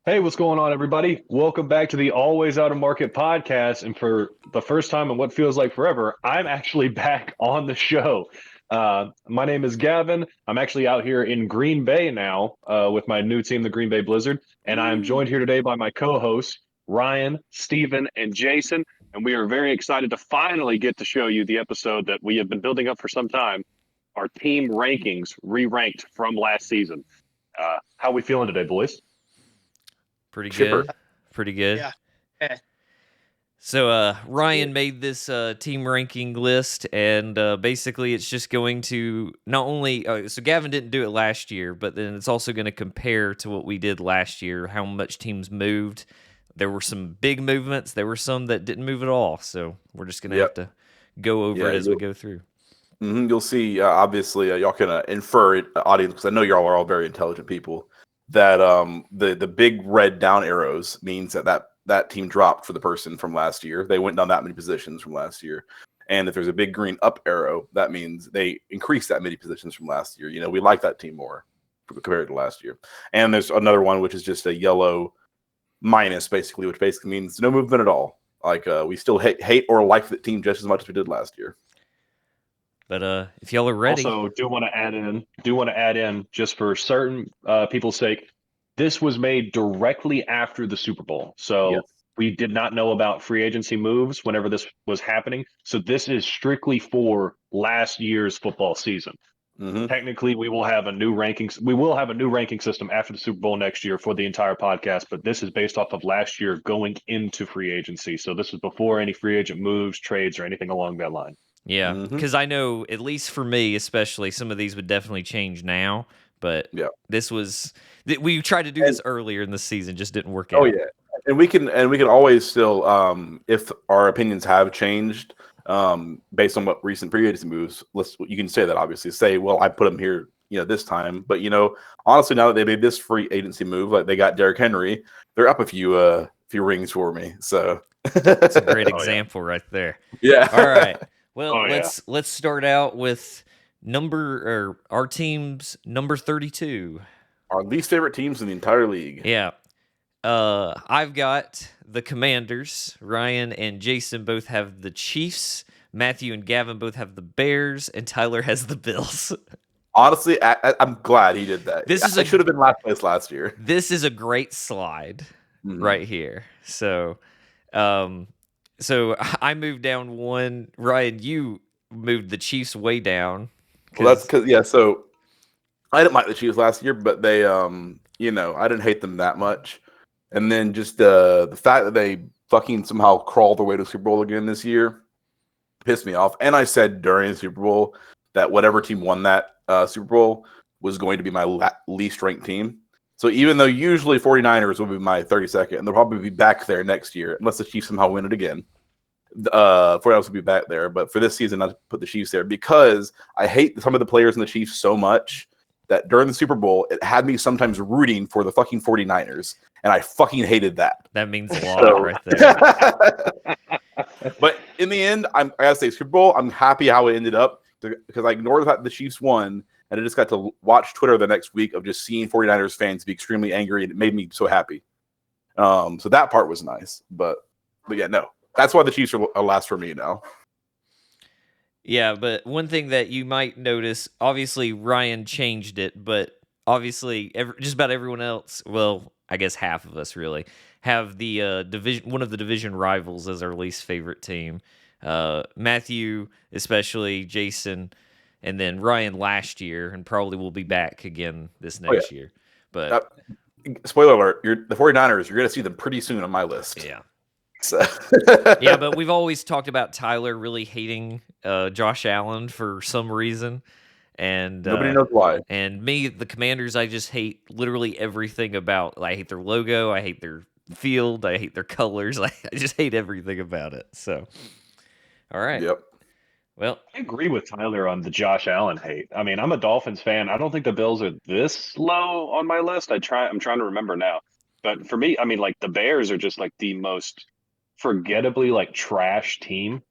Hey, what's going on, everybody? Welcome back to the Always Out of Market podcast. And for the first time in what feels like forever, I'm actually back on the show. My name is Gavin. I'm actually out here in Green Bay now with my new team, the Green Bay Blizzard. And I'm Woo! joined here today by my co hosts, Ryan, Steven, and Jason. And we are very excited to finally get to show you the episode that we have been building up for some time, our team rankings re-ranked from last season. How we feeling today, boys? Pretty Chipper. good. Pretty good. Yeah. Eh. So Ryan made this team ranking list, and basically it's just going to not only so Gavin didn't do it last year, but then it's also going to compare to what we did last year, how much teams moved. There were some big movements. There were some that didn't move at all. So we're just going to have to go over it as we go through. You'll see. Obviously, y'all can infer it, audience, because I know y'all are all very intelligent people. That the big red down arrows means that team dropped for the person from last year. They went down that many positions from last year. And if there's a big green up arrow, that means they increased that many positions from last year. You know, we like that team more compared to last year. And there's another one which is just a yellow minus, basically, which basically means no movement at all. Like we still hate or like the team just as much as we did last year. But if y'all are ready, Also, do want to add in just for certain people's sake, this was made directly after the Super Bowl. So Yes. we did not know about free agency moves whenever this was happening. So this is strictly for last year's football season. Mm-hmm. Technically, we will have a new rankings. We will have a new ranking system after the Super Bowl next year for the entire podcast. But this is based off of last year going into free agency. So this is before any free agent moves, trades, or anything along that line. yeah, because I know at least for me, especially, some of these would definitely change now. But this was we tried to do this earlier in the season, just didn't work out. Oh yeah, and we can always still, if our opinions have changed, based on what recent free agency moves, you can say that, obviously say, well, I put them here, this time. But honestly, now that they made this free agency move, like they got Derrick Henry, they're up a few rings for me. So that's a great example right there. Yeah. All right. Well, let's start out with our team's number 32. Our least favorite teams in the entire league. Yeah. I've got the Commanders. Ryan and Jason both have the Chiefs. Matthew and Gavin both have the Bears, and Tyler has the Bills. Honestly, I'm glad he did that. I should have been last place last year. This is a great slide right here. So I moved down one. Ryan, you moved the Chiefs way down. Well, that's because So I didn't like the Chiefs last year, but they I didn't hate them that much. And then just the fact that they fucking somehow crawled their way to the Super Bowl again this year pissed me off. And I said during the Super Bowl that whatever team won that Super Bowl was going to be my least ranked team. So even though usually 49ers will be my 32nd, and they'll probably be back there next year, unless the Chiefs somehow win it again. 49ers will be back there. But for this season, I put the Chiefs there because I hate some of the players in the Chiefs so much that during the Super Bowl, it had me sometimes rooting for the fucking 49ers. And I fucking hated that. That means a lot right there. But in the end, I gotta say, Super Bowl, I'm happy how it ended up because I ignored the fact the Chiefs won. And I just got to watch Twitter the next week of just seeing 49ers fans be extremely angry, and it made me so happy. So that part was nice. But yeah, no. That's why the Chiefs are last for me now. Yeah, but one thing that you might notice, obviously Ryan changed it, but obviously just about everyone else, well, I guess half of us really, have the one of the division rivals as our least favorite team. Matthew, especially, Jason, and then Ryan last year, and probably will be back again this next year. But spoiler alert, the 49ers, you're going to see them pretty soon on my list. Yeah. So. Yeah, but we've always talked about Tyler really hating Josh Allen for some reason. And nobody knows why. And me, the Commanders, I just hate literally everything about. I hate their logo. I hate their field. I hate their colors. I just hate everything about it. So, all right. Yep. Well, I agree with Tyler on the Josh Allen hate. I mean, I'm a Dolphins fan. I don't think the Bills are this low on my list. I'm trying to remember now. But for me, I mean, like the Bears are just like the most forgettably like trash team.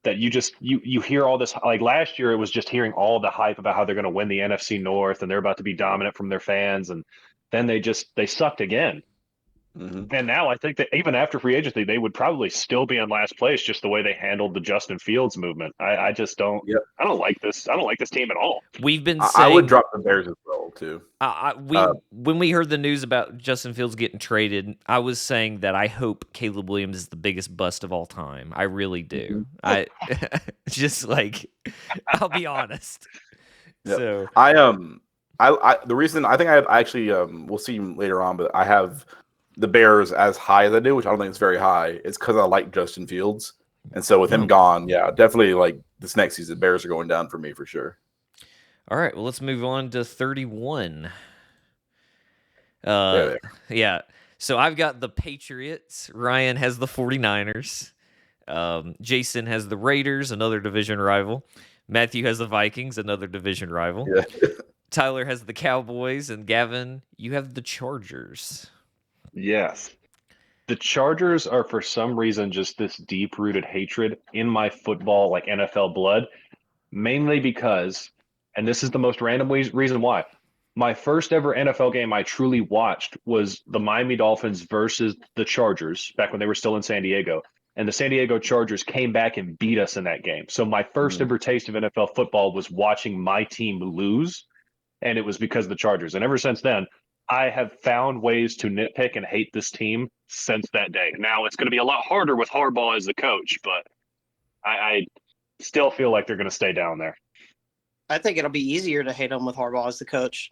that you hear all this. Like last year, it was just hearing all the hype about how they're going to win the NFC North and they're about to be dominant from their fans, and then they sucked again. And now I think that even after free agency, they would probably still be in last place, just the way they handled the Justin Fields movement. I just don't. Yep. I don't like this. I don't like this team at all. We've been I would saying drop the Bears as well too. when we heard the news about Justin Fields getting traded, I was saying that I hope Caleb Williams is the biggest bust of all time. I really do. I just like I'll be honest. Yep. So the reason I think I actually we'll see later on, but I have the Bears as high as I do, which I don't think is very high. It's because I like Justin Fields, and so with him gone, yeah, definitely like this next season, Bears are going down for me for sure. all right, well, let's move on to 31. There. Yeah. So I've got the Patriots. Ryan has the 49ers. Jason has the Raiders, another division rival. Matthew has the Vikings, another division rival. Yeah. Tyler has the Cowboys, and Gavin, you have the Chargers. Yes. The Chargers are for some reason just this deep-rooted hatred in my football, like NFL blood, mainly because, and this is the most random reason why, my first ever NFL game I truly watched was the Miami Dolphins versus the Chargers back when they were still in San Diego. And the San Diego Chargers came back and beat us in that game. So my first ever taste of NFL football was watching my team lose, and it was because of the Chargers. And ever since then, I have found ways to nitpick and hate this team since that day. Now it's going to be a lot harder with Harbaugh as the coach, but I still feel like they're going to stay down there. I think it'll be easier to hate him with Harbaugh as the coach.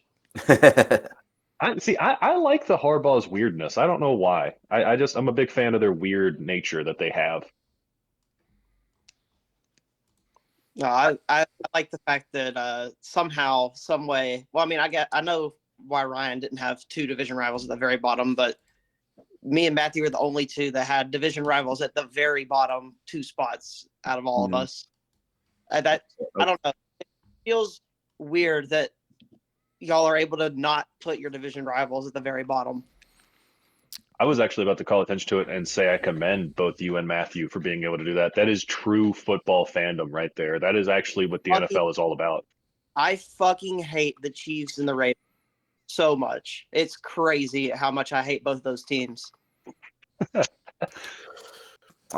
I like the Harbaugh's weirdness. I don't know why. I'm a big fan of their weird nature that they have. No, I like the fact that somehow, some way. Well, I mean, I know why Ryan didn't have two division rivals at the very bottom, but me and Matthew were the only two that had division rivals at the very bottom two spots out of all of us. I don't know. It feels weird that y'all are able to not put your division rivals at the very bottom. I was actually about to call attention to it and say I commend both you and Matthew for being able to do that. That is true football fandom right there. That is actually what the NFL is all about. I fucking hate the Chiefs and the Raiders so much. It's crazy how much I hate both those teams. I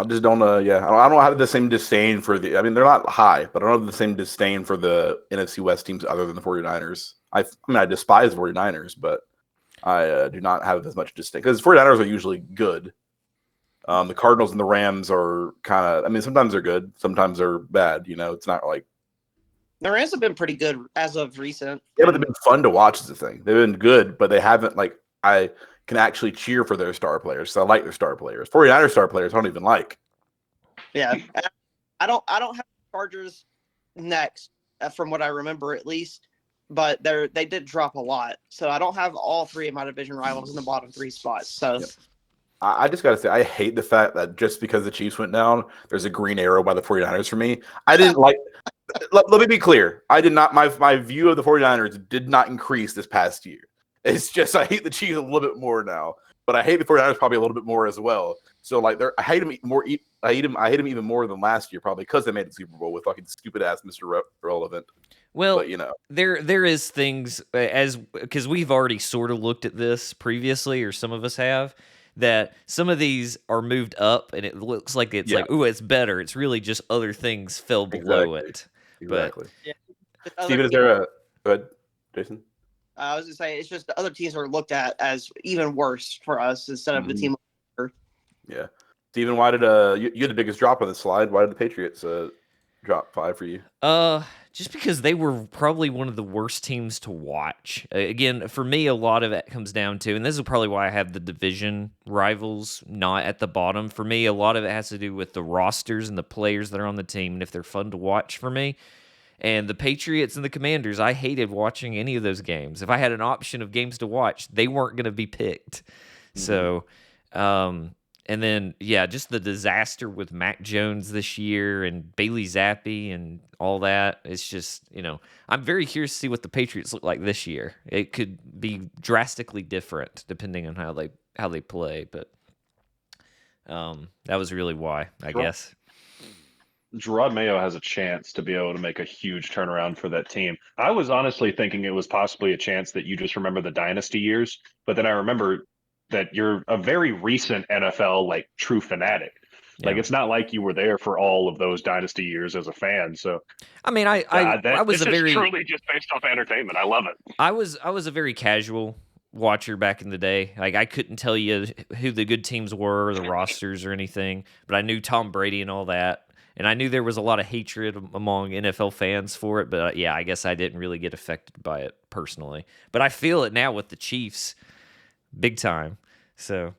just don't I don't have the same disdain for I mean, they're not high, but I don't have the same disdain for the NFC West teams other than the 49ers. I despise 49ers, but I do not have as much disdain because 49ers are usually good. The Cardinals and the Rams are kind of, I mean, sometimes they're good, sometimes they're bad. You know, it's not like the Rams have been pretty good as of recent. Yeah, but they've been fun to watch is the thing. They've been good, but they haven't I can actually cheer for their star players. So I like their star players. 49ers star players I don't even like. Yeah. I don't have Chargers next from what I remember at least, but they did drop a lot. So I don't have all three of my division rivals in the bottom three spots. So I just got to say, I hate the fact that just because the Chiefs went down, there's a green arrow by the 49ers for me. I didn't like let me be clear. I did not my view of the 49ers did not increase this past year. It's just I hate the Chiefs a little bit more now, but I hate the 49ers probably a little bit more as well. So I hate them more. I hate them even more than last year, probably because they made the Super Bowl with fucking stupid ass Mr. Relevant. Well, but, you know, there is things because we've already sort of looked at this previously, or some of us have, that some of these are moved up, and it looks like it's like, ooh, it's better. It's really just other things fell below it. Exactly. But Steven, is there a go ahead, Jason? I was going to say, it's just the other teams are looked at as even worse for us instead of the team. Yeah. Steven, why did you had the biggest drop on the slide? Why did the Patriots drop 5 for you? Just because they were probably one of the worst teams to watch. Again, for me, a lot of it comes down to, and this is probably why I have the division rivals not at the bottom. For me, a lot of it has to do with the rosters and the players that are on the team, and if they're fun to watch for me. And the Patriots and the Commanders, I hated watching any of those games. If I had an option of games to watch, they weren't going to be picked. So, and then, just the disaster with Mac Jones this year and Bailey Zappi and all that. It's just, I'm very curious to see what the Patriots look like this year. It could be drastically different depending on how they play. But that was really why, I guess. Gerard Mayo has a chance to be able to make a huge turnaround for that team. I was honestly thinking it was possibly a chance that you just remember the dynasty years, but then I remember that you're a very recent NFL like true fanatic. Like Yeah. it's not like you were there for all of those dynasty years as a fan. So I mean, I was this a is very truly just based off entertainment. I love it. I was a very casual watcher back in the day. Like I couldn't tell you who the good teams were, or the rosters or anything, but I knew Tom Brady and all that. And I knew there was a lot of hatred among NFL fans for it, but yeah, I guess I didn't really get affected by it personally. But I feel it now with the Chiefs big time. So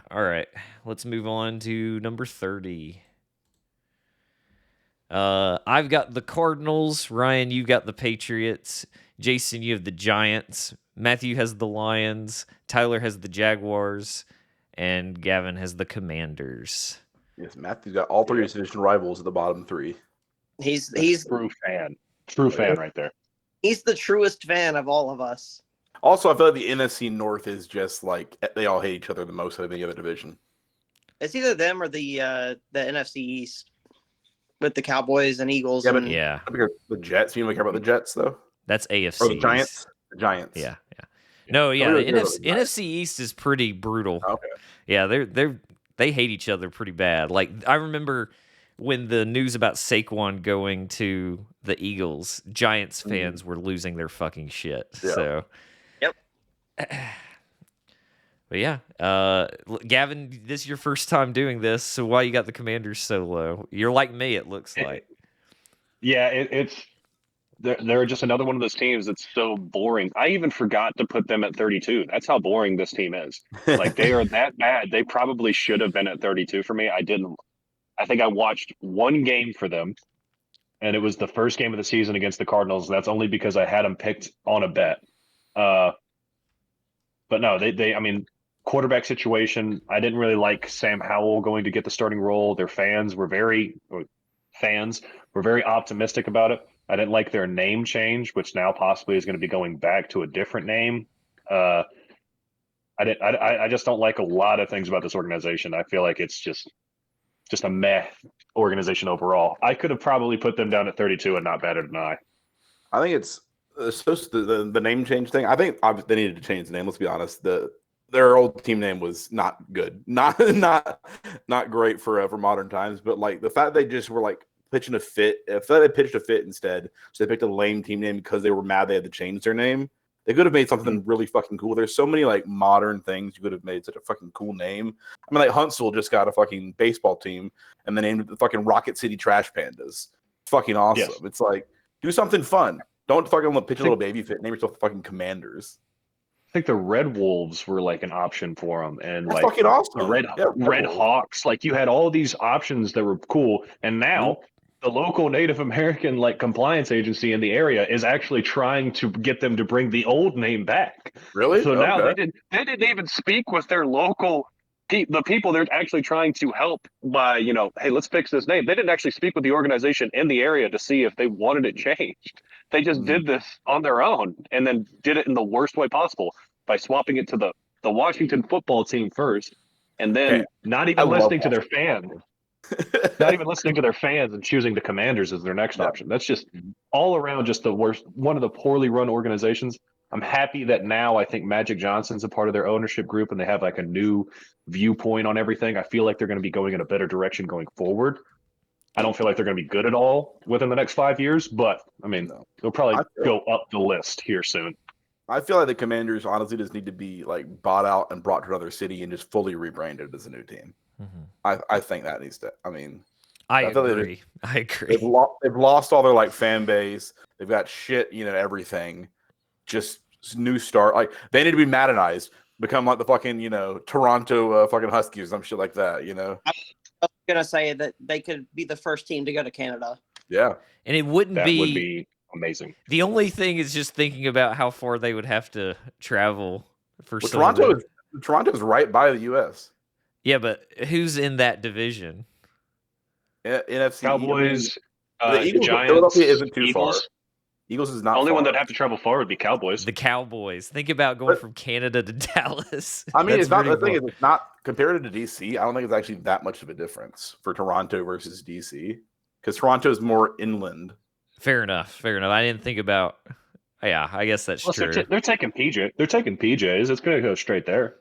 all right, let's move on to number 30. I've got the Cardinals. Ryan, you got the Patriots. Jason, you have the Giants. Matthew has the Lions. Tyler has the Jaguars. And Gavin has the Commanders. Yes, Matthew's got all three of his division rivals at the bottom three. He's True fan right there. he's the truest fan of all of us. Also, I feel like the NFC North is just like they all hate each other the most out of any other division. It's either them or the NFC East with the Cowboys and Eagles. Yeah, but- and Yeah, Because the Jets, you don't care about the Jets though, that's AFC. or the Giants. The Giants. Yeah. No, yeah, really the good NFC, about the Giants. NFC East is pretty brutal. Okay. Yeah, they hate each other pretty bad. Like I remember when the news about Saquon going to the Eagles, Giants fans were losing their fucking shit. Yeah. So, Yep. But yeah, Gavin, this is your first time doing this, so why you got the Commanders so low? You're like me, it looks like. Yeah, they're just another one of those teams that's so boring. I even forgot to put them at 32. That's how boring this team is. Like they are that bad. They probably should have been at 32 for me. I didn't. I think I watched one game for them, and it was the first game of the season against the Cardinals. That's only because I had them picked on a bet. But no, I mean, quarterback situation. I didn't really like Sam Howell going to get the starting role. Their fans were very optimistic about it. I didn't like their name change, which now possibly is going to be going back to a different name. I just don't like a lot of things about this organization. I feel like it's just a meh organization overall. I could have probably put them down at 32 and not batted an eye. I think it's supposed to the name change thing. I think they needed to change the name. Let's be honest. Their old team name was not good, not great for modern times. But like the fact they just were like pitching a fit. If they pitched a fit instead, so they picked a lame team name because they were mad they had to change their name. They could have made something really fucking cool. There's so many like modern things you could have made such a fucking cool name. I mean, like Huntsville just got a fucking baseball team and they named it the fucking Rocket City Trash Pandas. It's fucking awesome. Yes. It's like do something fun. Don't fucking pitch a little baby fit. Name yourself the fucking Commanders. I think the Red Wolves were like an option for them, and That's like fucking awesome. the Red Wolves. Hawks. Like you had all these options that were cool, and now the local Native American like compliance agency in the area is actually trying to get them to bring the old name back. Really? So now Okay. they didn't even speak with their local the people they're actually trying to help by, hey, let's fix this name. They didn't actually speak with the organization in the area to see if they wanted it changed. They just did this on their own and then did it in the worst way possible by swapping it to the Washington football team first, and then Okay. not I even love listening to their fans. Not even listening to their fans and choosing the Commanders as their next option. That's just all around just the worst, one of the poorly run organizations. I'm happy that now I think Magic Johnson's a part of their ownership group and they have like a new viewpoint on everything. I feel like they're going to be going in a better direction going forward. I don't feel like they're going to be good at all within the next 5 years, but I mean, they'll probably go up the list here soon. I feel like the Commanders honestly just need to be like bought out and brought to another city and just fully rebranded as a new team. I think that needs to. I mean, I feel like agree. I agree. they've lost all their like fan base. They've got shit, everything. Just new start. Like they need to be Maddenized, become like the fucking Toronto fucking Huskies, some shit like that. I was gonna say that they could be the first team to go to Canada. Yeah, And it wouldn't That would be amazing. The only thing is just thinking about how far they would have to travel for well, some of them. Toronto's right by the U.S. Yeah, but who's in that division? NFC Cowboys, the Eagles, Giants, Philadelphia isn't too Eagles. Eagles is not The only one far. that'd have to travel far would be Cowboys. The Cowboys. Think about going But- from Canada to Dallas. I mean, That's it's not the pretty thing. far. Is it's not compared to DC. I don't think it's actually that much of a difference for Toronto versus DC because Toronto is more inland. Fair enough. Fair enough. I didn't think about. Yeah, I guess that's Plus, true. they're taking PJ. They're taking PJs. It's going to go straight there.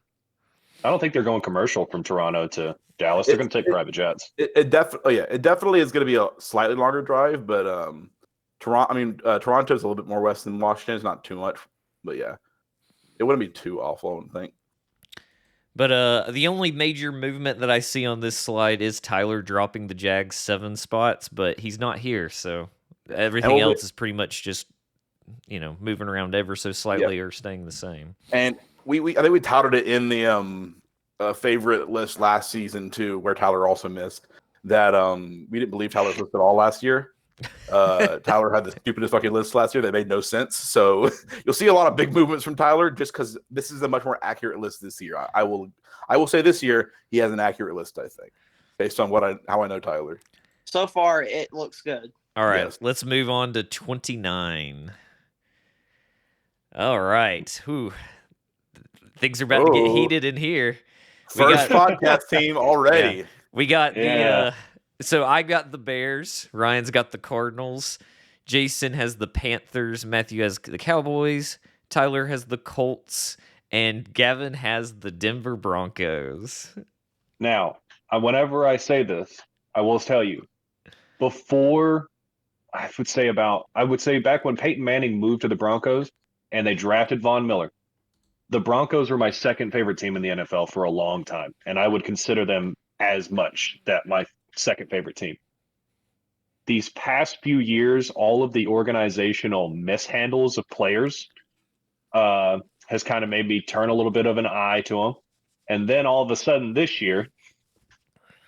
I don't think they're going commercial from Toronto to Dallas. They're going to take private jets. It definitely is going to be a slightly longer drive, but Toronto's a little bit more west than Washington. It's not too much, but yeah, it wouldn't be too awful, I wouldn't think. But the only major movement that I see on this slide is Tyler dropping the Jags 7 spots, but he's not here, so everything else is pretty much just moving around ever so slightly or staying the same. And I think we touted it in the favorite list last season too, where Tyler also missed that. We didn't believe Tyler was at all last year. Tyler had the stupidest fucking list last year that made no sense. So you'll see a lot of big movements from Tyler just because this is a much more accurate list this year. I will say this year he has an accurate list, I think, based on how I know Tyler. So far, it looks good. All right, Yes. let's move on to 29. All right. Whew. Things are about to get Oh. heated in here. First podcast team already. We got Yeah. so I got the Bears, Ryan's got the Cardinals, Jason has the Panthers, Matthew has the Cowboys, Tyler has the Colts, and Gavin has the Denver Broncos. Now, whenever I say this, I will tell you, before I would say back when Peyton Manning moved to the Broncos and they drafted Von Miller, the Broncos were my second favorite team in the NFL for a long time, and I would consider them as much that my second favorite team. These past few years, all of the organizational mishandles of players has kind of made me turn a little bit of an eye to them. And then all of a sudden this year,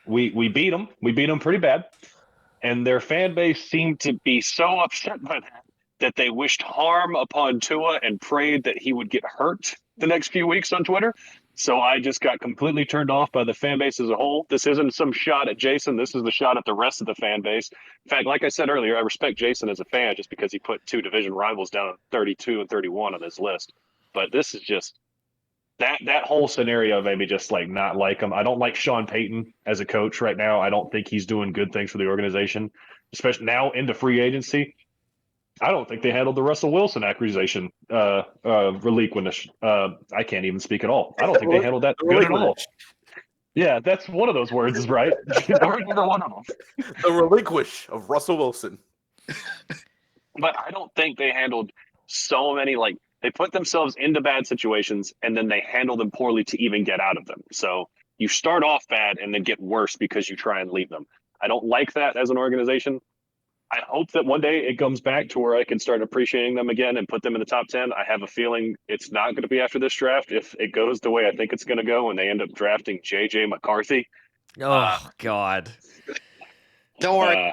we beat them. We beat them pretty bad. And their fan base seemed to be so upset by that they wished harm upon Tua and prayed that he would get hurt the next few weeks on Twitter. So I just got completely turned off by the fan base as a whole. This isn't some shot at Jason. This is the shot at the rest of the fan base. In fact, like I said earlier, I respect Jason as a fan just because he put 2 division rivals down 32 and 31 on his list. But this is just that whole scenario made me just not like him. I don't like Sean Payton as a coach right now. I don't think he's doing good things for the organization, especially now into free agency. I don't think they handled the Russell Wilson accusation relinquish. I can't even speak at all. I don't think they handled that good at all. Yeah, that's one of those words, right? Or either one of them. The relinquish of Russell Wilson. But I don't think they handled so many, they put themselves into bad situations and then they handle them poorly to even get out of them. So you start off bad and then get worse because you try and leave them. I don't like that as an organization. I hope that one day it comes back to where I can start appreciating them again and put them in the top 10. I have a feeling it's not going to be after this draft. If it goes the way I think it's going to go and they end up drafting J.J. McCarthy. Oh, God. Don't worry.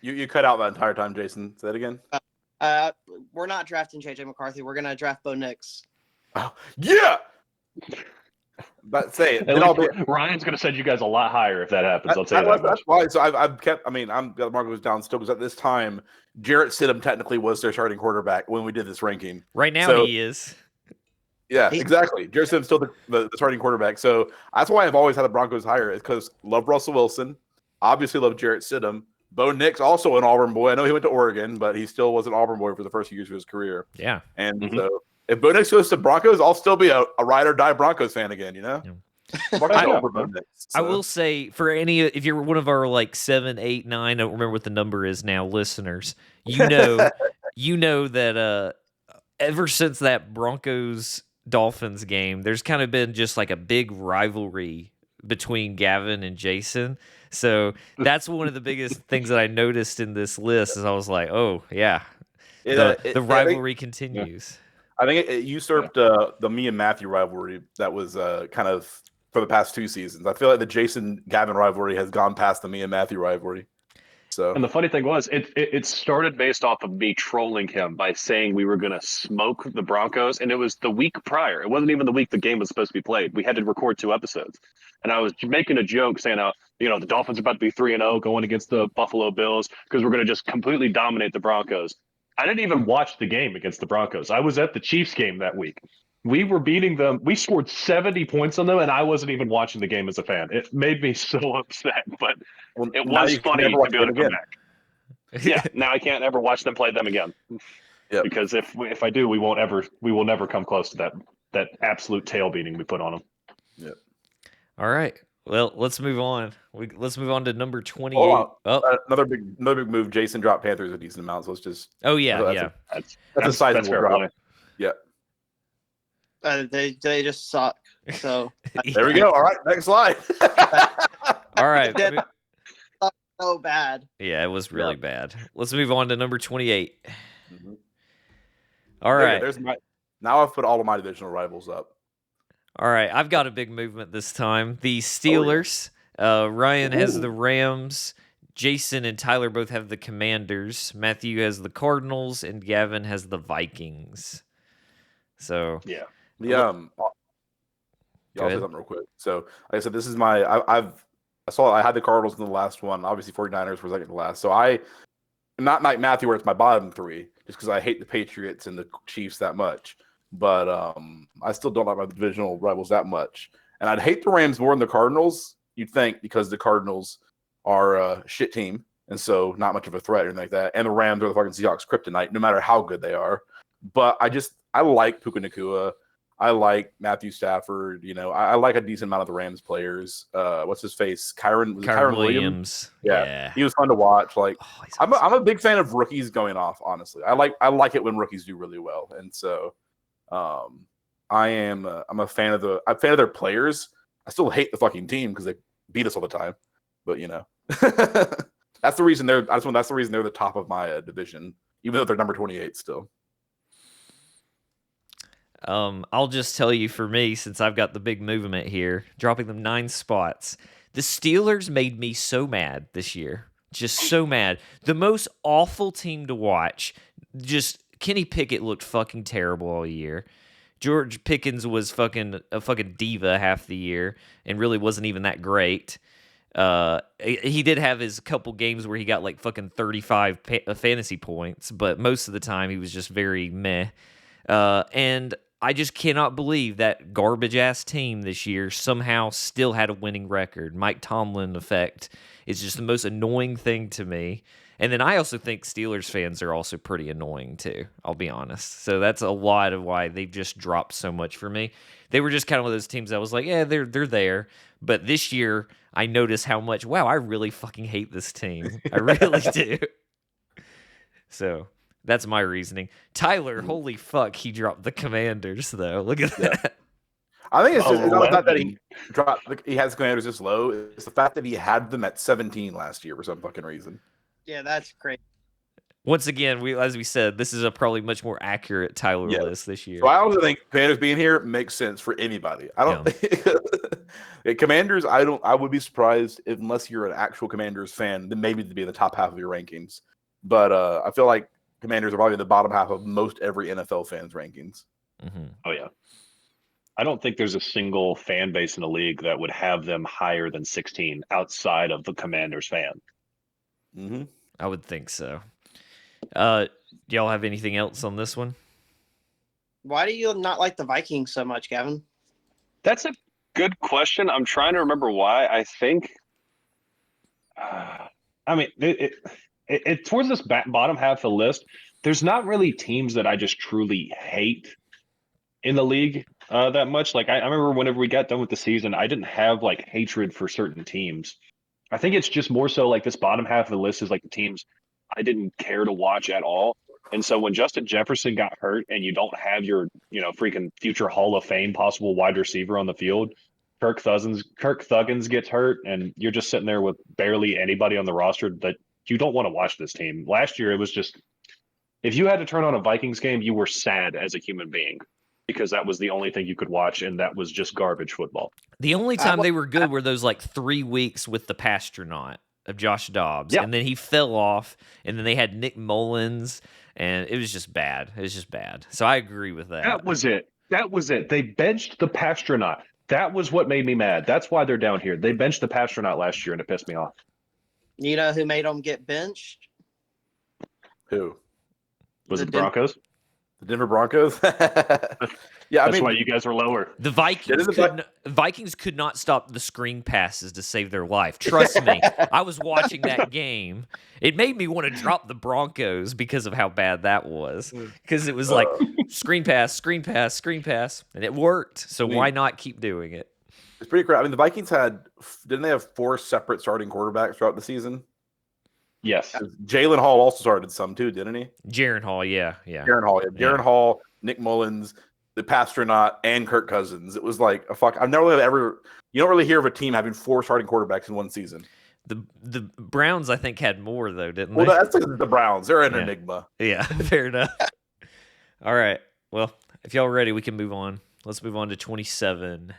You cut out that entire time, Jason. Say that again. We're not drafting JJ McCarthy. We're gonna draft Bo Nix. Oh, yeah. But say it. Ryan's going to send you guys a lot higher if that happens. I'll tell you that much. That's why. So I've kept. I mean, I'm got Marcos down still because at this time, Jarrett Stidham technically was their starting quarterback when we did this ranking. Right now So- he is. Yeah, exactly. Jarrett Stidham's still the starting quarterback. So that's why I've always had the Broncos higher. Is because love Russell Wilson, obviously love Jarrett Stidham. Bo Nix, also an Auburn boy. I know he went to Oregon, but he still was an Auburn boy for the first few years of his career. Yeah. And Mhm. so if Bo Nix goes to Broncos, I'll still be a ride or die Broncos fan again. You know. Marcus I know. over Bo Nix, I so. will say for if you're one of our 7, 8, 9, I don't remember what the number is now, listeners, you know that ever since that Broncos Dolphins game, there's kind of been just a big rivalry between Gavin and Jason. So that's one of the biggest things that I noticed in this list is I was like, oh yeah, the rivalry continues. I think it usurped the me and Matthew rivalry that was kind of for the past 2 seasons. I feel like the Jason Gavin rivalry has gone past the me and Matthew rivalry. So And the funny thing was, it started based off of me trolling him by saying we were going to smoke the Broncos, and it was the week prior. It wasn't even the week the game was supposed to be played. We had to record 2 episodes, and I was making a joke saying, the Dolphins are about to be 3-0 going against the Buffalo Bills because we're going to just completely dominate the Broncos. I didn't even watch the game against the Broncos. I was at the Chiefs game that week. We were beating them. We scored 70 points on them, and I wasn't even watching the game as a fan. It made me so upset, but it now was you can funny never to watch be able to them come again. back. Yeah, now I can't ever watch them play them again. Yep. Because if I do, we will never come close to that absolute tail beating we put on them. Yep. All right. Well, let's move on. Let's move on to number 28. Hold Oh, on. Another big move. Jason dropped Panthers a decent amount, so let's just. oh yeah, that's yeah. That's a sizable fair drop. play. Yeah. They just suck. So There we go. All right, next slide. All right. They so bad. Yeah, it was really bad. Let's move on to number 28. Mhm. All right. Now I've put all of my divisional rivals up. All right. I've got a big movement this time. The Steelers. Ryan has the Rams. Jason and Tyler both have the Commanders. Matthew has the Cardinals, and Gavin has the Vikings. So Yeah. I'll say ahead. something real quick. So, like I said, this is my. I had the Cardinals in the last one. Obviously, 49ers were second to last. So not like Matthew, where it's my bottom 3, just because I hate the Patriots and the Chiefs that much. But I still don't like my divisional rivals that much. And I'd hate the Rams more than the Cardinals. You'd think, because the Cardinals are a shit team, and so not much of a threat or anything like that. And the Rams are the fucking Seahawks kryptonite, no matter how good they are. But I like Puka Nacua. I like Matthew Stafford. I like a decent amount of the Rams players. What's his face? Kyron Williams. Yeah, he was fun to watch. Like, Oh, I'm a big fan of rookies going off. Honestly, I like it when rookies do really well, and so I'm a fan of their players. I still hate the fucking team because they beat us all the time, but that's the reason they're the top of my division, even though they're number 28 still. I'll just tell you, for me, since I've got the big movement here, dropping them 9 spots. The Steelers made me so mad this year. Just so mad. The most awful team to watch. Just Kenny Pickett looked fucking terrible all year. George Pickens was a fucking diva half the year and really wasn't even that great. He did have his couple games where he got like fucking 35 fantasy points, but most of the time he was just very meh. And I just cannot believe that garbage ass team this year somehow still had a winning record. Mike Tomlin effect is just the most annoying thing to me. And then I also think Steelers fans are also pretty annoying too, I'll be honest. So that's a lot of why they've just dropped so much for me. They were just kind of one of those teams that was like, yeah, they're there. But this year I noticed how much, wow, I really fucking hate this team. I really do. So that's my reasoning. Tyler, holy fuck, he dropped the Commanders though. Look at that. I think it's not the fact that he has the Commanders this low. It's the fact that he had them at 17 last year for some fucking reason. Yeah, that's great. Once again, as we said, this is a probably much more accurate Tyler list this year. So I also think Commanders being here makes sense for anybody. I don't think Commanders. I would be surprised unless you're an actual Commanders fan, then maybe to be in the top half of your rankings. But I feel like Commanders are probably in the bottom half of most every NFL fan's rankings. Mm-hmm. Oh yeah. I don't think there's a single fan base in the league that would have them higher than 16 outside of the Commanders fan. Mm-hmm. I would think so. Do y'all have anything else on this one? Why do you not like the Vikings so much, Gavin? That's a good question. I'm trying to remember why. I think, I mean, it towards this bottom half of the list, there's not really teams that I just truly hate in the league that much. Like I remember whenever we got done with the season, I didn't have like hatred for certain teams. I think it's just more so like this bottom half of the list is like the teams I didn't care to watch at all. And so when Justin Jefferson got hurt and you don't have your, freaking future Hall of Fame possible wide receiver on the field, Kirk Thuggins gets hurt and you're just sitting there with barely anybody on the roster that you don't want to watch this team. Last year, it was just, if you had to turn on a Vikings game, you were sad as a human being because that was the only thing you could watch. And that was just garbage football. The only time they were good were those like 3 weeks with the Pastronaut. of Josh Dobbs, Yeah. and then he fell off, and then they had Nick Mullins, and it was just bad. It was just bad. So I agree with that. That was it. That was it. They benched the Pastronaut. That was what made me mad. That's why they're down here. They benched the Pastronaut last year, and it pissed me off. You know who made them get benched? Who? Was The it the Broncos? The Denver Broncos? Yeah, I That's mean, why you guys were lower. The Vikings is Vikings could not stop the screen passes to save their life. Trust me. I was watching that game. It made me want to drop the Broncos because of how bad that was. Because it was like screen pass, screen pass, screen pass, and it worked. So why not keep doing it? it's pretty crazy. I mean, the Vikings didn't they have 4 separate starting quarterbacks throughout the season? Yes. Jalen Hall also started some too, didn't he? Jaron Hall, yeah. Jaron Hall, Hall, Nick Mullins, the Pastronaut, and Kirk Cousins. It was like a fuck. I've never really ever. You don't really hear of a team having 4 starting quarterbacks in one season. The Browns, I think, had more though, didn't Well, they? that's like the Browns. They're an Yeah. enigma. Yeah, fair enough. All right. Well, if y'all ready, we can move on. Let's move on to 27.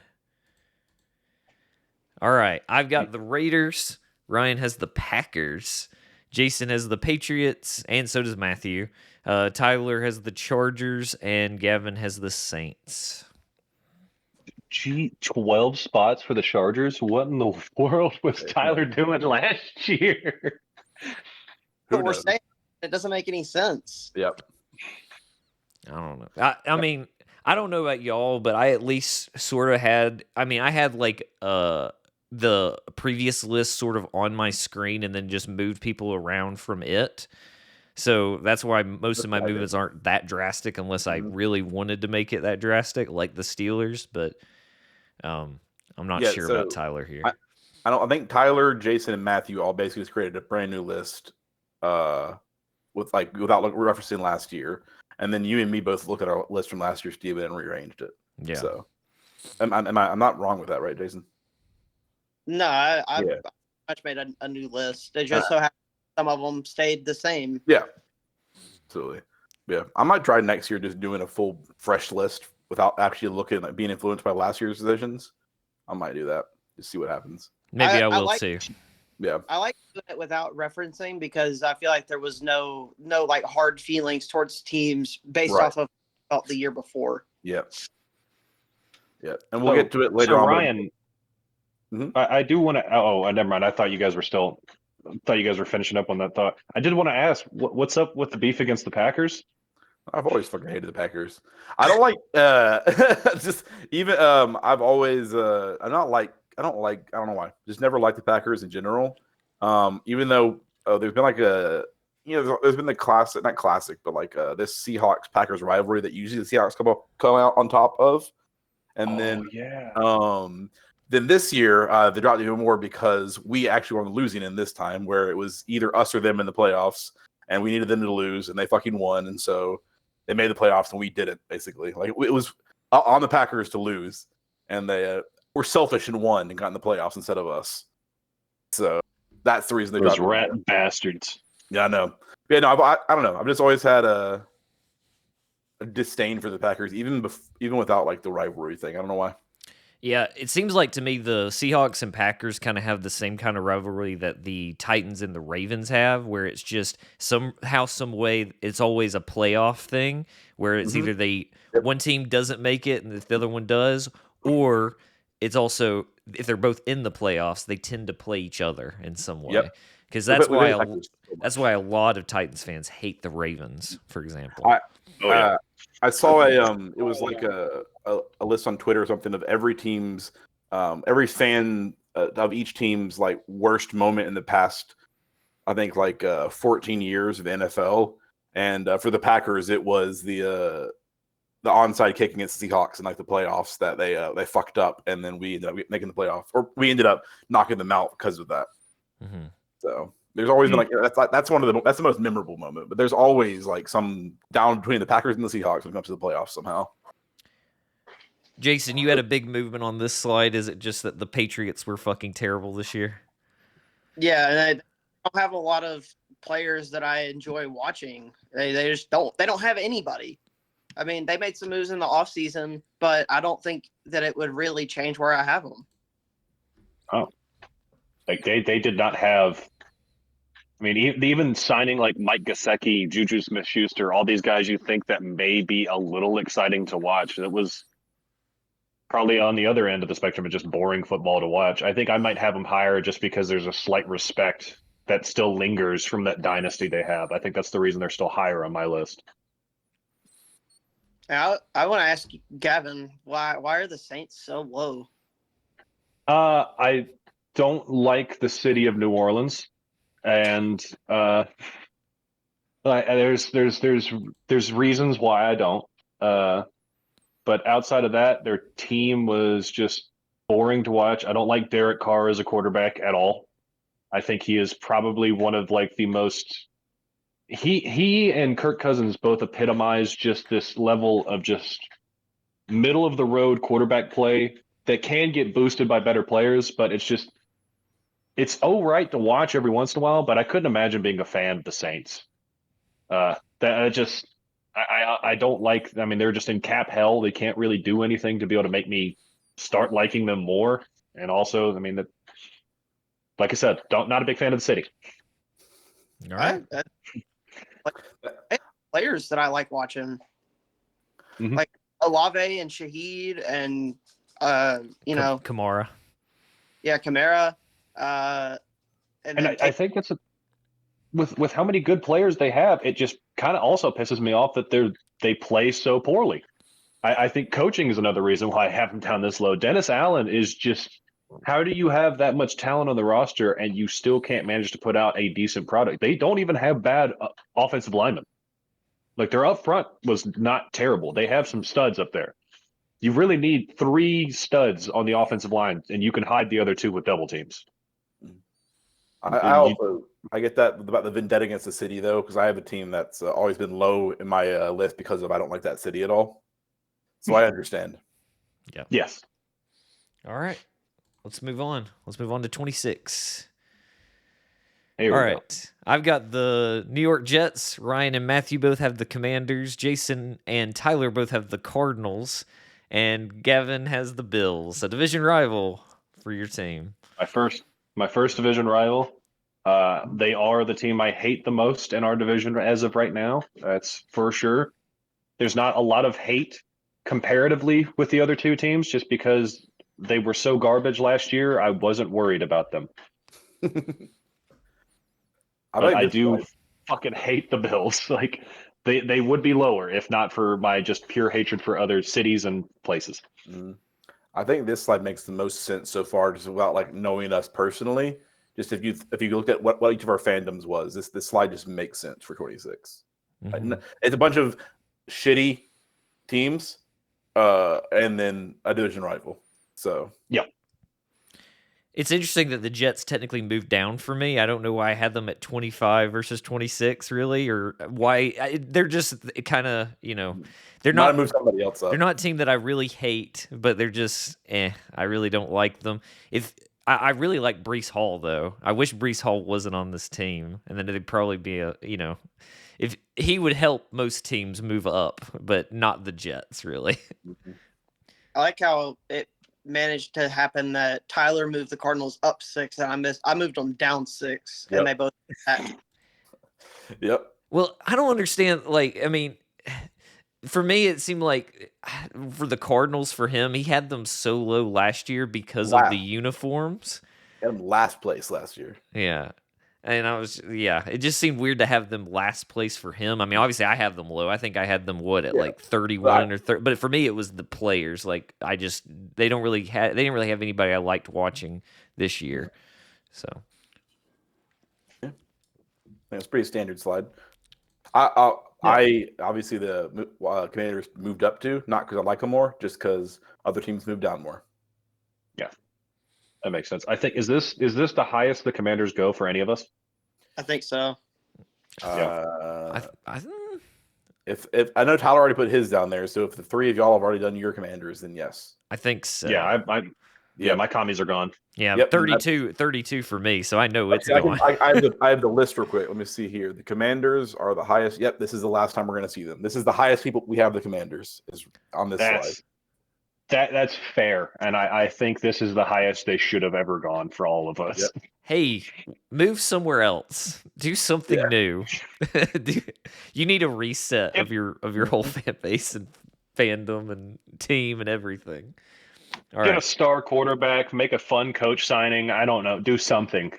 All right. I've got the Raiders. Ryan has the Packers. Jason has the Patriots, and so does Matthew. Tyler has the Chargers, and Gavin has the Saints. 12 spots for the Chargers. What in the world was Tyler doing last year? Who What we're knows? saying, it doesn't make any sense. Yep. I don't know. I mean, I don't know about y'all, but I at least sort of had. I mean, I had like the previous list sort of on my screen, and then just moved people around from it. So that's why most of my movements aren't that drastic, unless I really wanted to make it that drastic, like the Steelers. But I'm not Yeah, sure so about Tyler here. I think Tyler, Jason, and Matthew all basically just created a brand new list, without referencing last year, and then you and me both looked at our list from last year, Steven, and rearranged it. Yeah. So, I'm not wrong with that, right, Jason? No, I Yeah. pretty much made a new list. It just so happened some of them stayed the same. Yeah. Absolutely. Yeah. I might try next year just doing a full fresh list without actually looking like being influenced by last year's decisions. I might do that. Just see what happens. Maybe I I will like- too. Yeah. I like doing it without referencing because I feel like there was no like hard feelings towards teams based Right. off of felt the year before. Yeah. Yeah. And we'll So- get to it later so on. but- Ryan, Mhm. I do want to. Oh, never mind. I thought you guys were finishing up on that thought. I did want to ask, what's up with the beef against the Packers? I've always fucking hated the Packers. I don't like just even I've always I don't know why. Just never liked the Packers in general. Even though there's been like there's been the classic, not classic, but like this Seahawks Packers rivalry that usually the Seahawks come out on top of. And then this year they dropped even more because we actually were losing in this time, where it was either us or them in the playoffs, and we needed them to lose, and they fucking won, and so they made the playoffs and we didn't. Basically, like it was on the Packers to lose, and they were selfish and won and got in the playoffs instead of us. So that's the reason they Those dropped. rat bastards. Yeah, I know. Yeah, no, I don't know. I've just always had a disdain for the Packers, even without like the rivalry thing. I don't know why. Yeah, it seems like to me the Seahawks and Packers kind of have the same kind of rivalry that the Titans and the Ravens have, where it's just somehow, some way, it's always a playoff thing, where it's either one team doesn't make it and the other one does, or it's also, if they're both in the playoffs, they tend to play each other in some way. Yep. Because that's why That's a lot of Titans fans hate the Ravens, for example. I saw it was like a list on Twitter or something of every team's every fan of each team's like worst moment in the past, I think like 14 years of the NFL. And for the Packers, it was the onside kick against the Seahawks in like the playoffs that they fucked up, and then we ended up making the playoffs, or we ended up knocking them out because of that. Mhm. So there's always been like that's the most memorable moment, but there's always like some down between the Packers and the Seahawks when it comes to the playoffs somehow. Jason, you had a big movement on this slide. Is it just that the Patriots were fucking terrible this year? Yeah, and I don't have a lot of players that I enjoy watching. They just don't. They don't have anybody. I mean, they made some moves in the offseason, but I don't think that it would really change where I have them. Like they did not have I mean, even signing like Mike Gesicki, Juju Smith-Schuster, all these guys you think that may be a little exciting to watch. It was probably on the other end of the spectrum of just boring football to watch. I think I might have them higher just because there's a slight respect that still lingers from that dynasty they have. I think that's the reason they're still higher on my list. I want to ask Gavin, why are the Saints so low? I don't like the city of New Orleans, and there's reasons why I don't. But outside of that, their team was just boring to watch. I don't like Derek Carr as a quarterback at all. I think he is probably one of like the most. He and Kirk Cousins both epitomize just this level of just middle of the road quarterback play that can get boosted by better players, but it's all right to watch every once in a while. But I couldn't imagine being a fan of the Saints. I don't like. I mean, they're just in cap hell. They can't really do anything to be able to make me start liking them more. And also, I mean, like I said, not a big fan of the city. All right. Players that I like watching, like Olave and Shaheed and Kamara. Yeah, Kamara. And I think it's with how many good players they have, it just kind of also pisses me off that they play so poorly. I think coaching is another reason why I have them down this low. Dennis Allen is just, how do you have that much talent on the roster and you still can't manage to put out a decent product? They don't even have bad offensive linemen. Like their up front was not terrible. They have some studs up there. You really need 3 studs on the offensive line, and you can hide the other 2 with double teams. I get that about the vendetta against the city though, because I have a team that's always been low in my list because I don't like that city at all. So I understand. Yeah. Yes. All right. Let's move on. Let's move on to 26. All right. I've got the New York Jets. Ryan and Matthew both have the Commanders. Jason and Tyler both have the Cardinals. And Gavin has the Bills, a division rival for your team. My first division rival. They are the team I hate the most in our division as of right now. That's for sure. There's not a lot of hate comparatively with the other 2 teams just because they were so garbage last year. I wasn't worried about them. I do fucking hate the Bills. Like they would be lower if not for my just pure hatred for other cities and places. I think this slide makes the most sense so far, just about like knowing us personally. Just if you looked at what each of our fandoms was, this slide just makes sense for 26. Mm-hmm. It's a bunch of shitty teams, and then a division rival. So yeah. It's interesting that the Jets technically moved down for me. I don't know why I had them at 25 versus 26, really, or why. They're just kind of, they're not move somebody else up. They're not a team that I really hate, but they're just, I really don't like them. I really like Breece Hall, though. I wish Breece Hall wasn't on this team, and then it'd probably be if he would help most teams move up, but not the Jets, really. I like how it managed to happen that Tyler moved the Cardinals up 6 and I moved them down 6 and they both Yep. Well, I don't understand, for me it seemed like for the Cardinals, for him, he had them so low last year because of the uniforms. He had them last place last year. Yeah. And it just seemed weird to have them last place for him. I mean, obviously I have them low. I think I had them like 31 or 30, but for me it was the players. Like they didn't really have anybody I liked watching this year. So yeah, it's a pretty standard slide. I obviously the Commanders moved up to, not because I like them more, just because other teams moved down more. Yeah. That makes sense. I think is this the highest the Commanders go for any of us? I think so. If I know Tyler already put his down there, so if the 3 of y'all have already done your Commanders, then yes. I think so. Yeah, my commies are gone. Yeah, yep, 32 for me, so I know it's going. I have the list real quick. Let me see here. The Commanders are the highest. Yep, this is the last time we're going to see them. This is the highest people we have the Commanders is on this slide. That's fair, and I think this is the highest they should have ever gone for all of us. Yep. Hey, move somewhere else. Do something Yeah. new. You need a reset of your whole fan base and fandom and team and everything. All Get a right. star quarterback, make a fun coach signing. I don't know, do something.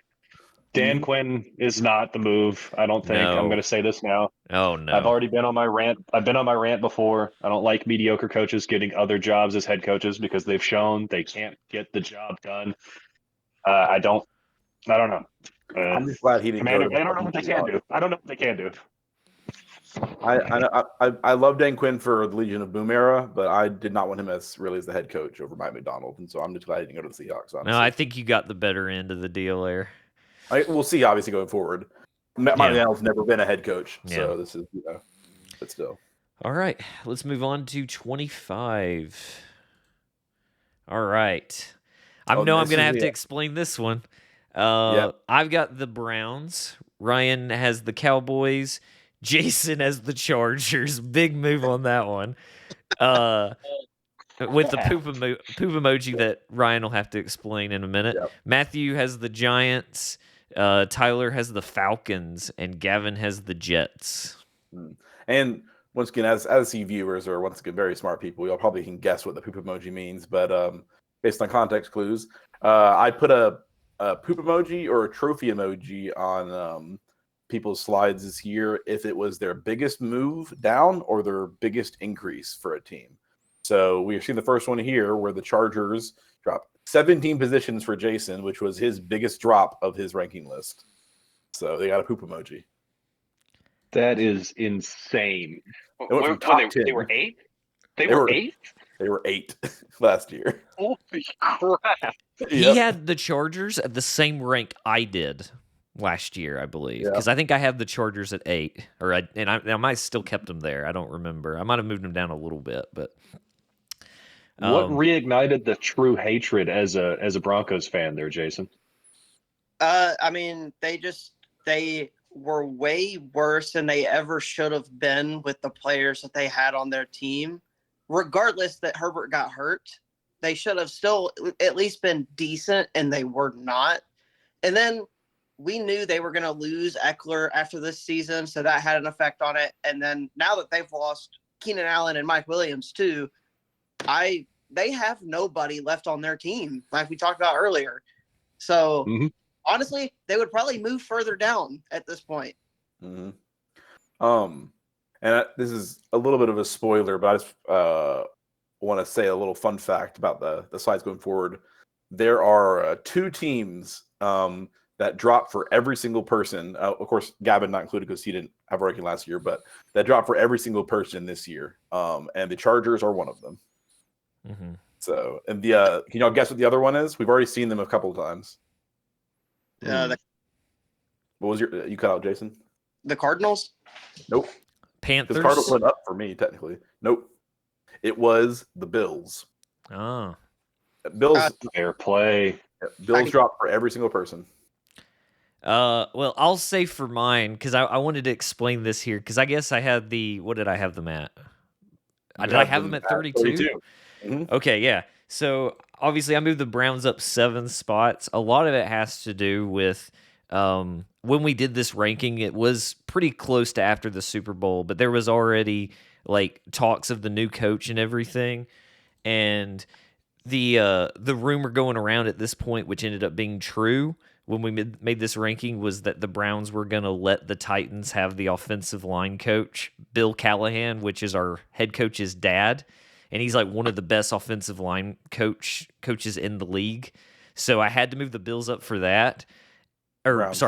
Dan Mhm. Quinn is not the move. I don't think. I'm No. going to say this now. Oh I've no. already been on my rant. I've been on my rant before. I don't like mediocre coaches getting other jobs as head coaches because they've shown they can't get the job done. I don't. I don't know. I'm just glad he didn't go Commander, to the I don't know fucking what they can Seahawks. do. I don't know what they can do. I love Dan Quinn for the Legion of Boom era, but I did not want him as the head coach over Mike McDonald, and so I'm just glad he didn't go to the Seahawks. Honestly, No, I think you got the better end of the deal there. we'll see. Obviously, going forward, Mike McDonald's never been a head coach, so this is but still. All right, let's move on to 25. All right, I'm going to have to explain this one. I've got the Browns. Ryan has the Cowboys. Jason has the Chargers. Big move on that one. With the poop emoji that Ryan will have to explain in a minute. Yep. Matthew has the Giants. Tyler has the Falcons, and Gavin has the Jets. And once again, as C viewers or once again very smart people, y'all probably can guess what the poop emoji means. But based on context clues, I put a poop emoji or a trophy emoji on people's slides this year if it was their biggest move down or their biggest increase for a team. So we are seeing the first one here where the Chargers dropped 17 positions for Jason, which was his biggest drop of his ranking list. So they got a poop emoji. That is insane. They went from top 10. They were 8? They were 8? They were 8 last year. Holy crap. He had the Chargers at the same rank I did last year, I believe. Because I think I had the Chargers at 8. I might have still kept them there. I don't remember. I might have moved them down a little bit, but what reignited the true hatred as a Broncos fan there, Jason? I mean, they were way worse than they ever should have been with the players that they had on their team. Regardless that Herbert got hurt, they should have still at least been decent, and they were not. And then we knew they were going to lose Eckler after this season, so that had an effect on it. And then now that they've lost Keenan Allen and Mike Williams too, they have nobody left on their team, like we talked about earlier. So honestly, they would probably move further down at this point. Mm-hmm. And this is a little bit of a spoiler, but I just want to say a little fun fact about the slides going forward. There are 2 teams that drop for every single person. Of course, Gavin not included because he didn't have a ranking last year, but that drop for every single person this year. And the Chargers are one of them. Mm-hmm. So, and can y'all guess what the other one is? We've already seen them a couple of times. What was you cut out, Jason? The Cardinals? Nope. Panthers? The Cardinals went up for me, technically. Nope. It was the Bills. Oh. Bills. Fair play. Bills dropped for every single person. Well, I'll say for mine, because I wanted to explain this here, because I guess I had what did I have them at? Did I have them at 32? Mm-hmm. Okay, yeah. So obviously I moved the Browns up 7 spots. A lot of it has to do with when we did this ranking, it was pretty close to after the Super Bowl, but there was already like talks of the new coach and everything. And the rumor going around at this point, which ended up being true when we made this ranking, was that the Browns were going to let the Titans have the offensive line coach, Bill Callahan, which is our head coach's dad. And he's like one of the best offensive line coaches in the league. So I had to move the Bills up for that. Browns.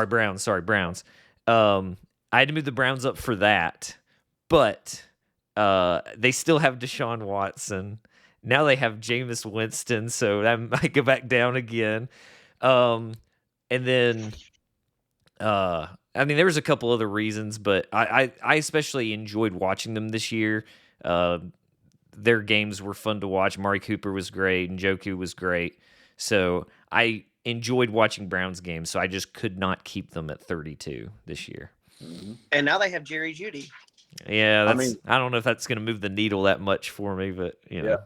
I had to move the Browns up for that. But they still have Deshaun Watson. Now they have Jameis Winston, so that might go back down again. And then, I mean, there was a couple other reasons, but I especially enjoyed watching them this year. Their games were fun to watch. Amari Cooper was great, and Njoku was great. So I enjoyed watching Browns games, so I just could not keep them at 32 this year. Mhm. And now they have Jerry Judy. Yeah, I that's. mean- I don't know if that's going to move the needle that much for me, but you know.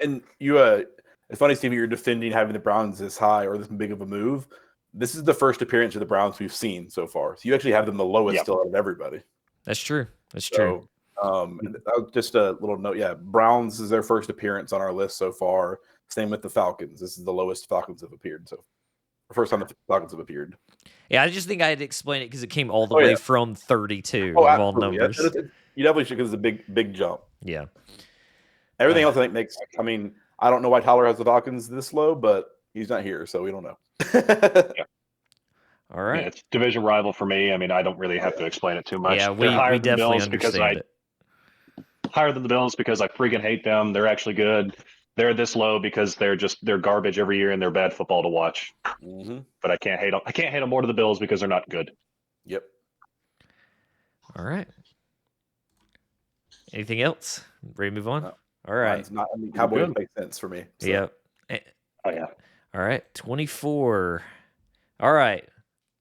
And you, it's funny, Steve, you're defending having the Browns this high or this big of a move. This is the first appearance of the Browns we've seen so far. So you actually have them the lowest Yep. still out of everybody. That's true. That's true. So, and just a little note. Yeah, Browns is their first appearance on our list so far. Same with the Falcons. This is the lowest Falcons have appeared. So, the first time the Falcons have appeared. Yeah, I just think I had to explain it because it came all the Oh, way yeah. from 32 Oh, of all absolutely. numbers. You definitely should because it's a big jump. Yeah. Everything else I think makes. I mean, I don't know why Tyler has the Falcons this low, but he's not here, so we don't know. All Yeah, right. it's division rival for me. I mean, I don't really have to explain it too much. Yeah, They're we higher than the definitely Bills because understand it. higher than the Bills because I freaking hate them. They're actually good. They're this low because they're garbage every year and they're bad football to watch. Mm-hmm. But I can't hate them. I can't hate them more to the Bills because they're not good. Yep. All right. Anything else? Ready to move on? No. All right. Mine's not. I mean, Cowboys Good. make sense for me. So. Yep. Oh yeah. All right. 24. All right.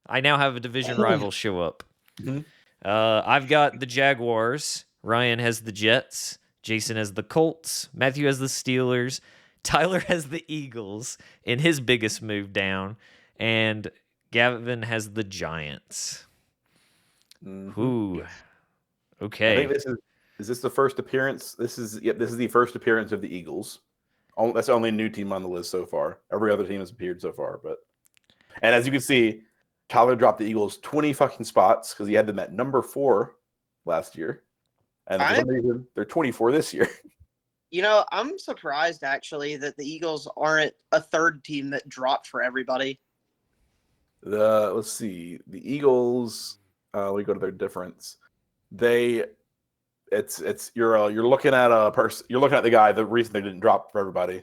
I now have a division rival show up. Mhm. I've got the Jaguars. Ryan has the Jets. Jason has the Colts. Matthew has the Steelers. Tyler has the Eagles in his biggest move down. And Gavin has the Giants. Mhm. Ooh. Yes. I Okay. think this is this the first appearance? This is the first appearance of the Eagles. That's the only new team on the list so far. Every other team has appeared so far, and as you can see, Tyler dropped the Eagles 20 fucking spots because he had them at number 4 last year, and for some reason they're 24 this year. You know, I'm surprised actually that the Eagles aren't a third team that dropped for everybody. Let's see, the Eagles. We go to their difference. You're looking at a person. You're looking at the guy. The reason they didn't drop for everybody.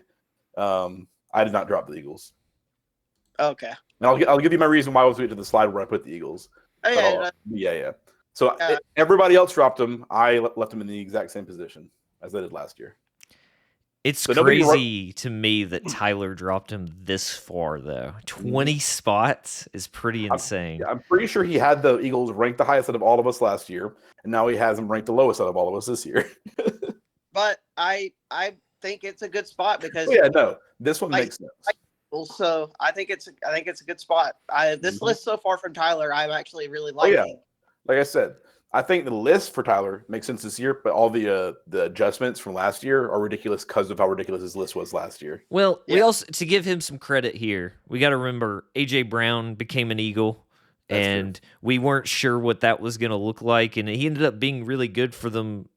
I did not drop the Eagles. Okay. And I'll give you my reason why I was waiting to the slide where I put the Eagles. Oh, But yeah, yeah. So Yeah. everybody else dropped them. I left them in the exact same position as I did last year. It's So nobody crazy to me that Tyler dropped him this far, though. 20 spots is pretty insane. Yeah, I'm pretty sure he had the Eagles ranked the highest out of all of us last year, and now he has them ranked the lowest out of all of us this year. but I think it's a good spot because Oh, yeah, no, this one Like- makes sense. so I think it's a good spot. This Mhm. list so far from Tyler, I'm actually really Oh, yeah. liking. Like I said, I think the list for Tyler makes sense this year, but all the adjustments from last year are ridiculous because of how ridiculous his list was last year. Well, we Yeah. also, to give him some credit here, we got to remember AJ Brown became an Eagle, That's true. and we weren't sure what that was going to look like, and he ended up being really good for them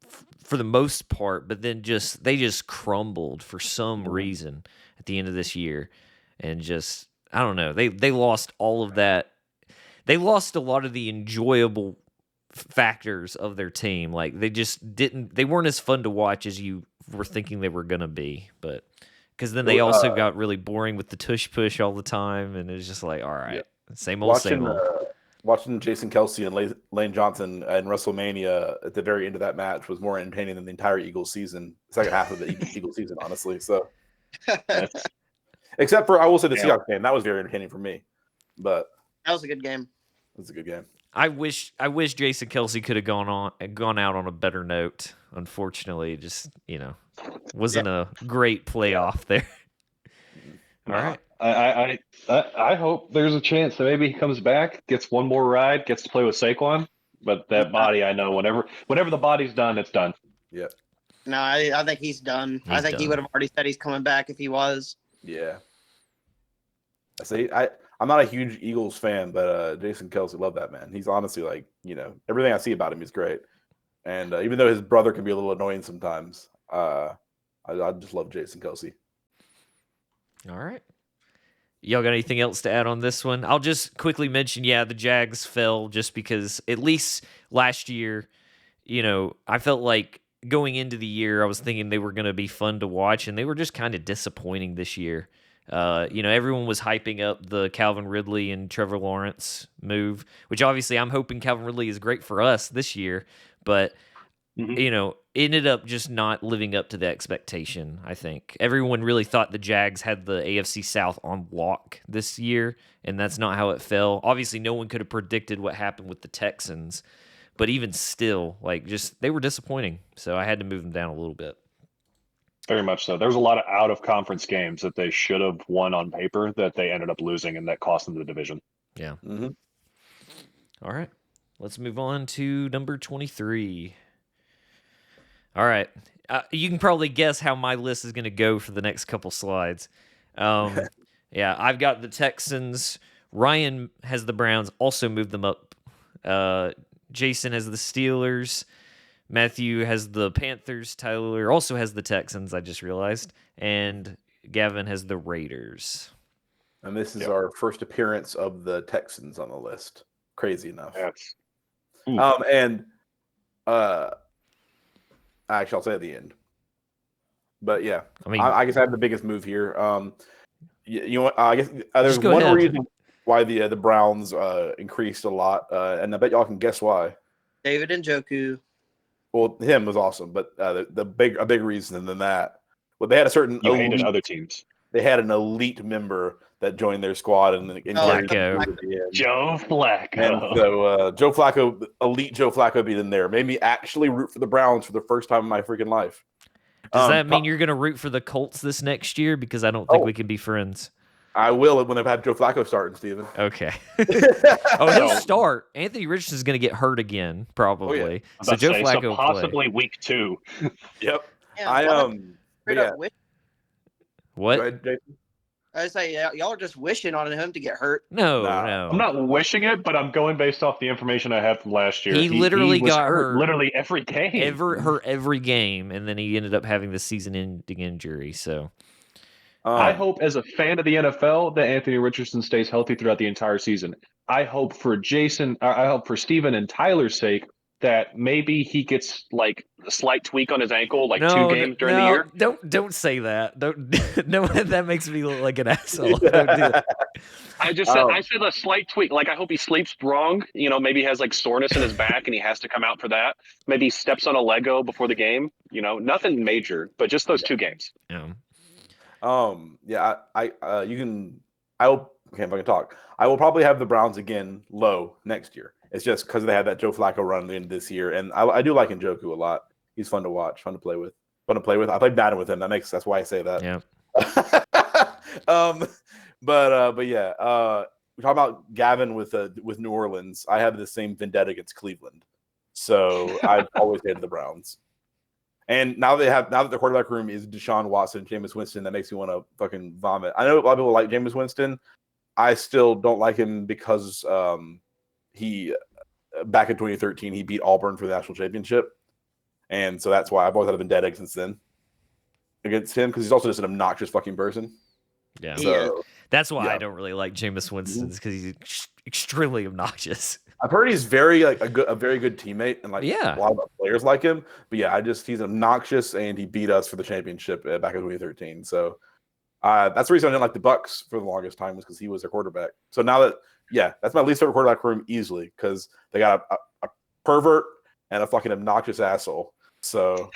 for the most part, but then they just crumbled for some reason at the end of this year, and just I don't know, they lost all of that. They lost a lot of the enjoyable factors of their team. Like they weren't as fun to watch as you were thinking they were gonna be. But because then they also got really boring with the tush push all the time, and it's just like, all right, same old, same old. Watching Jason Kelsey and Lane Johnson in WrestleMania at the very end of that match was more entertaining than the entire Eagles season, second half of the Eagles season, honestly. So, That's, except for I will say the Yeah. Seahawks game, that was very entertaining for me, but That was a good game. it was a good game. I wish Jason Kelsey could have gone out on a better note. Unfortunately, it just wasn't a great playoff there. All right. I hope there's a chance that maybe he comes back, gets one more ride, gets to play with Saquon. But that body, I know, whenever the body's done, it's done. Yeah, No, I think he's done. I He's think he done. would have already said he's coming back if he was. yeah. I say I'm not a huge Eagles fan, but Jason Kelsey, love that man. He's honestly like everything I see about him is great, and even though his brother can be a little annoying sometimes, I just love Jason Kelsey. All right. Y'all got anything else to add on this one? I'll just quickly mention, the Jags fell just because at least last year, I felt like going into the year, I was thinking they were going to be fun to watch, and they were just kind of disappointing this year. Everyone was hyping up the Calvin Ridley and Trevor Lawrence move, which obviously I'm hoping Calvin Ridley is great for us this year, but Mhm. Ended up just not living up to the expectation, I think. Everyone really thought the Jags had the AFC South on lock this year, and that's not how it fell. Obviously, no one could have predicted what happened with the Texans, but even still, they were disappointing. So I had to move them down a little bit. Very much so. There was a lot of out of conference games that they should have won on paper that they ended up losing, and that cost them the division. Yeah. Mm-hmm. All right. Let's move on to number 23. All right. You can probably guess how my list is going to go for the next couple slides. Yeah, I've got the Texans. Ryan has the Browns, also moved them up. Jason has the Steelers. Matthew has the Panthers. Tyler also has the Texans, I just realized. And Gavin has the Raiders. And this is our first appearance of the Texans on the list. Crazy enough. That's And actually, I'll say at the end. But yeah, I mean, I guess I have the biggest move here. You know what? I guess there's go one ahead. reason why the Browns increased a lot, and I bet y'all can guess why. David Njoku. Well, him was awesome, but a big reason than that. Well, they had a certain you hated other teams. They had an elite member that joined their squad and carried them Flacco. to the end. Joe Flacco. And so Joe Flacco, elite Joe Flacco, beat in there. Made me actually root for the Browns for the first time in my freaking life. Does that mean you're going to root for the Colts this next year? Because I don't think we can be friends. I will when I've had Joe Flacco starting, Steven. Okay. He'll start. Anthony Richardson's going to get hurt again, probably. Oh, yeah. So Joe Flacco will possibly play. week 2. Yep. Yeah, But yeah. What? Go ahead, Jason. I say y'all are just wishing on him to get hurt. No. I'm not wishing it, but I'm going based off the information I had from last year. He literally was got hurt literally every game. Hurt every game, and then he ended up having the season-ending injury. So I hope, as a fan of the NFL, that Anthony Richardson stays healthy throughout the entire season. I hope for Steven and Tyler's sake that maybe he gets like a slight tweak on his ankle, like 2 games during the year. Don't say that. No, that makes me look like an asshole. Don't do that. I said a slight tweak. Like, I hope he sleeps wrong. Maybe he has like soreness in his back and he has to come out for that. Maybe he steps on a Lego before the game. Nothing major, but just those 2 games. Yeah. Yeah. If I can talk. I will probably have the Browns again low next year. It's just because they had that Joe Flacco run at the end of this year, and I do like Njoku a lot. He's fun to watch, fun to play with. I played Madden with him. That's why I say that. Yeah. But yeah, we talk about Gavin with New Orleans. I have the same vendetta against Cleveland, so I've always hated the Browns. And now that the quarterback room is Deshaun Watson, Jameis Winston, that makes me want to fucking vomit. I know a lot of people like Jameis Winston. I still don't like him because he back in 2013 he beat Auburn for the national championship, and so that's why I've always had a vendetta since then against him, because he's also just an obnoxious fucking person. Yeah. So that's why I don't really like Jameis Winston, because he's extremely obnoxious. I've heard he's very a very good teammate, and a lot of players like him. But yeah, he's obnoxious, and he beat us for the championship back in 2013. So that's the reason I didn't like the Bucks for the longest time, was because he was their quarterback. So now that's my least favorite quarterback room easily, because they got a pervert and a fucking obnoxious asshole. So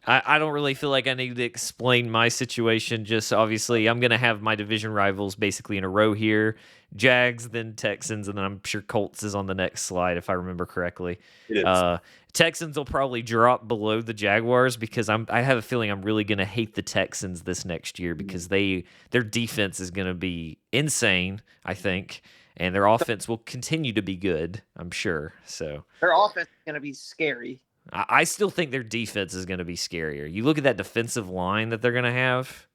I don't really feel like I need to explain my situation. Just obviously, I'm going to have my division rivals basically in a row here. Jags, then Texans, and then I'm sure Colts is on the next slide, if I remember correctly. it is. Texans will probably drop below the Jaguars, because I have a feeling I'm really going to hate the Texans this next year, because their defense is going to be insane, I think, and their offense will continue to be good, I'm sure. So Their offense is going to be scary. I still think their defense is going to be scarier. You look at that defensive line that they're going to have,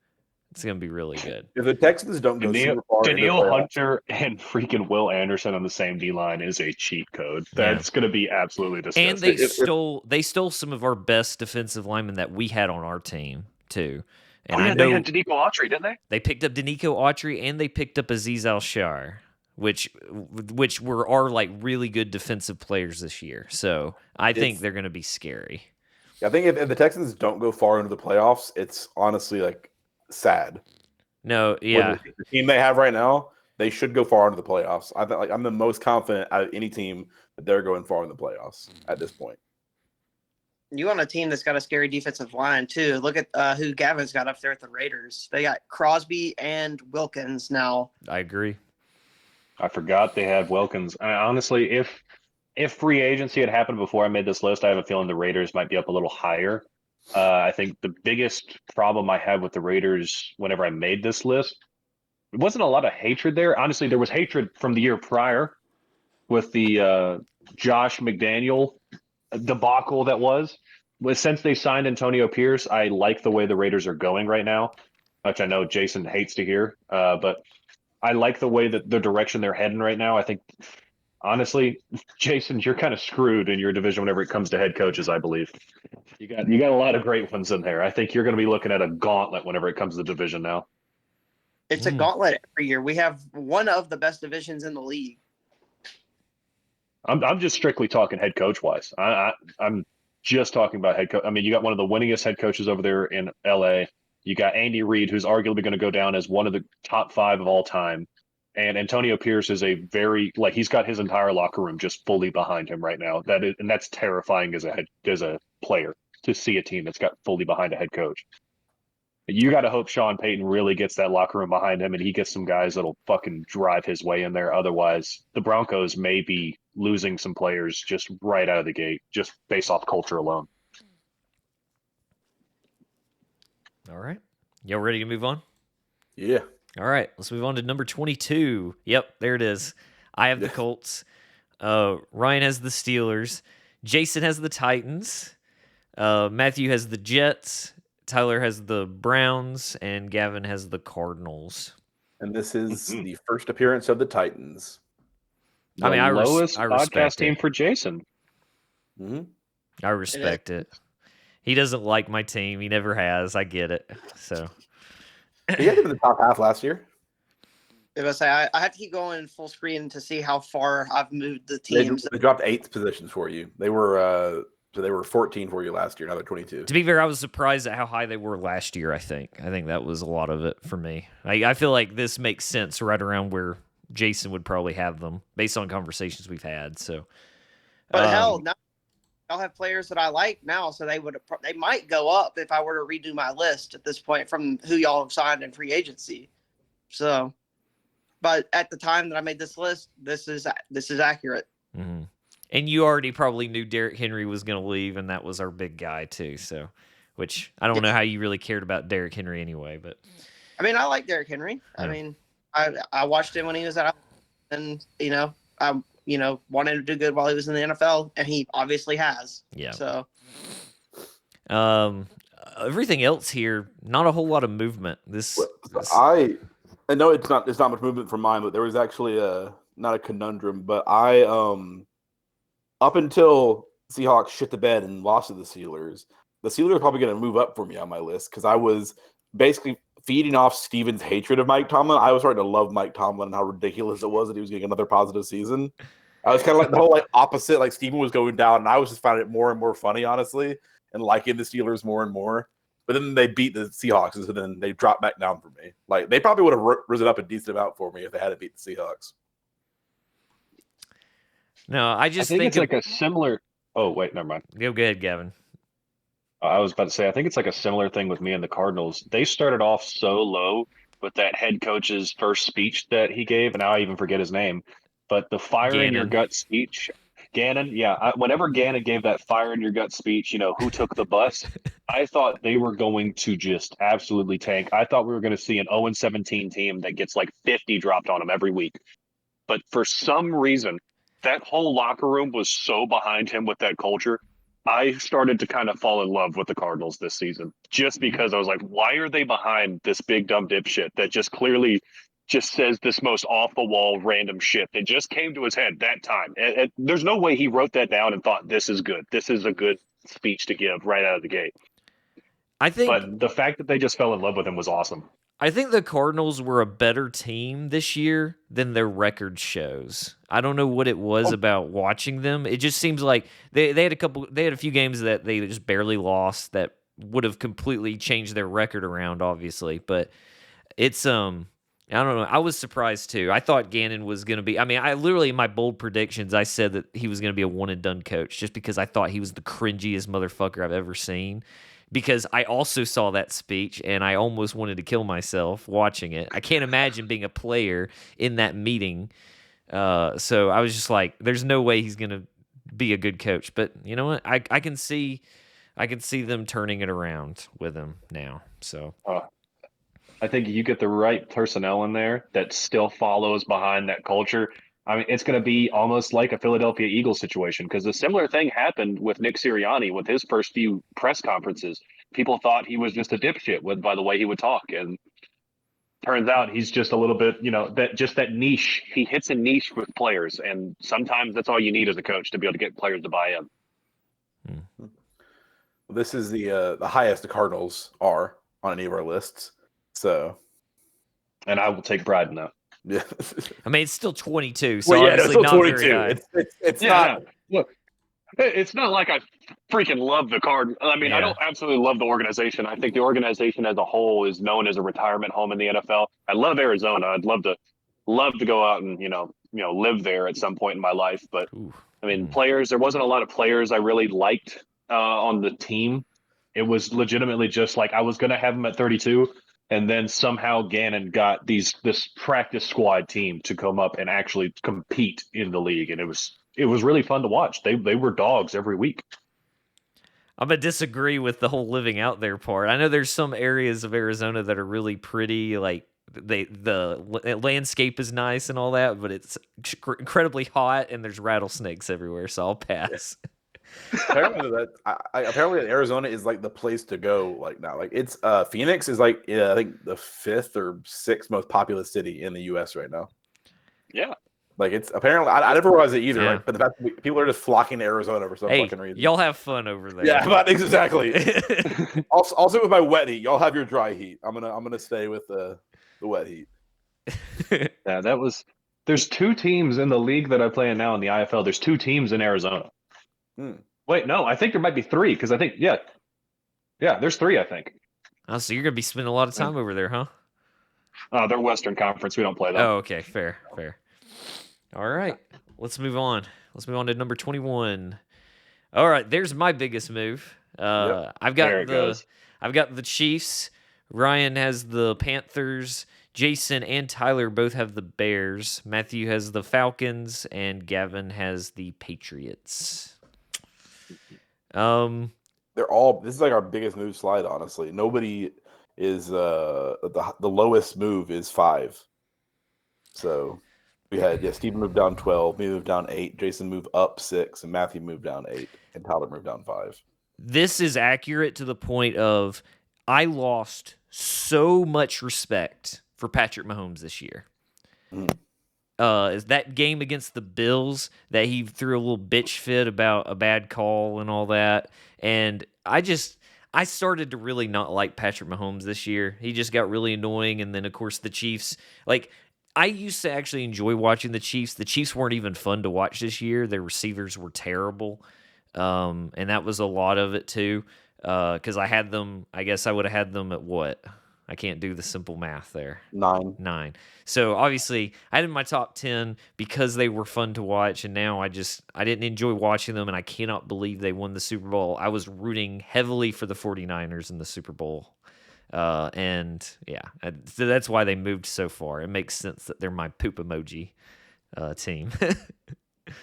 it's going to be really good. If the Texans don't go super far, Danielle Hunter and freaking Will Anderson on the same D line is a cheat code. That's going to be absolutely disgusting. And they stole some of our best defensive linemen that we had on our team too. And I know they had Danico Autry, didn't they? They picked up Danico Autry, and they picked up Azeez Al-Shar, which were our really good defensive players this year. So I think they're going to be scary. I think if the Texans don't go far into the playoffs, it's honestly sad. No, yeah. With the team they have right now, they should go far into the playoffs. I'm the most confident out of any team they're going far in the playoffs at this point. You want a team that's got a scary defensive line too. Look at who Gavin's got up there at the Raiders. They got Crosby and Wilkins now. I agree. I forgot they had Wilkins. Honestly, if free agency had happened before I made this list, I have a feeling the Raiders might be up a little higher. I think the biggest problem I had with the Raiders whenever I made this list, it wasn't a lot of hatred there. Honestly, there was hatred from the year prior with the Josh McDaniel debacle that was. Since they signed Antonio Pierce, I like the way the Raiders are going right now, which I know Jason hates to hear, but I like the way that the direction they're heading right now. I think, honestly, Jason, you're kind of screwed in your division whenever it comes to head coaches, I believe. You got a lot of great ones in there. I think you're going to be looking at a gauntlet whenever it comes to the division now. It's a gauntlet every year. We have one of the best divisions in the league. I'm just strictly talking head coach wise. I'm just talking about head coach. I mean, you got one of the winningest head coaches over there in LA. You got Andy Reid, who's arguably going to go down as one of the top 5 of all time. And Antonio Pierce is he's got his entire locker room just fully behind him right now. That's terrifying as a player to see a team that's got fully behind a head coach. You got to hope Sean Payton really gets that locker room behind him and he gets some guys that'll fucking drive his way in there. Otherwise, the Broncos may be losing some players just right out of the gate, just based off culture alone. All right. Y'all ready to move on? Yeah. All right. Let's move on to number 22. Yep, there it is. I have the Colts. Ryan has the Steelers. Jason has the Titans. Matthew has the Jets. Tyler has the Browns, and Gavin has the Cardinals. And this is the first appearance of the Titans. I mean, I lowest respect podcast team it. for Jason. Mm-hmm. I respect it. He doesn't like my team. He never has. I get it. So He had them in the top half last year. If I say I have to keep going full screen to see how far I've moved the They teams. dropped 8th positions for you. They were 14 for you last year. Now they're 22. to be fair, I was surprised at how high they were last year. I think that was a lot of it for me. I feel like this makes sense right around where Jason would probably have them based on conversations we've had. So, But hell, now I'll have players that I like now, so they might go up if I were to redo my list at this point from who y'all have signed in free agency. So, but at the time that I made this list, this is accurate. mm-hmm. And you already probably knew Derrick Henry was going to leave, and that was our big guy too. So, which I don't know how you really cared about Derrick Henry anyway, but I mean, I like Derrick Henry. Yeah. I mean, I watched him when he was at, and I wanted to do good while he was in the NFL, and he obviously has. yeah. So, everything else here, not a whole lot of movement. I know it's not much movement from mine, but there was actually not a conundrum, but up until Seahawks shit the bed and lost to the Steelers are probably going to move up for me on my list because I was basically feeding off Steven's hatred of Mike Tomlin. I was starting to love Mike Tomlin and how ridiculous it was that he was getting another positive season. I was kind of like the whole opposite, like Steven was going down, and I was just finding it more and more funny, honestly, and liking the Steelers more and more. But then they beat the Seahawks, and so then they dropped back down for me. Like they probably would have risen up a decent amount for me if they hadn't beat the Seahawks. No, I think it's like a similar. Oh wait, never mind. Go ahead, Gavin. I was about to say, I think it's like a similar thing with me and the Cardinals. They started off so low with that head coach's first speech that he gave, and now I even forget his name. But the fire in your gut speech, Gannon. Yeah, whenever Gannon gave that fire in your gut speech, who took the bus? I thought they were going to just absolutely tank. I thought we were going to see an 0-17 team that gets like 50 dropped on them every week. But for some reason, that whole locker room was so behind him with that culture. I started to kind of fall in love with the Cardinals this season just because I was like, why are they behind this big dumb dipshit that just clearly just says this most off the wall random shit that just came to his head that time. And there's no way he wrote that down and thought this is good. This is a good speech to give right out of the gate. But the fact that they just fell in love with him was awesome. I think the Cardinals were a better team this year than their record shows. I don't know what it was about watching them. It just seems like they had a few games that they just barely lost that would have completely changed their record around, obviously. But it's I don't know. I was surprised too. I thought Gannon was going to be. I mean, I literally in my bold predictions, I said that he was going to be a one and done coach, just because I thought he was the cringiest motherfucker I've ever seen. Because I also saw that speech and I almost wanted to kill myself watching it. I can't imagine being a player in that meeting. So I was just like, "There's no way he's going to be a good coach." But you know what? I can see them turning it around with him now. So. I think you get the right personnel in there that still follows behind that culture. I mean, it's going to be almost like a Philadelphia Eagles situation, because a similar thing happened with Nick Sirianni with his first few press conferences. People thought he was just a dipshit by the way he would talk, and turns out he's just a little bit, that niche. He hits a niche with players, and sometimes that's all you need as a coach to be able to get players to buy in. This is the highest the Cardinals are on any of our lists. So, and I will take pride in that. Yeah, I mean, it's still 22, so obviously it's not 22. very high. It's not. Look, it's not like I freaking love the Card. I mean, I don't absolutely love the organization. I think the organization as a whole is known as a retirement home in the NFL. I love Arizona. I'd love to go out and live there at some point in my life. But I mean, players. There wasn't a lot of players I really liked on the team. It was legitimately just like I was going to have them at 32. And then somehow Gannon got this practice squad team to come up and actually compete in the league, and it was really fun to watch. They were dogs every week. I'm gonna disagree with the whole living out there part. I know there's some areas of Arizona that are really pretty, like the landscape is nice and all that, but it's incredibly hot and there's rattlesnakes everywhere. So I'll pass. Apparently Arizona is like the place to go like now. Like it's Phoenix is like I think the 5th or 6th most populous city in the US right now. Yeah. Like it's apparently I never realized it either. Yeah. Like, but the fact that people are just flocking to Arizona for some fucking reason. Y'all have fun over there. Yeah, but exactly. also with my wet heat. Y'all have your dry heat. I'm gonna stay with the wet heat. Yeah, there's 2 teams in the league that I play in now in the IFL. There's 2 teams in Arizona. Wait, no, I think there might be 3, because I think there's 3, I think. Oh, so you're gonna be spending a lot of time over there, huh? They're Western Conference. We don't play them. Oh, okay, fair. All right, let's move on. Let's move on to number 21. All right, there's my biggest move. I've got the Chiefs. Ryan has the Panthers. Jason and Tyler both have the Bears. Matthew has the Falcons, and Gavin has the Patriots. They're all. This is like our biggest move slide. Honestly, nobody is the lowest move is 5. So we had Steven moved down 12, me moved down 8, Jason moved up 6, and Matthew moved down 8, and Tyler moved down 5. This is accurate to the point of I lost so much respect for Patrick Mahomes this year. Is that game against the Bills that he threw a little bitch fit about a bad call and all that. And I started to really not like Patrick Mahomes this year. He just got really annoying. And then, of course, the Chiefs. Like, I used to actually enjoy watching the Chiefs. The Chiefs weren't even fun to watch this year. Their receivers were terrible. And that was a lot of it, too. Because I had them, I guess I would have had them at what? I can't do the simple math there. 9. So obviously, I had in my top 10 because they were fun to watch, and now I didn't enjoy watching them, and I cannot believe they won the Super Bowl. I was rooting heavily for the 49ers in the Super Bowl. And yeah, so that's why they moved so far. It makes sense that they're my poop emoji team.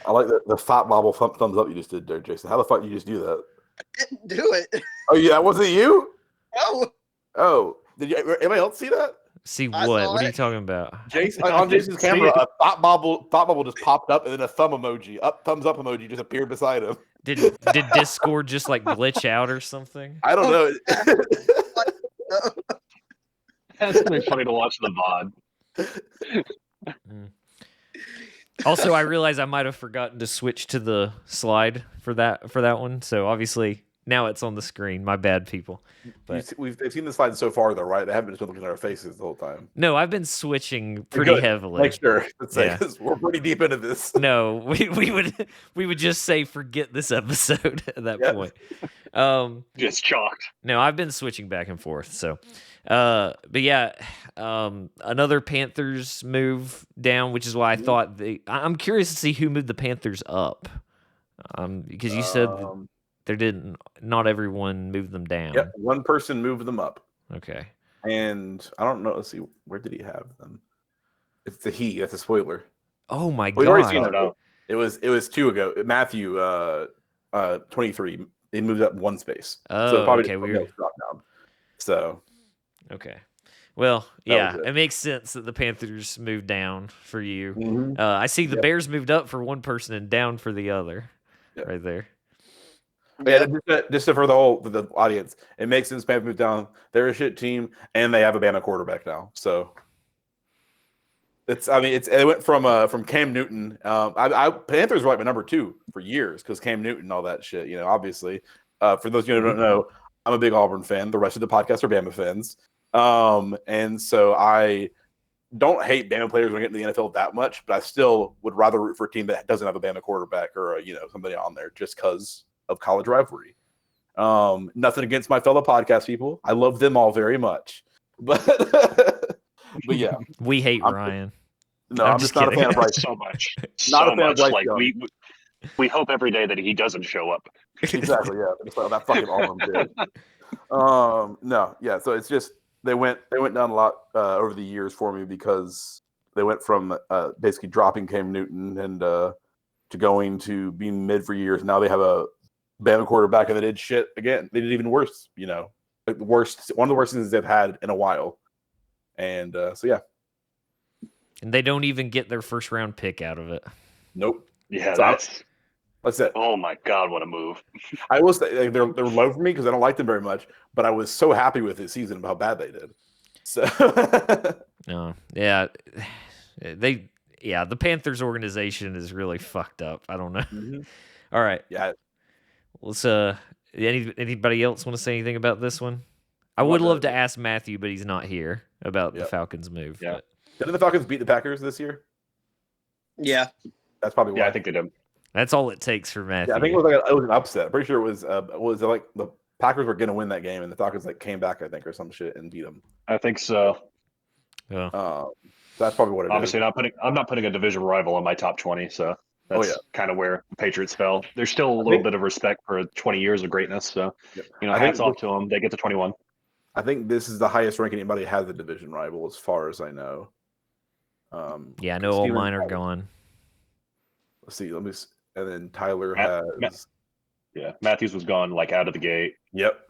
I like the fat bobble thumbs up you just did there, Jason. How the fuck did you just do that? I didn't do it. Oh yeah, was it you? No. Oh, did you? Anybody else see that? See I what? saw What are it. you talking about? Jason on Jason's camera, a thought bubble just popped up, and then a thumb emoji, thumbs up emoji, just appeared beside him. Did Discord just like glitch out or something? I don't know. That's gonna be funny to watch the VOD. Also, I realized I might have forgotten to switch to the slide for that one. So obviously now it's on the screen. My bad, people. But They've seen the slides so far, though, right? They haven't just been looking at our faces the whole time. no, I've been switching pretty Good. heavily. Make sure. Yeah. We're pretty deep into this. No, we would just say forget this episode at that point. Just chalked. No, I've been switching back and forth. So, but yeah, another Panthers move down, which is why I thought I'm curious to see who moved the Panthers up. Because you said not everyone moved them down. Yep, one person moved them up. Okay. And I don't know. Let's see. Where did he have them? It's the he. That's a spoiler. Oh my We've already seen god. it. It was 2 ago. Matthew, 23. They moved up one space. Oh, probably okay, didn't weird. drop down. So Okay. Well, That yeah, was it makes sense that the Panthers moved down for you. mhm. I see the Yep. Bears moved up for one person and down for the other. Yep. Right there. Yeah, just for the audience, it makes sense. Panthers moved down. They're a shit team, and they have a Bama quarterback now. So it went from Cam Newton. Panthers were like my number 2 for years because Cam Newton and all that shit. Obviously, for those of you who don't know, I'm a big Auburn fan. The rest of the podcast are Bama fans, and so I don't hate Bama players when I get into the NFL that much, but I still would rather root for a team that doesn't have a Bama quarterback or somebody on there just because of college rivalry. Nothing against my fellow podcast people. I love them all very much. But yeah. We hate Ryan. No, I'm I'm just just not a kidding. fan of Bryce. So much. Not so a fan of much. Bryce Like Young. we hope every day that he doesn't show up. Exactly, yeah. It's like that fucking Auburn did. No, yeah. So it's just they went down a lot over the years for me because they went from basically dropping Cam Newton and to going to being mid for years. Now they have a Bama quarterback and they did shit again. They did even worse. Like one of the worst seasons they've had in a while. And so yeah, And they don't even get their first round pick out of it. nope. Yeah, So that's it. oh my god, what a move. I will say they're low for me because I don't like them very much, but I was so happy with this season about how bad they did. So No. Yeah. The Panthers organization is really fucked up. I don't know. Mhm. All right. Yeah, Let's anybody else want to say anything about this one? I Well, would love the- to ask Matthew, but he's not here about the Yep. Falcons move. Yeah. but- didn't the Falcons beat the Packers this year? Yeah. That's probably why. Yeah, I think they did. That's all it takes for Matthew. Yeah, I think it was an upset. Pretty sure it was like the Packers were going to win that game, and the Falcons came back, I think, or some shit, and beat them. I think so. Yeah. That's probably what it is. Obviously, I'm not putting a division rival on my top 20, so that's yeah. kind of where the Patriots fell. There's still a little think- bit of respect for 20 years of greatness, so Yep. hats think off to them. They get to 21. I think this is the highest ranking anybody has a division rival, as far as I know. Yeah, I know all Steelers- mine are gone. Let's see. And then Tyler Matt- has. Yeah, Matthews was gone like out of the gate. Yep.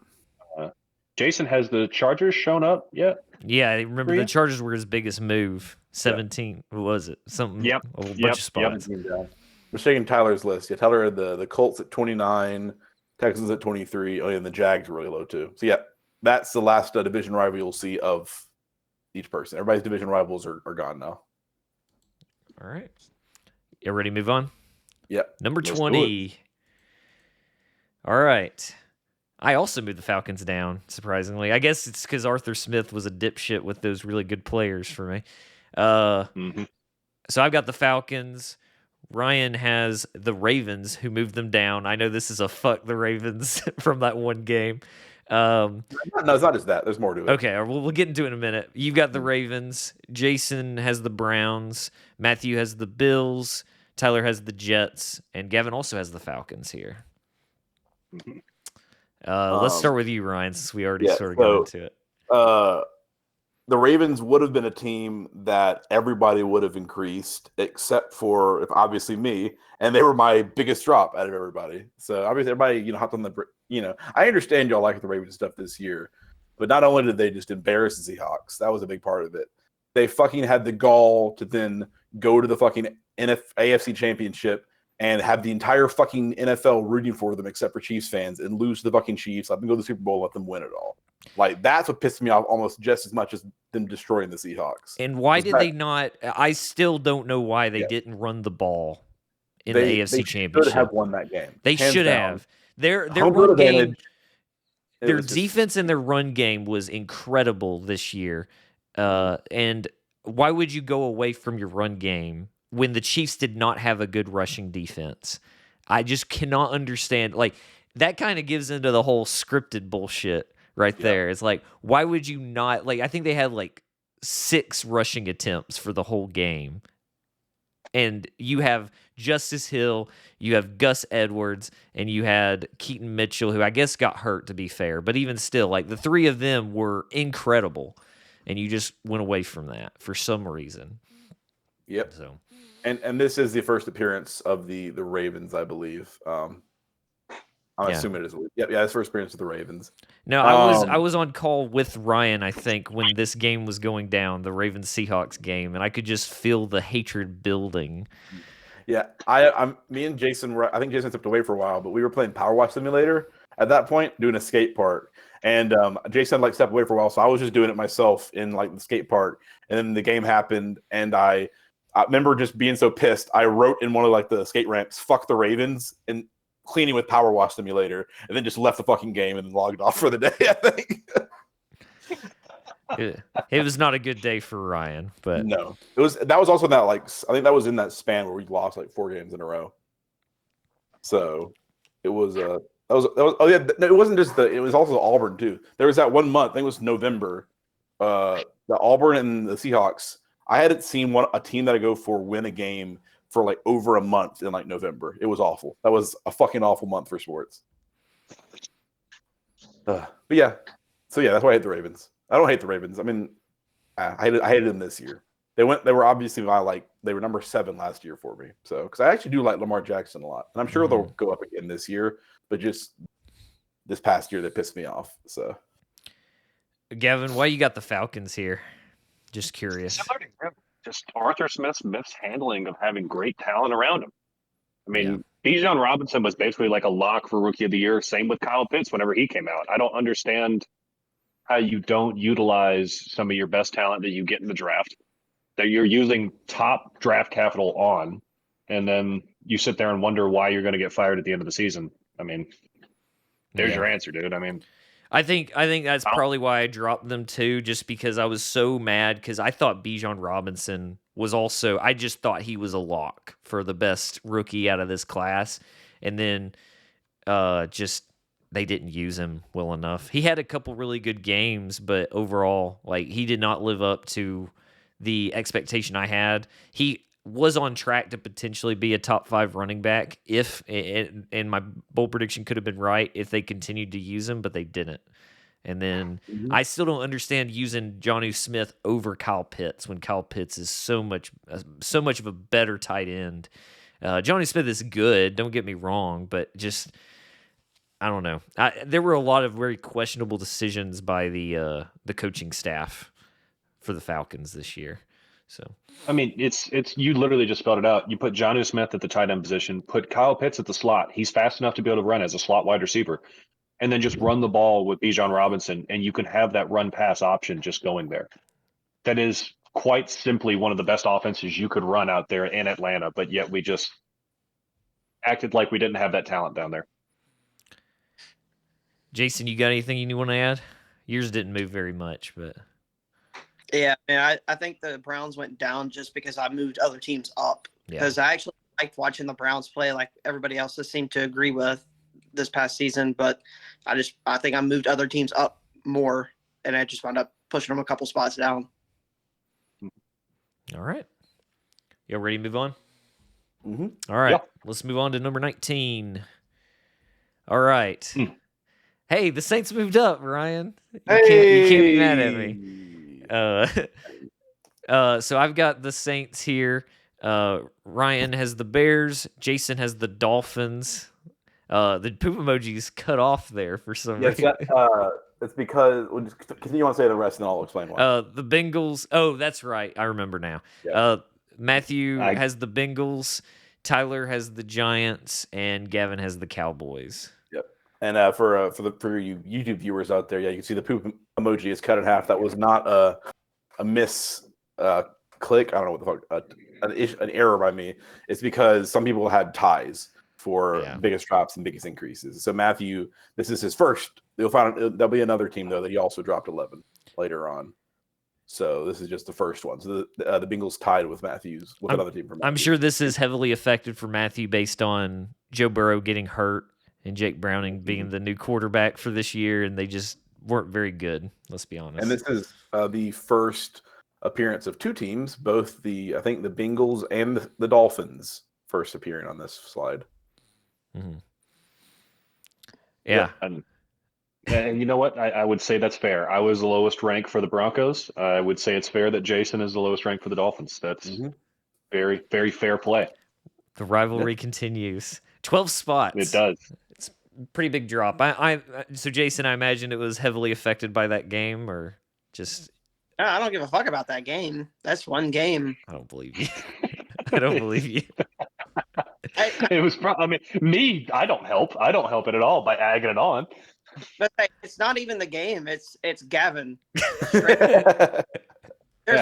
Jason, has the Chargers shown up yet? Yeah, I remember For the you? Chargers were his biggest move. 17. What was it? Something. Yep, A bunch yep, of spots. We're taking Tyler's list. Yeah, Tyler had the Colts at 29, Texans at 23. Oh, yeah, and the Jags were really low too. So yeah, that's the last division rival you'll see of each person. Everybody's division rivals are gone now. All right. You ready to move on? Yep. Number Let's do 20. All right. I also moved the Falcons down, surprisingly. I guess it's because Arthur Smith was a dipshit with those really good players for me. Mm-hmm. So I've got the Falcons. Ryan has the Ravens, who moved them down. I know this is a fuck the Ravens from that one game. No, it's not just that. There's more to it. Okay, we'll get into it in a minute. You've got the Ravens. Jason has the Browns. Matthew has the Bills. Tyler has the Jets. And Gavin also has the Falcons here. Mhm. Let's start with you, Ryan, since we already yeah, sort of got so- into it. The Ravens would have been a team that everybody would have increased, except for obviously me, and they were my biggest drop out of everybody. So obviously everybody, hopped on I understand y'all like the Ravens stuff this year, but not only did they just embarrass the Seahawks, that was a big part of it. They fucking had the gall to then go to the fucking AFC Championship and have the entire fucking NFL rooting for them except for Chiefs fans and lose to the fucking Chiefs, let them go to the Super Bowl, and let them win it all. Like, that's what pissed me off almost just as much as them destroying the Seahawks. And why was did that- they not? I still don't know why they Yeah. didn't run the ball in They the AFC should Championship. have won that game. They Hands should down. have. Their Home run field game, advantage, it their was just- defense and their run game was incredible this year. And why would you go away from your run game when the Chiefs did not have a good rushing defense? I just cannot understand. Like, that kind of gives into the whole scripted bullshit right there. It's like, why would you not? Like, I think they had like 6 rushing attempts for the whole game. And you have Justice Hill, you have Gus Edwards, and you had Keaton Mitchell, who I guess got hurt, to be fair. But even still, like, the 3 of them were incredible. And you just went away from that for some reason. Yep. So, and this is the first appearance of the Ravens, I believe. I'm assuming it is. Yep, yeah, it's first appearance of the Ravens. no, I was on call with Ryan, I think, when this game was going down, the Ravens Seahawks game, and I could just feel the hatred building. Yeah, me and Jason. I think Jason stepped away for a while, but we were playing Power Wash Simulator at that point, doing a skate park. And Jason like stepped away for a while, so I was just doing it myself in like the skate park. And then the game happened, and I remember just being so pissed. I wrote in one of like the skate ramps, "Fuck the Ravens," and cleaning with Power Wash Simulator, and then just left the fucking game and logged off for the day. I think. It was not a good day for Ryan, but No, that was also that like I think that was in that span where we lost like 4 games in a row. So it was that was oh yeah, it wasn't just it was also Auburn too. There was that one month, I think it was November, the Auburn and the Seahawks. I hadn't seen a team that I go for win a game for like over a month in like November. It was awful. That was a fucking awful month for sports. But yeah, so yeah, that's why I hate the Ravens. I don't hate the Ravens. I mean, I hated them this year. They were obviously they were number 7 last year for me. So because I actually do like Lamar Jackson a lot, and I'm sure they'll go up again this year. But just this past year, they pissed me off. So, Gavin, why you got the Falcons here? Just curious. Similar to him, just Arthur Smith's mishandling of having great talent around him. I mean, Bijan Robinson was basically like a lock for Rookie of the Year. Same with Kyle Pitts whenever he came out. I don't understand how you don't utilize some of your best talent that you get in the draft, that you're using top draft capital on, and then you sit there and wonder why you're going to get fired at the end of the season. I mean, there's your answer, dude. I mean, I think that's probably why I dropped them too, just because I was so mad because I thought Bijan Robinson was also, I just thought he was a lock for the best rookie out of this class. And then just they didn't use him well enough. He had a couple really good games, but overall, like, he did not live up to the expectation I had. He was on track to potentially be a top 5 running back if, and my bold prediction could have been right if they continued to use him, but they didn't. And then I still don't understand using Jonnu Smith over Kyle Pitts when Kyle Pitts is so much of a better tight end. Jonnu Smith is good, don't get me wrong, but just, I don't know. There were a lot of very questionable decisions by the coaching staff for the Falcons this year. So, I mean, it's you literally just spelled it out. You put Jonnu Smith at the tight end position, put Kyle Pitts at the slot. He's fast enough to be able to run as a slot wide receiver, and then just run the ball with Bijan Robinson, and you can have that run pass option just going there. That is quite simply one of the best offenses you could run out there in Atlanta, but yet we just acted like we didn't have that talent down there. Jason, you got anything you want to add? Yours didn't move very much, but Yeah, man, I think the Browns went down just because I moved other teams up. Because I actually liked watching the Browns play, like everybody else has seemed to agree with this past season. But I think I moved other teams up more, and I just wound up pushing them a couple spots down. All right. You ready to move on? Mm-hmm. All right. Yeah. Let's move on to number 19. All right. Hey, the Saints moved up, Ryan. You can't be mad at me. So I've got the Saints here. Ryan has the Bears. Jason has the Dolphins. The poop emoji's cut off there for some reason. It's because we'll just continue on to say the rest, and I'll explain why. The Bengals. Oh, that's right. I remember now. Yeah. Matthew has the Bengals. Tyler has the Giants, and Gavin has the Cowboys. Yep. And for you YouTube viewers out there, you can see the poop emoji is cut in half. That was not a miss click. I don't know what the fuck. An error by me. It's because some people had ties for biggest drops and biggest increases. So Matthew, this is his first. You'll find there'll be another team though that he also dropped 11 later on. So this is just the first one. So the Bengals tied with Matthews with another team. I'm sure this is heavily affected for Matthew based on Joe Burrow getting hurt and Jake Browning being the new quarterback for this year, and they just weren't very good. Let's be honest. And this is the first appearance of two teams, both I think the Bengals and the Dolphins first appearing on this slide. Mm-hmm. Yeah. And you know what? I would say that's fair. I was the lowest rank for the Broncos. I would say it's fair that Jason is the lowest rank for the Dolphins. That's very, very fair play. The rivalry continues. 12 spots. It does. It's a pretty big drop. So Jason, I imagine it was heavily affected by that game, or just. I don't give a fuck about that game. That's one game. I don't believe you. I don't believe you. It was. Me. I don't help. I don't help it at all by agging it on. But it's not even the game. It's Gavin. There's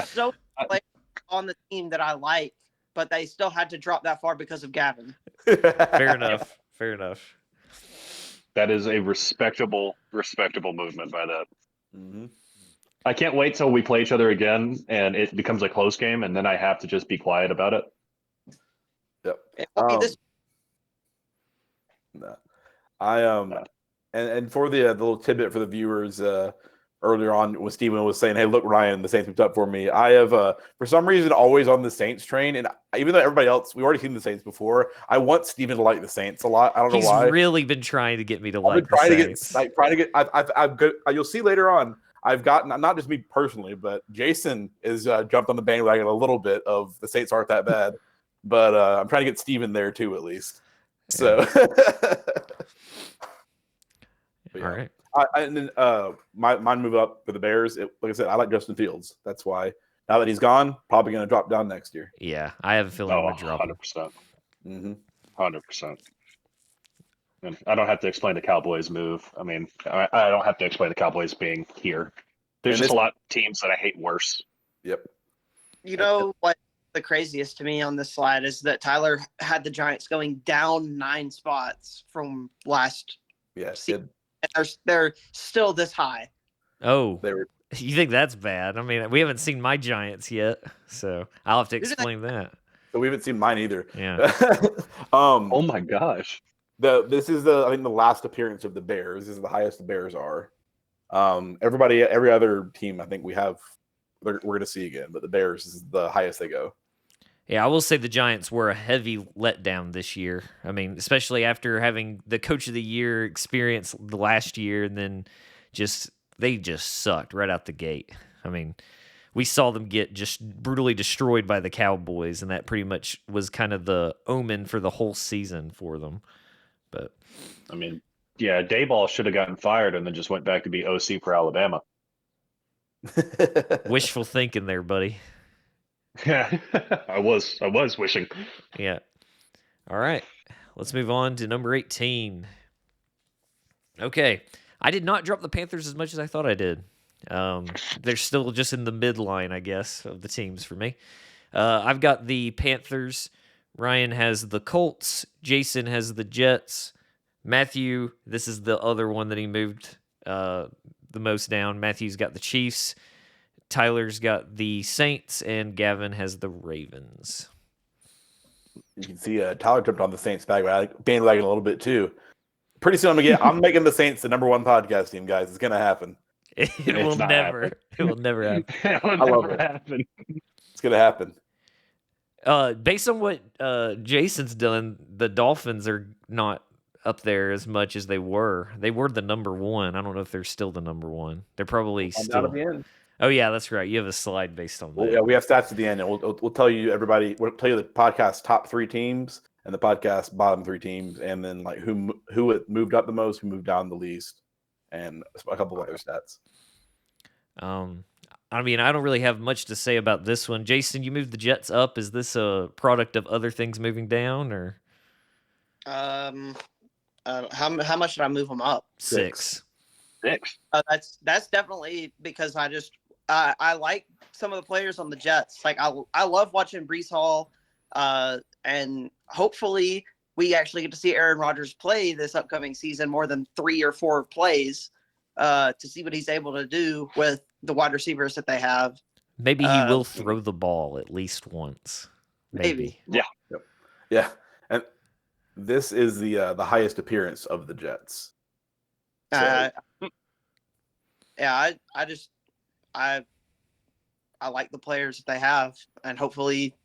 so many on the team that I like, but they still had to drop that far because of Gavin. Fair enough. Fair enough. That is a respectable movement by that. Mm-hmm. I can't wait till we play each other again and it becomes a close game, and then I have to just be quiet about it. Yep. It will be this. No. And for the little tidbit for the viewers, earlier on when Steven was saying, "Hey, look, Ryan, the Saints moved up for me." I have, for some reason, always on the Saints train, and even though everybody else, we've already seen the Saints before, I want Steven to like the Saints a lot. I don't know why. He's really been trying to get me to I've like been the Saints. trying to get. I've good. You'll see later on. I've gotten, not just me personally, but Jason is jumped on the bandwagon a little bit of the Saints aren't that bad, but I'm trying to get Steven there too, at least. So. All right. And then mine move up for the Bears. Like I said, I like Justin Fields. That's why. Now that he's gone, probably going to drop down next year. Yeah, I have a feeling we're dropping. 100%. Mm-hmm. 100%. And I don't have to explain the Cowboys move. I mean, I don't have to explain the Cowboys being here. There's just a lot of teams that I hate worse. Yep. You know what? The craziest to me on this slide is that Tyler had the Giants going down 9 spots from last. Yeah. season. They're still this high. Oh, They were. you think that's bad? I mean, we haven't seen my Giants yet, so I'll have to explain that. So we haven't seen mine either. Yeah. Oh my gosh. This is I think the last appearance of the Bears. This is the highest the Bears are. Every other team, I think we're going to see again, but the Bears is the highest they go. Yeah, I will say the Giants were a heavy letdown this year. I mean, especially after having the Coach of the Year experience the last year, and then they just sucked right out the gate. I mean, we saw them get just brutally destroyed by the Cowboys, and that pretty much was kind of the omen for the whole season for them. But I mean, yeah, Dayball should have gotten fired and then just went back to be OC for Alabama. wishful thinking there, buddy. Yeah, I was wishing. Yeah. All right. Let's move on to number 18. Okay. I did not drop the Panthers as much as I thought I did. They're still just in the midline, I guess, of the teams for me. I've got the Panthers. Ryan has the Colts. Jason has the Jets. Matthew, this is the other one that he moved the most down. Matthew's got the Chiefs. Tyler's got the Saints, and Gavin has the Ravens. You can see Tyler jumped on the Saints bandwagon a little bit too. Pretty soon I'm making the Saints the number 1 podcast team, guys. It's gonna happen. It will never happen. It will never happen. It's gonna happen. Based on what Jason's done, the Dolphins are not up there as much as they were. They were the number 1. I don't know if they're still the number 1. They're probably still. Oh yeah, that's right. You have a slide based on that. Well, yeah, we have stats at the end, and we'll tell you everybody. We'll tell you the podcast top 3 teams and the podcast bottom 3 teams, and then like who moved up the most, who moved down the least, and a couple of other stats. I mean, I don't really have much to say about this one. Jason, you moved the Jets up. Is this a product of other things moving down, or? How much should I move them up? 6. That's definitely because I like some of the players on the Jets. Like I love watching Breece Hall, and hopefully we actually get to see Aaron Rodgers play this upcoming season more than 3 or 4 plays to see what he's able to do with the wide receivers that they have. Maybe he will throw the ball at least once. Maybe. Yeah. Yeah. And this is the highest appearance of the Jets. Yeah, I like the players that they have, and hopefully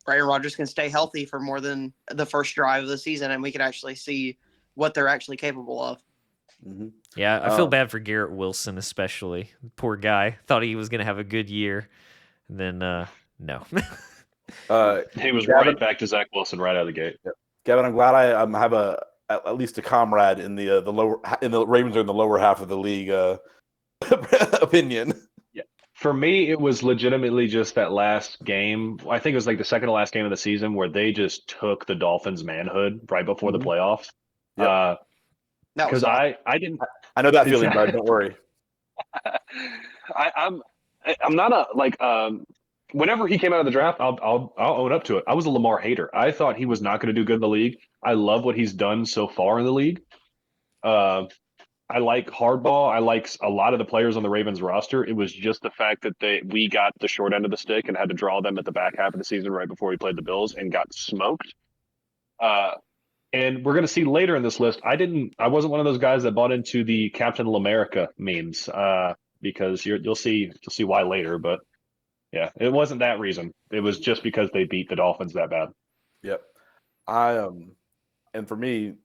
Aaron Rodgers can stay healthy for more than the first drive of the season, and we can actually see what they're actually capable of. Mm-hmm. Yeah, I feel bad for Garrett Wilson, especially. Poor guy. Thought he was going to have a good year. And then, no. He was Gavin, right back to Zach Wilson right out of the gate. Yeah. Gavin, I'm glad I have at least a comrade in the Ravens are in the lower half of the league opinion. Yeah, for me, it was legitimately just that last game. I think it was like the second to last game of the season where they just took the Dolphins' manhood right before the playoffs. Yep. Because I didn't. I know that feeling, bud. Don't worry. I'm not a like. Whenever he came out of the draft, I'll own up to it. I was a Lamar hater. I thought he was not going to do good in the league. I love what he's done so far in the league. I like hardball. I like a lot of the players on the Ravens roster. It was just the fact that we got the short end of the stick and had to draw them at the back half of the season right before we played the Bills and got smoked. And we're going to see later in this list. I wasn't one of those guys that bought into the Captain Lamerica memes because you'll see why later. But yeah, it wasn't that reason. It was just because they beat the Dolphins that bad. Yep. And for me,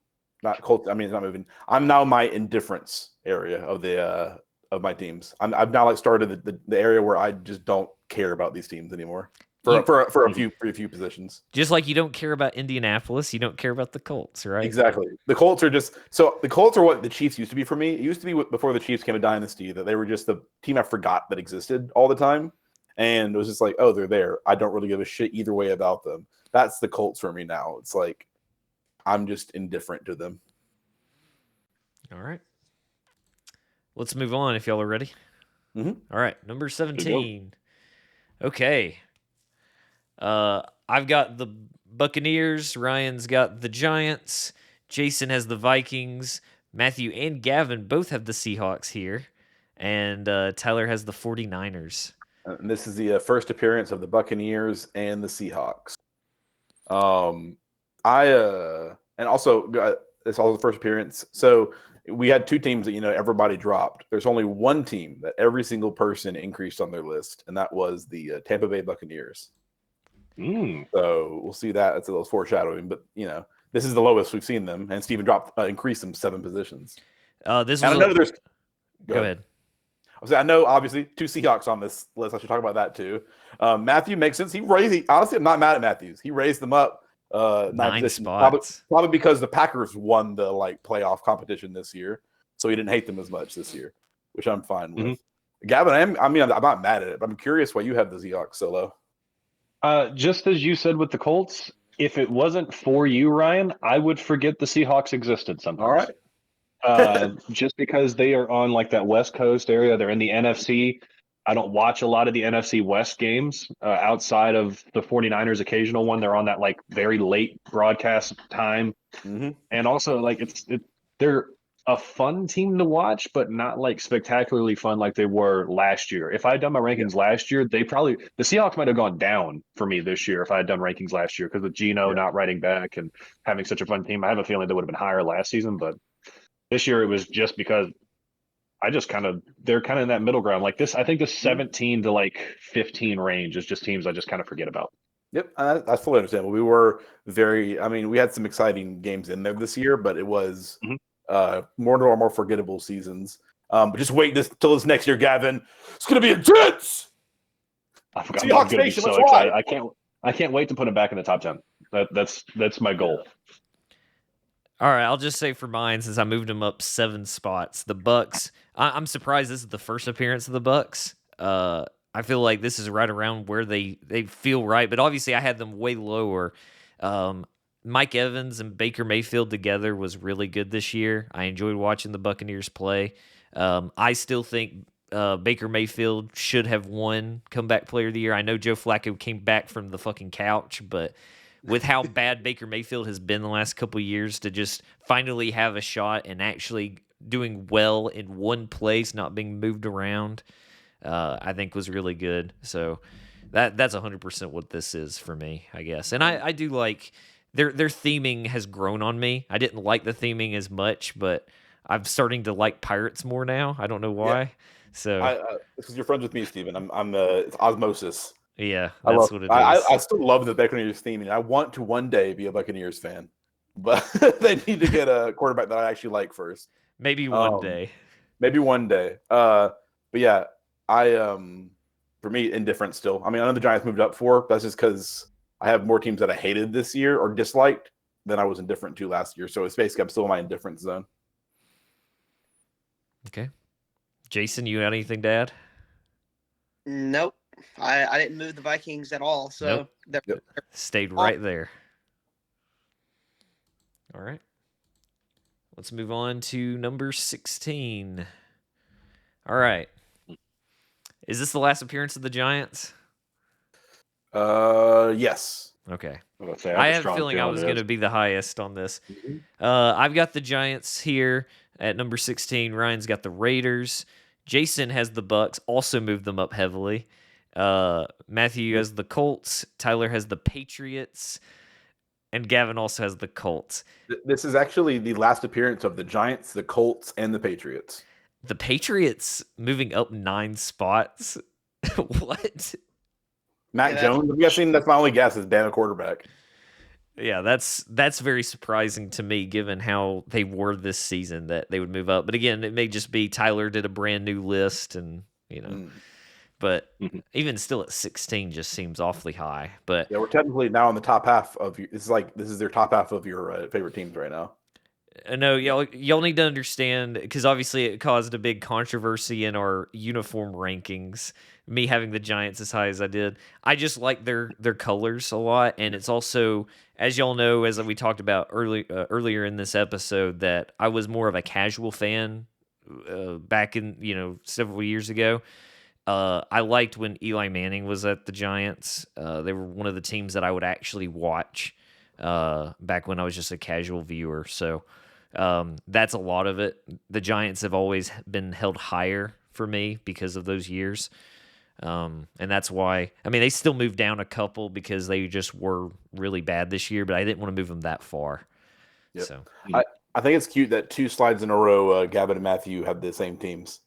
not Colts. I mean, it's not moving. I'm now in my indifference area of the of my teams. I've now started the area where I just don't care about these teams anymore. For a few positions. Just like you don't care about Indianapolis, you don't care about the Colts, right? Exactly. The Colts are what the Chiefs used to be for me. It used to be before the Chiefs became a dynasty that they were just the team I forgot that existed all the time. And it was just like, oh, they're there. I don't really give a shit either way about them. That's the Colts for me now. It's like I'm just indifferent to them. All right. Let's move on if y'all are ready. Mm-hmm. All right. Number 17. Okay. I've got the Buccaneers. Ryan's got the Giants. Jason has the Vikings. Matthew and Gavin both have the Seahawks here. And Tyler has the 49ers. And this is the first appearance of the Buccaneers and the Seahawks. And also it's all the first appearance. So we had two teams that everybody dropped. There's only one team that every single person increased on their list, and that was the Tampa Bay Buccaneers. So we'll see that. That's a little foreshadowing, but this is the lowest we've seen them, and Steven increased them 7 positions. Go ahead. I know, obviously, 2 Seahawks on this list. I should talk about that too. Matthew makes sense. Honestly, I'm not mad at Matthews. He raised them up 9 spots. Probably because the Packers won the playoff competition this year, so he didn't hate them as much this year, which I'm fine with. Mm-hmm. Gavin, I'm not mad at it, but I'm curious why you have the Seahawks so low. Just as you said with the Colts, if it wasn't for you, Ryan, I would forget the Seahawks existed sometimes. All right. Just because they are on that West Coast area, they're in the NFC. I don't watch a lot of the NFC West games outside of the 49ers occasional one. They're on that very late broadcast time. Mm-hmm. And also they're a fun team to watch, but not spectacularly fun like they were last year. If I had done my rankings last year, the Seahawks might have gone down for me this year if I had done rankings last year because with Geno not writing back and having such a fun team. I have a feeling they would have been higher last season, but this year it was just because they're kind of in that middle ground. I think the 17 to 15 range is just teams I just kind of forget about. Yep, that's fully understandable. We were we had some exciting games in there this year, but it was more forgettable seasons. But just wait till this next year, Gavin. It's going to be intense. I'm going to be so excited. I can't wait to put them back in the top 10. That's my goal. All right, I'll just say for mine, since I moved them up 7 spots, the Bucks. I'm surprised this is the first appearance of the Bucks. I feel like this is right around where they feel right, but obviously I had them way lower. Mike Evans and Baker Mayfield together was really good this year. I enjoyed watching the Buccaneers play. I still think Baker Mayfield should have won Comeback Player of the Year. I know Joe Flacco came back from the fucking couch, but with how bad Baker Mayfield has been the last couple of years, to just finally have a shot and actually doing well in one place, not being moved around, I think was really good. So that's 100% what this is for me, I guess. And I do like their theming has grown on me. I didn't like the theming as much, but I'm starting to like Pirates more now. I don't know why. So because you're friends with me, Steven. It's osmosis. yeah, I that's love. what it is. I still love the Buccaneers theme, and I want to one day be a Buccaneers fan, but they need to get a quarterback that I actually like first. Maybe one day. Maybe one day. But yeah, for me, indifferent still. I mean, I know the Giants moved up 4. That's just because I have more teams that I hated this year or disliked than I was indifferent to last year. So it's basically I'm still in my indifference zone. Okay. Jason, you got anything to add? Nope. I didn't move the Vikings at all. So Nope. they're Stayed right there. All right. Let's move on to number 16. All right. Is this the last appearance of the Giants? Yes. Okay. I have a feeling I was going to be the highest on this. Mhm. I've got the Giants here at number 16. Ryan's got the Raiders. Jason has the Bucks, also moved them up heavily. Matthew has the Colts. Tyler has the Patriots. And Gavin also has the Colts. This is actually the last appearance of the Giants, the Colts, and the Patriots. The Patriots moving up 9 spots? What? Matt Jones, I'm guessing that's my only guess is Bama quarterback. Yeah, that's very surprising to me, given how they were this season, that they would move up. But again, it may just be Tyler did a brand new list, and but even still at 16 just seems awfully high. But yeah, we're technically now in the top half of this is their top half of your favorite teams right now. No, y'all need to understand, because obviously it caused a big controversy in our uniform rankings. Me having the Giants as high as I did, I just like their colors a lot, and it's also, as y'all know, as we talked about earlier in this episode, that I was more of a casual fan back in several years ago. I liked when Eli Manning was at the Giants. They were one of the teams that I would actually watch back when I was just a casual viewer. So that's a lot of it. The Giants have always been held higher for me because of those years. And that's why, I mean, they still moved down a couple because they just were really bad this year, but I didn't want to move them that far. Yep. So I think it's cute that 2 slides in a row, Gavin and Matthew have the same teams.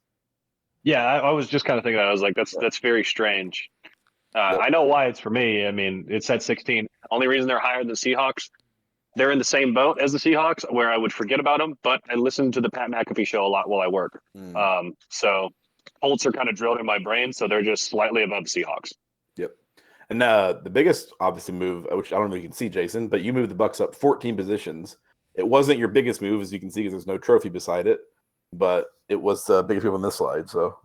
Yeah, I was just kind of thinking that. I was like, that's very strange. I know why it's for me. I mean, it's at 16. Only reason they're higher than the Seahawks, they're in the same boat as the Seahawks, where I would forget about them, but I listen to the Pat McAfee show a lot while I work. So Colts are kind of drilled in my brain, so they're just slightly above the Seahawks. Yep. And the biggest, obviously, move, which I don't know if you can see, Jason, but you moved the Bucks up 14 positions. It wasn't your biggest move, as you can see, because there's no trophy beside it, but it was the biggest move on this slide. So,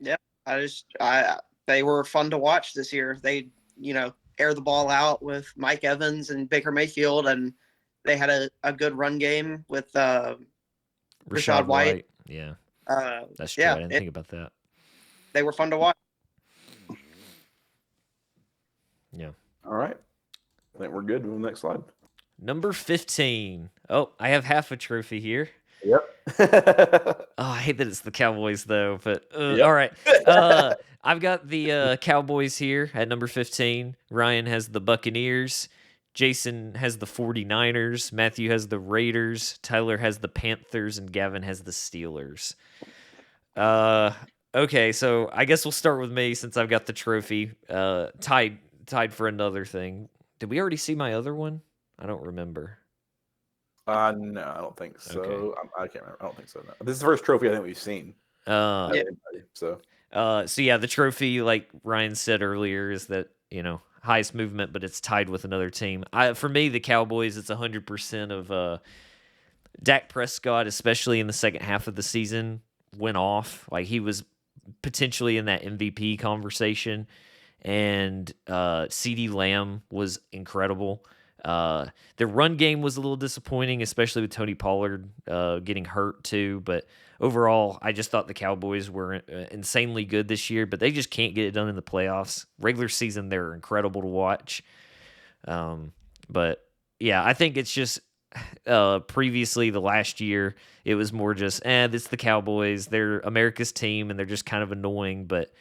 yeah, they were fun to watch this year. They, air the ball out with Mike Evans and Baker Mayfield, and they had a good run game with Rachaad White. Yeah, that's true. Yeah, I didn't think about that. They were fun to watch. Yeah. all right. I think we're good. Move to the next slide. Number 15. Oh, I have half a trophy here. Yep. Oh, I hate that it's the Cowboys, though. But Yep. all right. I've got the Cowboys here at number 15. Ryan has the Buccaneers. Jason has the 49ers. Matthew has the Raiders. Tyler has the Panthers. And Gavin has the Steelers. Okay, so I guess we'll start with me since I've got the trophy. Tied for another thing. Did we already see my other one? I don't remember. No, I don't think so. Okay. I can't remember. I don't think so. No. This is the first trophy I think we've seen. Yeah. So yeah, the trophy, like Ryan said earlier, is that, highest movement, but it's tied with another team. For me, the Cowboys, it's 100% of Dak Prescott, especially in the second half of the season, went off. Like, he was potentially in that MVP conversation, and CeeDee Lamb was incredible. The run game was a little disappointing, especially with Tony Pollard getting hurt too. But overall, I just thought the Cowboys were insanely good this year, but they just can't get it done in the playoffs. Regular season, they're incredible to watch. But yeah, I think it's just previously the last year, it was more just, this is the Cowboys. They're America's team, and they're just kind of annoying. But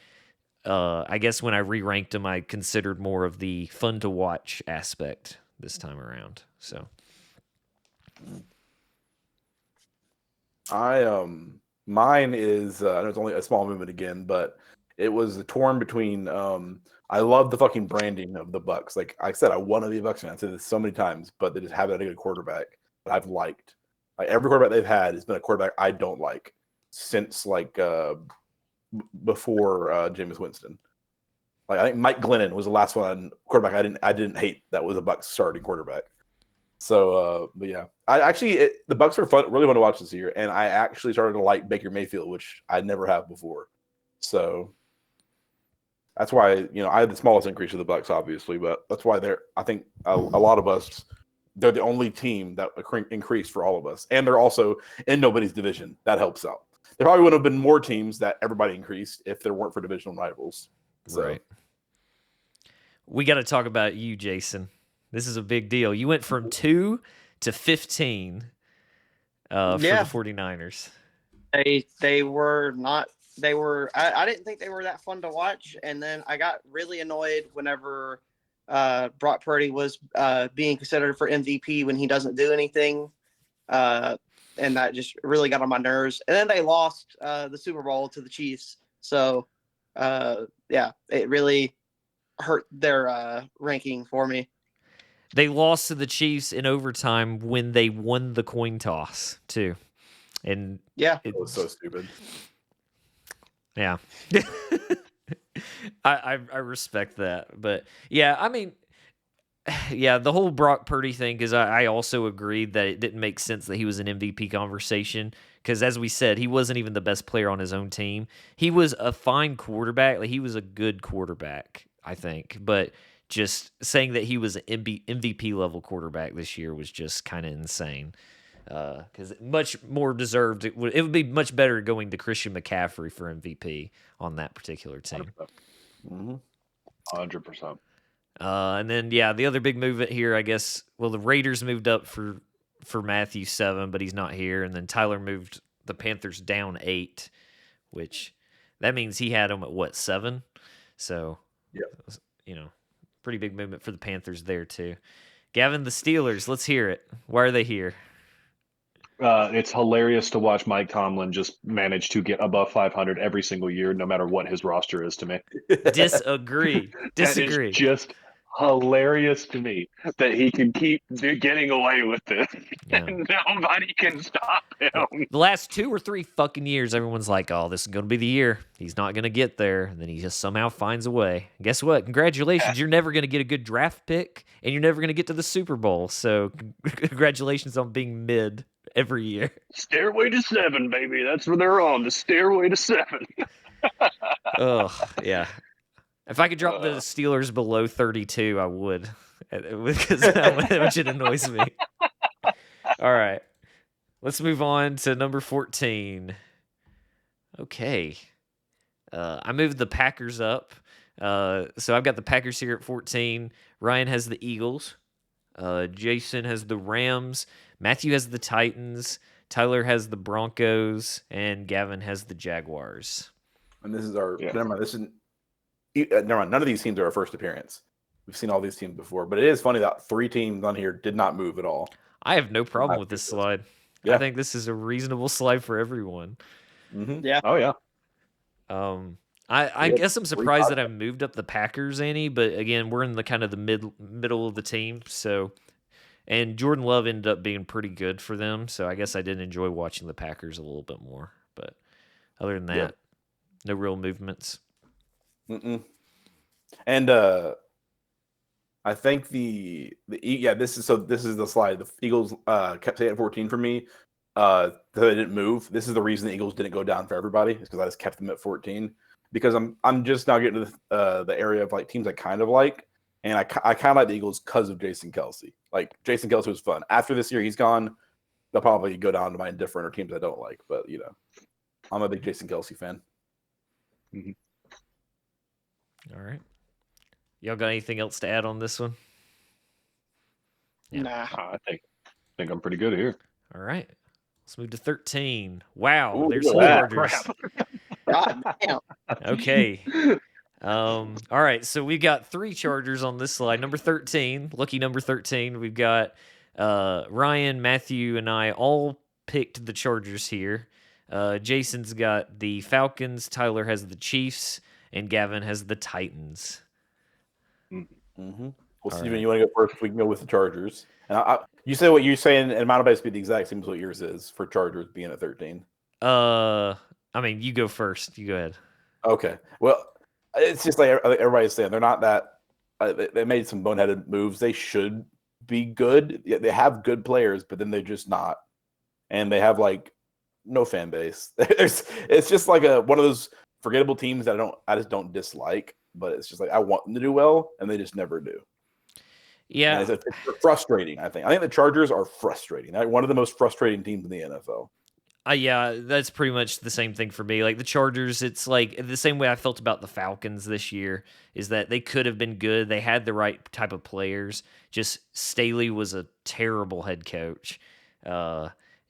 I guess when I re-ranked them, I considered more of the fun to watch aspect this time around. So mine is I know it's only a small movement again, but it was torn between I love the fucking branding of the Bucks. Like I said, I want to be a Bucks fan. I said this so many times, but they just haven't had a good quarterback that I've liked. Like every quarterback they've had has been a quarterback I don't like since like before Jameis Winston. Like I think Mike Glennon was the last one quarterback I didn't hate that was a Bucks starting quarterback. So, but yeah, the Bucks were really fun to watch this year, and I actually started to like Baker Mayfield, which I never have before. So that's why I had the smallest increase of the Bucks, obviously, but that's why I think a lot of us, they're the only team that increased for all of us, and they're also in nobody's division. That helps out. There probably would have been more teams that everybody increased if there weren't for divisional rivals. So. Right. We got to talk about you, Jason. This is a big deal. You went from 2 to 15 for the 49ers. They were not. They were. I didn't think they were that fun to watch, and then I got really annoyed whenever Brock Purdy was being considered for MVP when he doesn't do anything, and that just really got on my nerves. And then they lost the Super Bowl to the Chiefs, so yeah, it really hurt their ranking for me. They lost to the Chiefs in overtime when they won the coin toss too, and yeah, it was so stupid. Yeah, I respect that, but yeah, I mean, yeah, the whole Brock Purdy thing, because I also agreed that it didn't make sense that he was an MVP conversation, because as we said, he wasn't even the best player on his own team. He was a fine quarterback, like he was a good quarterback, I think, but just saying that he was an MVP level quarterback this year was just kind of insane. Because much more deserved. It would be much better going to Christian McCaffrey for MVP on that particular team. 100%. And then the other big movement here, I guess. Well, the Raiders moved up for Matthew 7, but he's not here. And then Tyler moved the Panthers down 8, which that means he had them at what, 7? So yeah, pretty big movement for the Panthers there too. Gavin, the Steelers, let's hear it. Why are they here? It's hilarious to watch Mike Tomlin just manage to get above 500 every single year, no matter what his roster is to me. Disagree. That is just hilarious to me that he can keep getting away with this. Yeah. And nobody can stop him. The last 2 or 3 fucking years, everyone's like, oh, this is going to be the year. He's not going to get there. And then he just somehow finds a way. And guess what? Congratulations. You're never going to get a good draft pick, and you're never going to get to the Super Bowl. So congratulations on being mid every year. Stairway to 7, baby. That's where they're on. The stairway to 7. Oh, yeah. If I could drop the Steelers below 32, I would. Because how much it annoys me. All right. Let's move on to number 14. Okay. I moved the Packers up. So I've got the Packers here at 14. Ryan has the Eagles. Jason has the Rams. Matthew has the Titans. Tyler has the Broncos. And Gavin has the Jaguars. And this is our... Yeah. Never mind. Never mind. None of these teams are our first appearance. We've seen all these teams before. But it is funny that 3 teams on here did not move at all. I have no problem with this slide. Yeah. I think this is a reasonable slide for everyone. Mm-hmm. Yeah. Oh, yeah. I guess I'm surprised that I moved up the Packers any, but again, we're in the kind of the middle of the team. So, and Jordan Love ended up being pretty good for them. So I guess I did enjoy watching the Packers a little bit more. But other than that, no real movements. Mm-mm. And I think this is the slide. The Eagles kept staying at 14 for me. They didn't move. This is the reason the Eagles didn't go down for everybody, is because I just kept them at 14. Because I'm just now getting to the area of like teams I kind of like, and I kind of like the Eagles because of Jason Kelce. Like Jason Kelce was fun. After this year, he's gone. They'll probably go down to my indifferent or teams I don't like. But I'm a big Jason Kelce fan. Mm-hmm. All right. Y'all got anything else to add on this one? Yeah. Nah. I think I'm pretty good here. All right. Let's move to 13. Wow. Ooh, there's the Chargers. God damn. Okay. All right, so we've got 3 Chargers on this slide. Number 13, lucky number 13. We've got Ryan, Matthew, and I all picked the Chargers here. Jason's got the Falcons, Tyler has the Chiefs, and Gavin has the Titans. Well, All Steven, right. you want to go first? We can go with the Chargers. And you say what you're saying, and mine will basically be the exact same as what yours is for Chargers being at 13. I mean, you go first. You go ahead. Okay. Well, it's just like everybody's saying. They're not that. They made some boneheaded moves. They should be good. Yeah, they have good players, but then they're just not. And they have like no fan base. It's just like one of those forgettable teams that I just don't dislike. But it's just like I want them to do well, and they just never do. Yeah. And it's frustrating. I think the Chargers are frustrating. They're one of the most frustrating teams in the NFL. Yeah, that's pretty much the same thing for me. Like the Chargers, it's like the same way I felt about the Falcons this year is that they could have been good. They had the right type of players. Just Staley was a terrible head coach.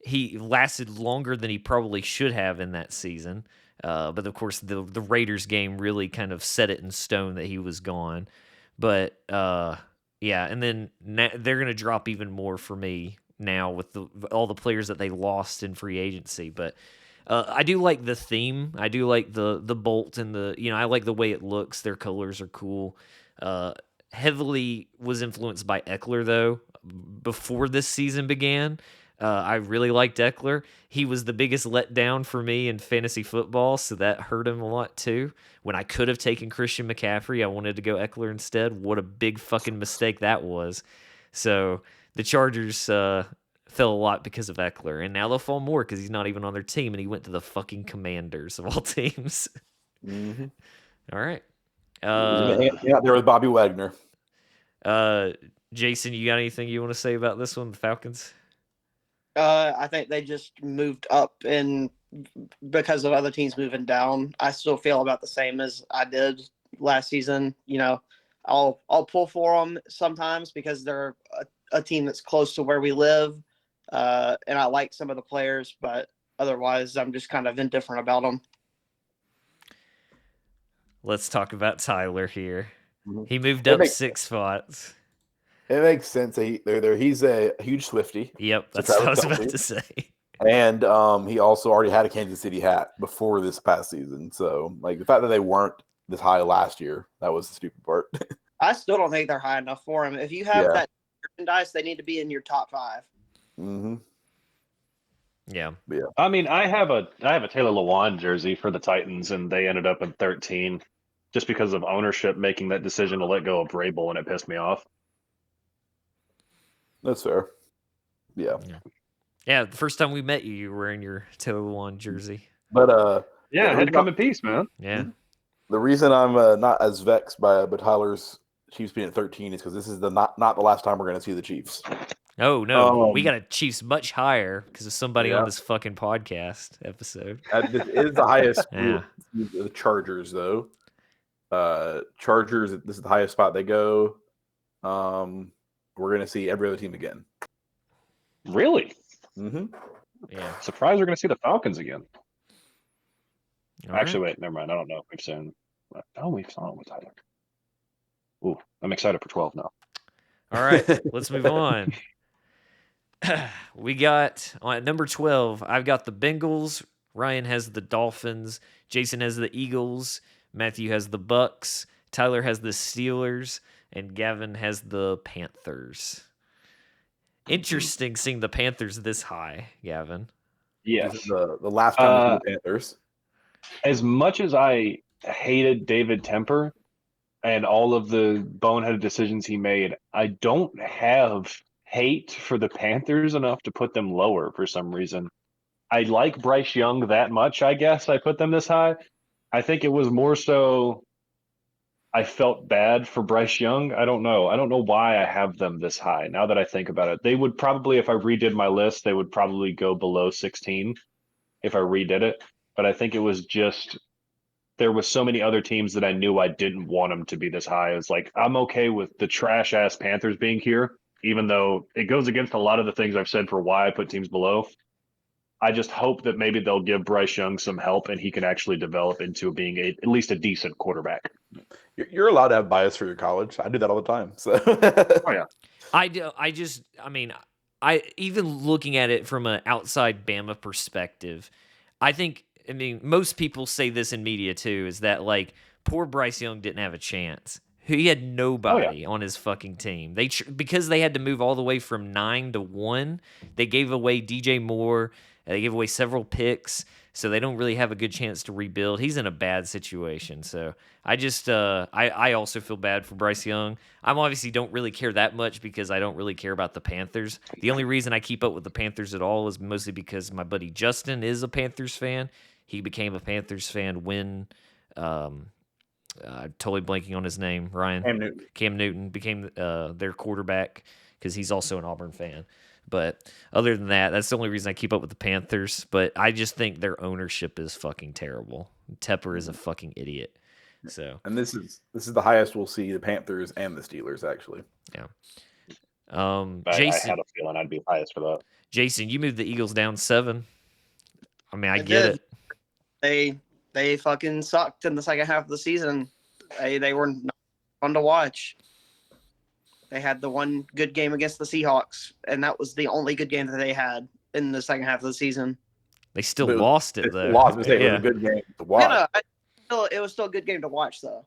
He lasted longer than he probably should have in that season. But of course, the Raiders game really kind of set it in stone that he was gone. But yeah, and then they're going to drop even more for me now with all the players that they lost in free agency. But I do like the theme. I do like the bolt and I like the way it looks. Their colors are cool. Heavily was influenced by Eckler though. Before this season began, I really liked Eckler. He was the biggest letdown for me in fantasy football, so that hurt him a lot too. When I could have taken Christian McCaffrey, I wanted to go Eckler instead. What a big fucking mistake that was. So the Chargers fell a lot because of Eckler, and now they'll fall more because he's not even on their team, and he went to the fucking Commanders of all teams. Mm-hmm. All right. He's out there with Bobby Wagner. Jason, you got anything you want to say about this one, the Falcons? I think they just moved up and because of other teams moving down. I still feel about the same as I did last season. I'll pull for them sometimes because they're a team that's close to where we live, and I like some of the players, but otherwise I'm just kind of indifferent about them. Let's talk about Tyler here. Mm-hmm. He moved up 6 spots. It makes sense. He's a huge Swiftie. Yep, that's what I was about to say. And he also already had a Kansas City hat before this past season. So, like, the fact that they weren't this high last year, that was the stupid part. I still don't think they're high enough for him. If you have that merchandise, they need to be in your top 5. Mm-hmm. Yeah. I mean, I have a Taylor Lewan jersey for the Titans, and they ended up in 13 just because of ownership making that decision to let go of Vrabel, and it pissed me off. That's fair. Yeah. Yeah, the first time we met you, you were wearing your Taylor Lewan jersey. But yeah, it had to come in peace, man. Yeah. The reason I'm not as vexed by Tyler's Chiefs being at 13 is because this is not the last time we're going to see the Chiefs. Oh no, we got a Chiefs much higher because of somebody on this fucking podcast episode. This is the highest. Yeah. The Chargers, though. Chargers. This is the highest spot they go. We're going to see every other team again. Really? Mm-hmm. Yeah. Surprised we're going to see the Falcons again. All Actually, right. wait, never mind. I don't know if we've seen. Oh, we've saw it with Tyler. Ooh, I'm excited for 12 now. All right, let's move on. We got at number 12, I've got the Bengals. Ryan has the Dolphins. Jason has the Eagles. Matthew has the Bucks. Tyler has the Steelers. And Gavin has the Panthers. Interesting seeing the Panthers this high, Gavin. Yes. This is the last time we see the Panthers. As much as I hated David Temper and all of the boneheaded decisions he made, I don't have hate for the Panthers enough to put them lower for some reason. I like Bryce Young that much, I guess I put them this high. I think it was more so I felt bad for Bryce Young. I don't know. I don't know why I have them this high. Now that I think about it, they would probably, if I redid my list, they would probably go below 16 if I redid it. But I think it was just there was so many other teams that I knew I didn't want them to be this high. It's like I'm okay with the trash ass Panthers being here, even though it goes against a lot of the things I've said for why I put teams below. I just hope that maybe they'll give Bryce Young some help and he can actually develop into being at least a decent quarterback. You're allowed to have bias for your college. I do that all the time. So Oh yeah. I mean, I even looking at it from an outside Bama perspective, I mean, most people say this in media too, is that like poor Bryce Young didn't have a chance. He had nobody on his fucking team. Because they had to move all the way from 9 to 1. They gave away DJ Moore. They gave away several picks, so they don't really have a good chance to rebuild. He's in a bad situation. So I just I also feel bad for Bryce Young. I'm obviously don't really care that much because I don't really care about the Panthers. The only reason I keep up with the Panthers at all is mostly because my buddy Justin is a Panthers fan. He became a Panthers fan when I'm totally blanking on his name. Ryan Cam Newton became their quarterback because he's also an Auburn fan. But other than that, that's the only reason I keep up with the Panthers. But I just think their ownership is fucking terrible. Tepper is a fucking idiot. So, and this is the highest we'll see the Panthers and the Steelers actually. Yeah. I Jason, had a feeling I'd be highest for that. Jason, you moved the Eagles down 7. I mean, I get did. it. They fucking sucked in the second half of the season. They were not fun to watch. They had the one good game against the Seahawks, and that was the only good game that they had in the second half of the season. They still lost it though. Lost. It was a good game to watch. It was still a good game to watch though.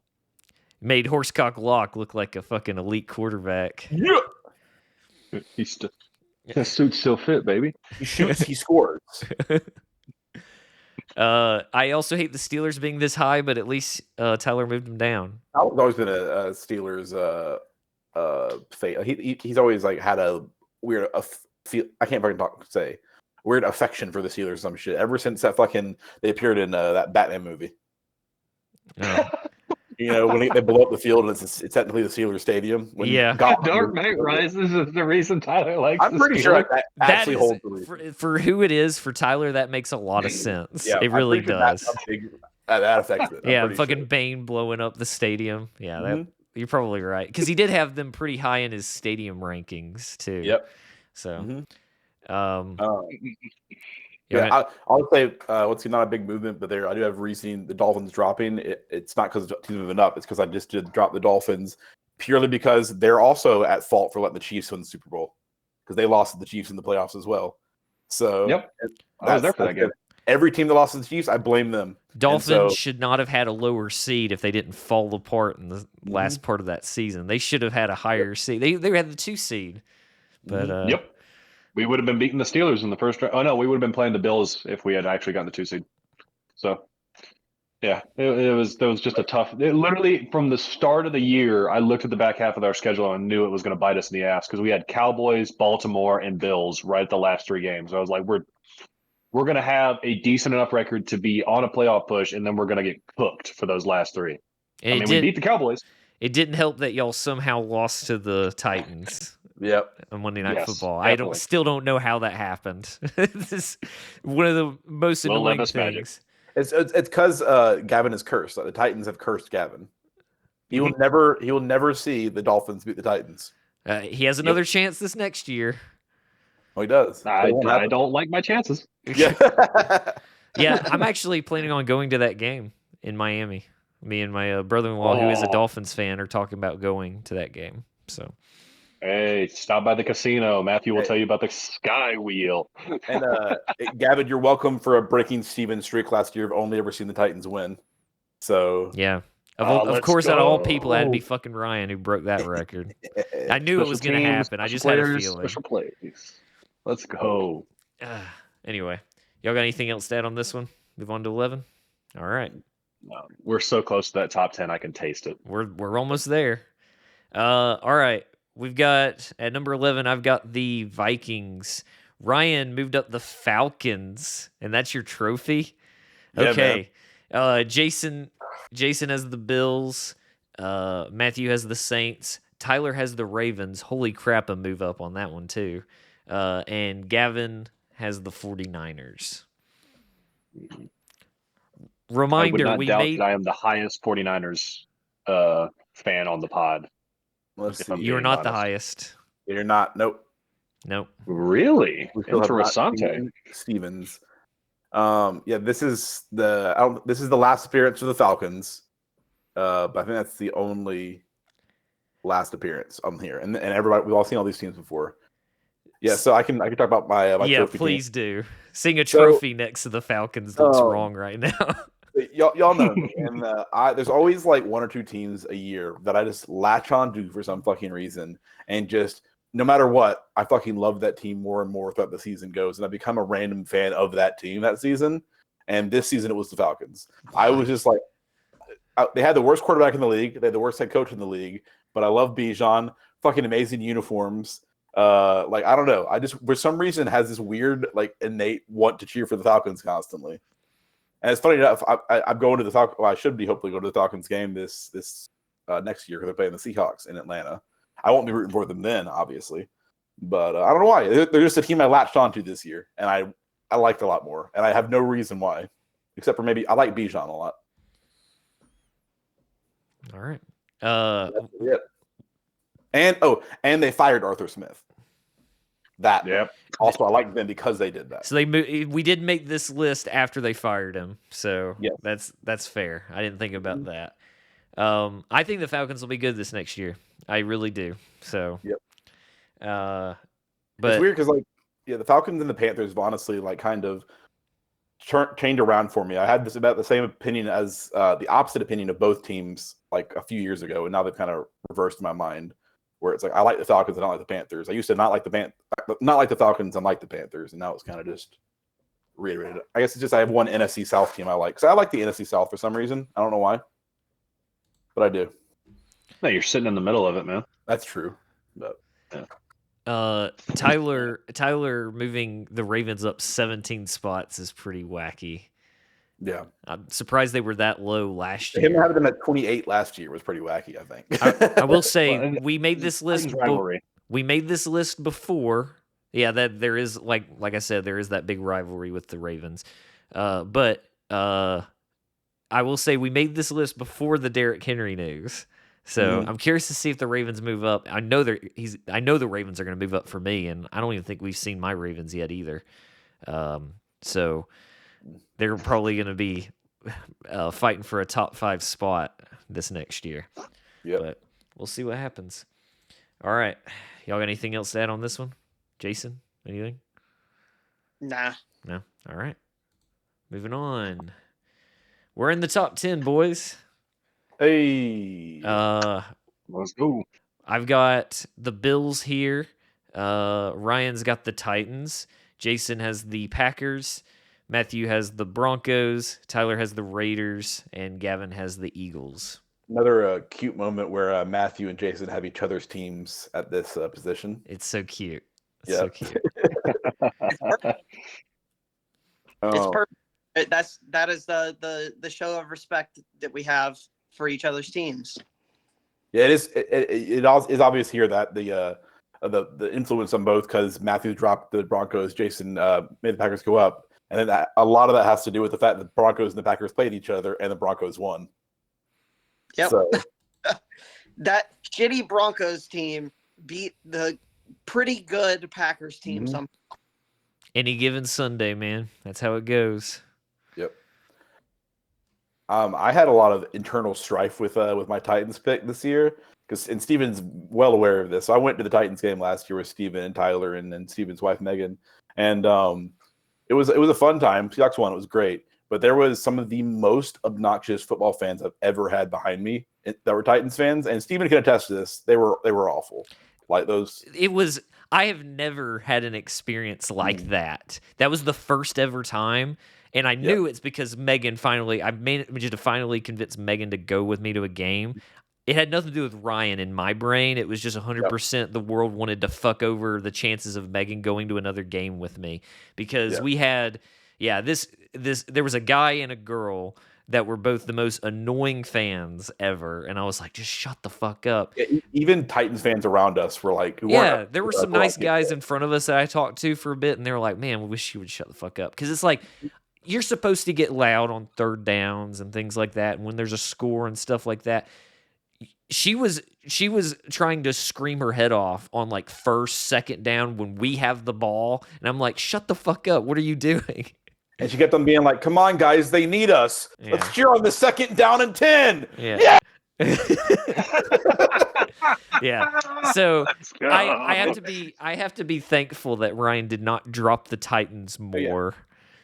Made Horsecock Locke look like a fucking elite quarterback. Yeah. That suit's still fit, baby. He shoots, he scores. I also hate the Steelers being this high, but at least Tyler moved them down. I've always been a Steelers he's always like had a weird I can't fucking say weird affection for the Steelers or some shit ever since that fucking they appeared in that Batman movie. Oh. You know, when they blow up the field and it's technically the Steelers stadium. When Dark Knight Rises is the reason Tyler likes. I'm pretty sure that actually holds the reason. For who it is, for Tyler, that makes a lot of sense. Yeah, it really does. That affects it. Yeah, fucking Bane blowing up the stadium. Yeah, you're probably right because he did have them pretty high in his stadium rankings too. Yep. So, yeah, I'll say what's not a big movement, but I do have reasoning the Dolphins dropping. It's not because the team's moving up. It's because I just did drop the Dolphins purely because they're also at fault for letting the Chiefs win the Super Bowl because they lost to the Chiefs in the playoffs as well. So I was there for that game. Every team that lost to the Chiefs, I blame them. Dolphins should not have had a lower seed if they didn't fall apart in the last part of that season. They should have had a higher seed. They had the 2 seed. But we would have been beating the Steelers in the first round. Oh no, we would have been playing the Bills if we had actually gotten the 2 seed. So yeah, it was just a tough. Literally from the start of the year, I looked at the back half of our schedule and knew it was going to bite us in the ass because we had Cowboys, Baltimore, and Bills right at the last 3 games. I was like, we're going to have a decent enough record to be on a playoff push, and then we're going to get cooked for those last 3. We beat the Cowboys. It didn't help that y'all somehow lost to the Titans. Yep. On Monday Night Football. Definitely. I still don't know how that happened. This is one of the most annoying things. It's because Gavin is cursed. The Titans have cursed Gavin. He will never see the Dolphins beat the Titans. He has another chance this next year. Oh, he does. I don't like my chances. Yeah. Yeah, I'm actually planning on going to that game in Miami. Me and my brother-in-law, who is a Dolphins fan, are talking about going to that game. So, hey, stop by the casino. Matthew will tell you about the Sky Wheel. And Gavin, you're welcome for a breaking Stevens streak last year. I've only ever seen the Titans win. So yeah. Of course, out of all people, it had to be fucking Ryan who broke that record. I knew it was going to happen. I just had a feeling. Special plays. Let's go. Anyway, y'all got anything else to add on this one? Move on to 11. All right. We're so close to that top 10. I can taste it. We're almost there. All right. We've got at number 11. I've got the Vikings. Ryan moved up the Falcons, and that's your trophy. Okay. Jason has the Bills. Matthew has the Saints. Tyler has the Ravens. Holy crap, a move up on that one too. And Gavin has the 49ers. Reminder, I would not doubt that I am the highest 49ers fan on the pod. You're not the highest. You're not. Nope. Really? Interessante. Stevens. Yeah, this is the last appearance for the Falcons. but I think that's the only last appearance on here, and everybody we've all seen all these teams before. Yeah, so I can talk about my yeah, trophy please do. Seeing a So- trophy next to the Falcons looks Oh. wrong right now. team. Y'all know me, and there's always like one or two teams a year that I just latch on to for some fucking reason, and just no matter what, I fucking love that team more and more throughout the season goes, and I become a random fan of that team that season. And this season it was the Falcons. I was just like, they had the worst quarterback in the league, they had the worst head coach in the league, but I love Bijan. Fucking amazing uniforms. Like I don't know, I just for some reason has this weird like innate want to cheer for the Falcons constantly. And it's funny enough, I'm going to the Falcons. Well, I should be hopefully going to the Falcons game this next year because they're playing the Seahawks in Atlanta. I won't be rooting for them then, obviously, but I don't know why. They're just a team I latched onto this year, and I liked a lot more, and I have no reason why, except for maybe I like Bijan a lot. All right. That's it. And they fired Arthur Smith. That Yep. also I like them because they did that. So we did make this list after they fired him. So Yes. that's fair. I didn't think about that. I think the Falcons will be good this next year. I really do. So Yep. But It's weird because the Falcons and the Panthers have honestly like kind of changed around for me. I had this about the same opinion as the opposite opinion of both teams like a few years ago, and now they've kind of reversed my mind. Where it's like I like the Falcons, I don't like the Panthers. I used to not like the Falcons and like the Panthers, and now it's kind of just reiterated. I guess it's just I have one NFC South team I like. So I like the NFC South for some reason. I don't know why, but I do. No, you're sitting in the middle of it, man. That's true. But Tyler moving the Ravens up 17 spots is pretty wacky. yeah, I'm surprised they were that low last him year. having them at 28 last year was pretty wacky. I think. I will say Well, and we made this list. Titans rivalry. We made this list before. Yeah, that there is like I said, there is that big rivalry with the Ravens. But I will say we made this list before the Derrick Henry news. So I'm curious to see if the Ravens move up. I know the Ravens are going to move up for me, and I don't even think we've seen my Ravens yet either. So they're probably going to be fighting for a top 5 spot this next year. Yeah, But we'll see what happens. All right. Y'all got anything else to add on this one? Jason, anything? Nah. No? All right. Moving on. We're in the top 10, boys. hey, Let's go. I've got the Bills here. Ryan's got the Titans. Jason has the Packers. Matthew has the Broncos. Tyler has the Raiders. And Gavin has the Eagles. another cute moment where Matthew and Jason have each other's teams at this position. It's so cute. It's Yeah. so cute. It's perfect. It's Oh, perfect. That is the show of respect that we have for each other's teams. yeah, it is. It is obvious here that the influence on both because Matthew dropped the Broncos, Jason made the Packers go up, and then a lot of that has to do with the fact that the Broncos and the Packers played each other, and the Broncos won. Yep. So That shitty Broncos team beat the pretty good Packers team. Mhm. Any given Sunday, man. That's how it goes. Yep. I had a lot of internal strife with my Titans pick this year and Steven's well aware of this. So I went to the Titans game last year with Steven and Tyler and Steven's wife Megan, and it was a fun time. Seahawks won. It was great, but there was some of the most obnoxious football fans I've ever had behind me that were Titans fans, and Steven can attest to this. They were awful. Like those. I have never had an experience like that. That was the first ever time. And I knew it's because I managed to finally convince Megan to go with me to a game. It had nothing to do with Ryan in my brain. It was just 100% the world wanted to fuck over the chances of Megan going to another game with me. Because we had, there was a guy and a girl that were both the most annoying fans ever. And I was like, just shut the fuck up. Yeah, even Titans fans around us were like, There were some nice guys in front of us that I talked to for a bit, and they were like, man, we wish you would shut the fuck up. Because it's like, you're supposed to get loud on third downs and things like that, and when there's a score and stuff like that. She was trying to scream her head off on like first, second down when we have the ball, and I'm like, shut the fuck up. What are you doing? And she kept on being like, "Come on, guys, they need us. Yeah. Let's cheer on the 2nd down and 10." Yeah. Yeah. So Let's go. I have to be thankful that Ryan did not drop the Titans yeah. more.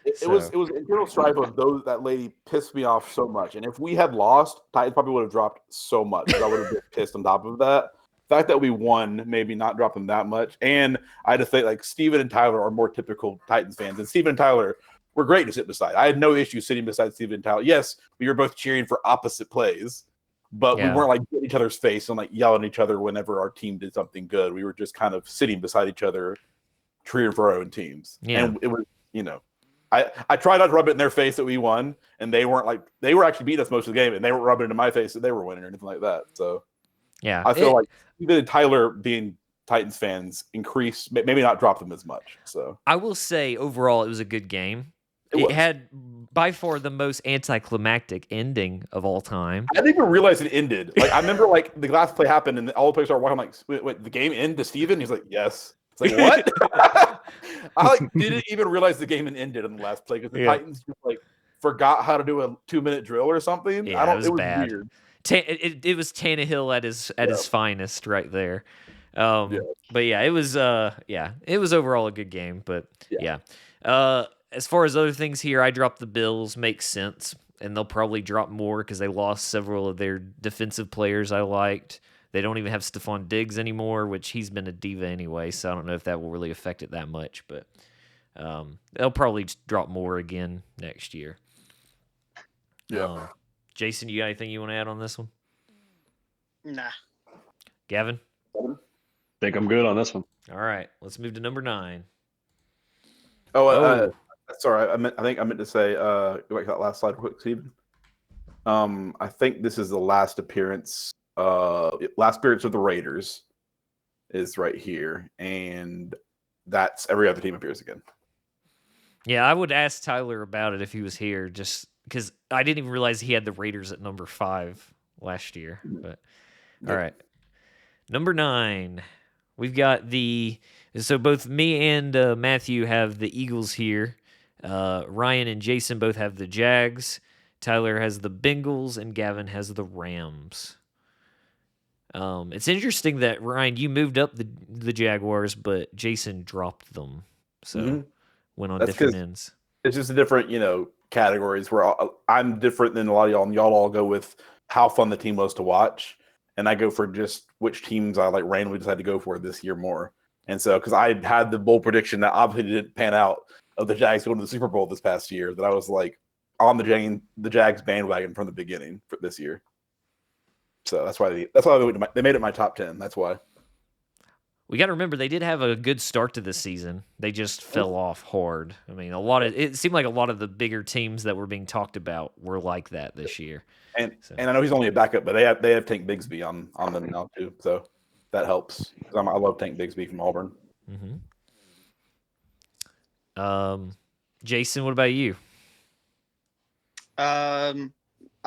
It was internal strife of those. That lady pissed me off so much. And if we had lost, Titans probably would have dropped so much. I would have been pissed on top of that. The fact that we won, maybe not drop them that much. And I had to think like Steven and Tyler are more typical Titans fans. And Steven and Tyler were great to sit beside. I had no issue sitting beside Steven and Tyler. Yes, we were both cheering for opposite plays, but we weren't like in each other's face and like yelling at each other whenever our team did something good. We were just kind of sitting beside each other, cheering for our own teams. Yeah. And it was, I tried not to rub it in their face that we won, and they weren't like they were actually beating us most of the game, and they weren't rubbing it in my face that they were winning or anything like that. So yeah, I feel like even Tyler being Titans fans increased, maybe not drop them as much. So I will say overall it was a good game. It It was. had by far the most anticlimactic ending of all time. I didn't even realize it ended. Like I remember, like the last play happened, and all the players started walking. I'm like, wait, the game ended to Steven? He's like, yes. It's like what? I like didn't even realize the game had ended in the last play because the Titans just like forgot how to do a 2-minute drill or something. Yeah, I don't. it was bad. Weird. It was Tannehill at his finest right there. But yeah, it was overall a good game. But yeah. As far as other things here, I dropped the Bills. Makes sense, and they'll probably drop more because they lost several of their defensive players I liked. They don't even have Stephon Diggs anymore, which he's been a diva anyway, so I don't know if that will really affect it that much. But they'll probably drop more again next year. Yeah. Jason, you got anything you want to add on this one? Nah. Gavin? Think I'm good on this one. All right, let's move to number 9. Sorry, I think I meant to say go back to that last slide real quick, Steven. I think this is the last appearance of the Raiders is right here, and that's every other team appears again. Yeah, I would ask Tyler about it if he was here, just because I didn't even realize he had the Raiders at number 5 last year. But all right, number 9, we've got so both me and Matthew have the Eagles here. Ryan and Jason both have the Jags. Tyler has the Bengals, and Gavin has the Rams. It's interesting that Ryan, you moved up the Jaguars, but Jason dropped them. So went on different ends. It's just a different, categories where I'm different than a lot of y'all, and y'all all go with how fun the team was to watch, and I go for just which teams I like randomly decided to go for this year more. And so, because I had the bold prediction that obviously didn't pan out of the Jags going to the Super Bowl this past year, that I was like on the Jags bandwagon from the beginning for this year. So that's why they made it my top 10. That's why. We got to remember they did have a good start to this season. They just fell off hard. I mean, it seemed like a lot of the bigger teams that were being talked about were like that this year. And I know he's only a backup, but they have Tank Bigsby on them now too. So that helps. I love Tank Bigsby from Auburn. Jason, what about you? I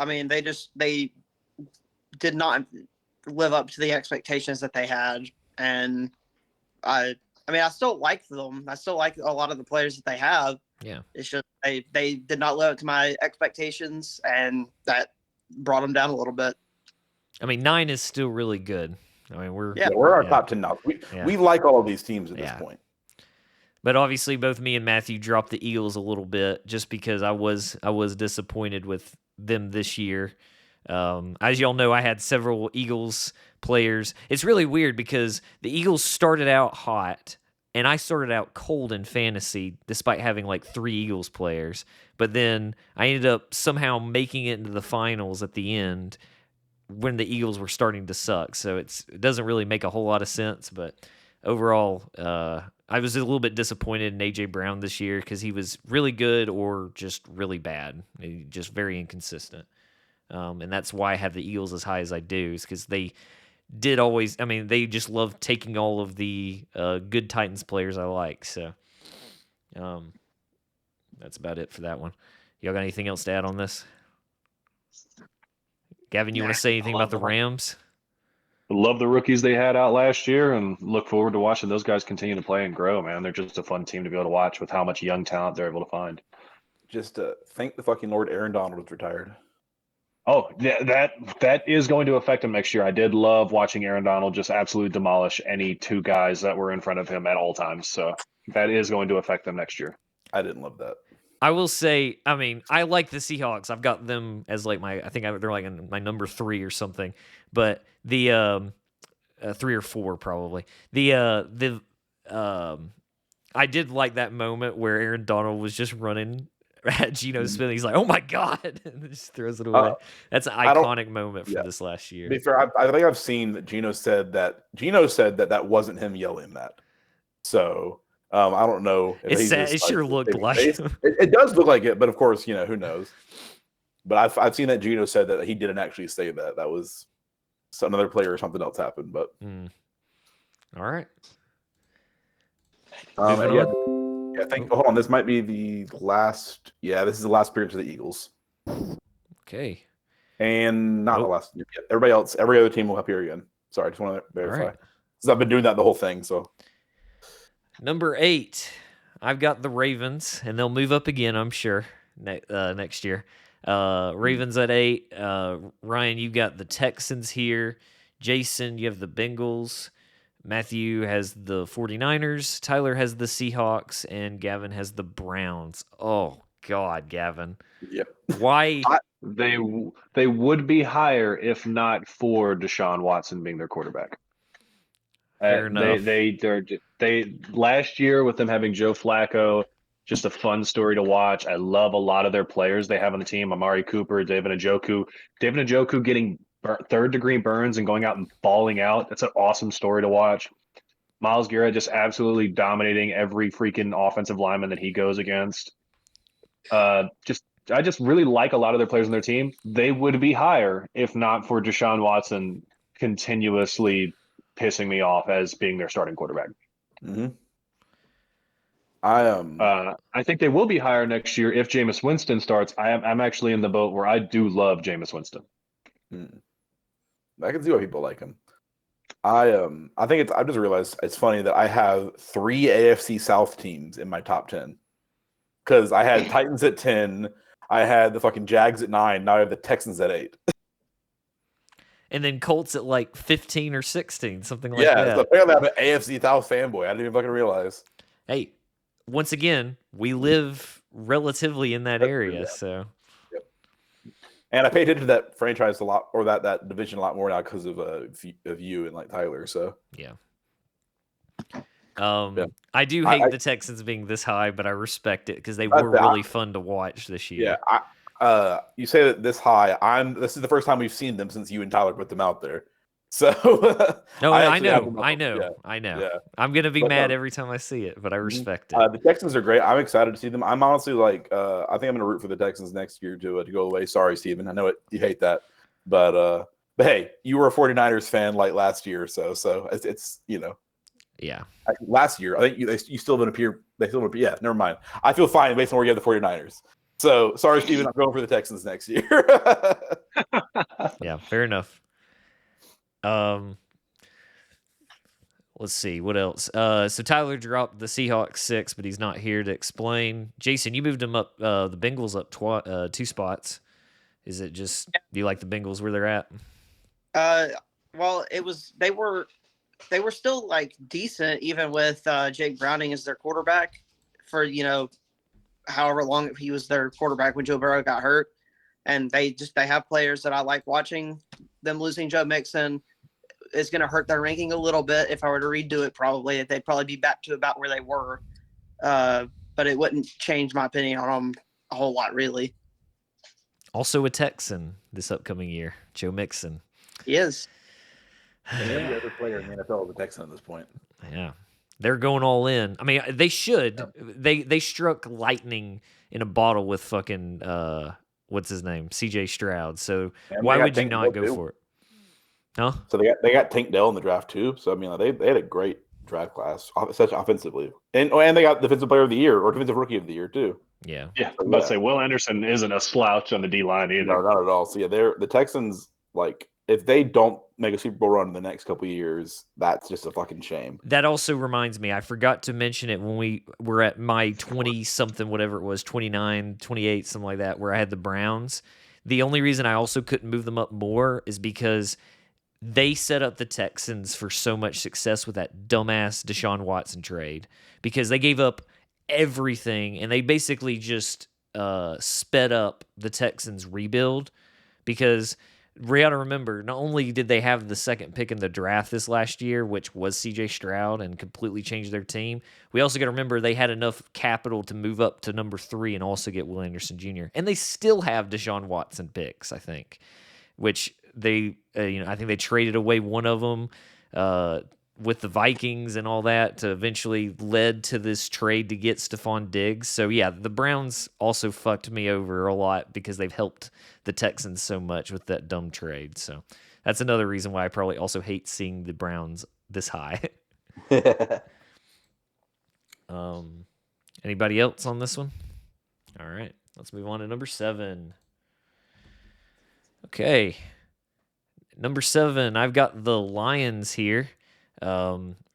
mean, they did not live up to the expectations that they had, and I still like them. I still like a lot of the players that they have. Yeah, it's just they did not live up to my expectations, and that brought them down a little bit. I mean, 9 is still really good. I mean, we're our top 10 now. We like all of these teams at this point. But obviously, both me and Matthew dropped the Eagles a little bit just because I was disappointed with them this year. As y'all know, I had several Eagles players. It's really weird because the Eagles started out hot, and I started out cold in fantasy despite having like 3 Eagles players. But then I ended up somehow making it into the finals at the end when the Eagles were starting to suck. So it doesn't really make a whole lot of sense, but overall, I was a little bit disappointed in A.J. Brown this year because he was really good or just really bad. Just very inconsistent. And that's why I have the Eagles as high as I do, is because they just love taking all of the good Titans players I like. So that's about it for that one. Y'all got anything else to add on this? Gavin, you want to say anything about the Rams? Love the rookies they had out last year, and look forward to watching those guys continue to play and grow, man. They're just a fun team to be able to watch with how much young talent they're able to find. just thank the fucking Lord Aaron Donald was retired. Oh, yeah, that is going to affect him next year. I did love watching Aaron Donald just absolutely demolish any two guys that were in front of him at all times. So that is going to affect them next year. I didn't love that. I will say, I mean, I like the Seahawks. I've got them as like they're like in my number 3 or something. But the 3 or 4 probably. I did like that moment where Aaron Donald was just running at Geno Smith. He's like, "Oh my god!" and just throws it away. That's an iconic moment from this last year. To be fair, I think I've seen that Geno said that wasn't him yelling that. So I don't know. If It's sad. It sure looked like it does look like it, but of course, who knows. But I've seen that Geno said that he didn't actually say that. That was another player or something else happened. But all right. I think. Hold on, this might be the last. Yeah, this is the last appearance of the Eagles. Okay. And not the last. Yeah, everybody else, every other team will appear again. Sorry, I just want to verify. Right. Because I've been doing that the whole thing. So number 8, I've got the Ravens, and they'll move up again, I'm sure, next year. Ravens at 8. Ryan, you've got the Texans here. Jason, you have the Bengals. Matthew has the 49ers. Tyler has the Seahawks. And Gavin has the Browns. Oh, God, Gavin. Yep. Why? They would be higher if not for Deshaun Watson being their quarterback. Fair enough. They last year with them having Joe Flacco, just a fun story to watch. I love a lot of their players they have on the team. Amari Cooper, David Njoku getting third-degree burns and going out and balling out. That's an awesome story to watch. Myles Garrett just absolutely dominating every freaking offensive lineman that he goes against. I just really like a lot of their players on their team. They would be higher if not for Deshaun Watson continuously pissing me off as being their starting quarterback. Mm-hmm. I think they will be higher next year if Jameis Winston starts. I'm actually in the boat where I do love Jameis Winston. I can see why people like him. I just realized it's funny that I have 3 AFC South teams in my top 10 because I had Titans at 10, I had the fucking Jags at 9, now I have the Texans at 8. And then Colts at like 15 or 16, something like that. that. Yeah, so apparently I'm an AFC South fanboy. I didn't even fucking realize. Hey, once again, we live relatively in that area, so. Yep. And I pay attention to that franchise a lot, or that division a lot more now because of you and like Tyler. So yeah. I do hate the Texans being this high, but I respect it because they were really fun to watch this year. Yeah, you say that this high. This is the first time we've seen them since you and Tyler put them out there. So no, I know. Yeah. I'm gonna be mad every time I see it, but I respect it. The Texans are great. I'm excited to see them. I'm honestly like, I think I'm gonna root for the Texans next year to go away. Sorry, Steven. I know you hate that, but hey, you were a 49ers fan like last year, so it's Yeah. Last year, I think you still didn't appear. They still appear. Yeah, never mind. I feel fine based on where you have the 49ers. So sorry, Steven. I'm going for the Texans next year. Yeah, fair enough. Let's see what else. So Tyler dropped the Seahawks 6, but he's not here to explain. Jason, you moved him up. The Bengals up 2 spots. Is it just do you like the Bengals where they're at? Well, they were still like decent even with Jake Browning as their quarterback for however long he was their quarterback when Joe Burrow got hurt. And they have players that I like watching. Them losing Joe Mixon is going to hurt their ranking a little bit. If I were to redo it, they'd probably be back to about where they were. But it wouldn't change my opinion on them a whole lot, really. Also a Texan this upcoming year, Joe Mixon. He is. Every other player in the NFL is a Texan at this point. Yeah. They're going all in. I mean, they should. Yeah. They struck lightning in a bottle with fucking what's his name? CJ Stroud. So why would you not go for it? Huh? So they got Tank Dell in the draft too. So I mean, they had a great draft class, especially offensively, and they got defensive player of the year or defensive rookie of the year too. Yeah. I'm about to say Will Anderson isn't a slouch on the D line either. No, not at all. So yeah, the Texans, like if they don't make a Super Bowl run in the next couple of years, that's just a fucking shame. That also reminds me, I forgot to mention it when we were at my 20-something, whatever it was, 29, 28, something like that, where I had the Browns. The only reason I also couldn't move them up more is because they set up the Texans for so much success with that dumbass Deshaun Watson trade, because they gave up everything and they basically just sped up the Texans' rebuild. Because we got to remember, not only did they have the second pick in the draft this last year, which was CJ Stroud, and completely changed their team, we also got to remember they had enough capital to move up to number 3 and also get Will Anderson Jr. And they still have Deshaun Watson picks, I think, which they, I think they traded away one of them with the Vikings and all that to eventually led to this trade to get Stephon Diggs. So yeah, the Browns also fucked me over a lot because they've helped the Texans so much with that dumb trade. So that's another reason why I probably also hate seeing the Browns this high. Anybody else on this one? All right, let's move on to number 7. Okay. Number 7, I've got the Lions here.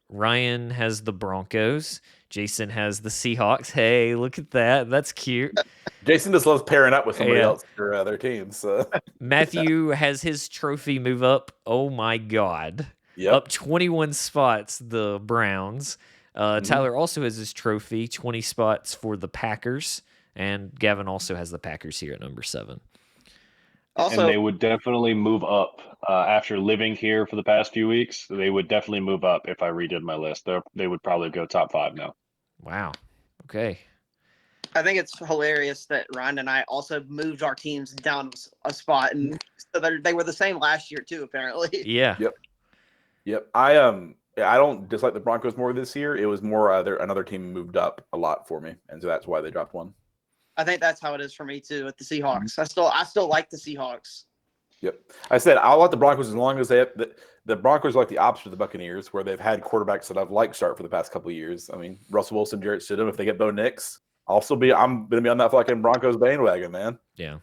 Ryan has the Broncos. Jason has the Seahawks. Hey, look at that. That's cute. Jason just loves pairing up with somebody Yeah. else for their teams. So. Matthew has his trophy move up. Oh, my God. Yep. Up 21 spots, the Browns. Tyler also has his trophy, 20 spots for the Packers. And Gavin also has the Packers here at number 7. Also, and they would definitely move up after living here for the past few weeks. They would definitely move up if I redid my list. They would probably go top 5 now. Wow. Okay. I think it's hilarious that Ryan and I also moved our teams down a spot, and so they were the same last year too, apparently. Yeah. Yep. I don't dislike the Broncos more this year. It was more another team moved up a lot for me, and so that's why they dropped one. I think that's how it is for me too with the Seahawks. I still like the Seahawks. Yep. I said I'll like the Broncos as long as they have the Broncos are like the opposite of the Buccaneers, where they've had quarterbacks that I've liked start for the past couple of years. I mean, Russell Wilson, Jarrett Stidham. If they get Bo Nix, I'm going to be on that fucking Broncos bandwagon, man. Yeah.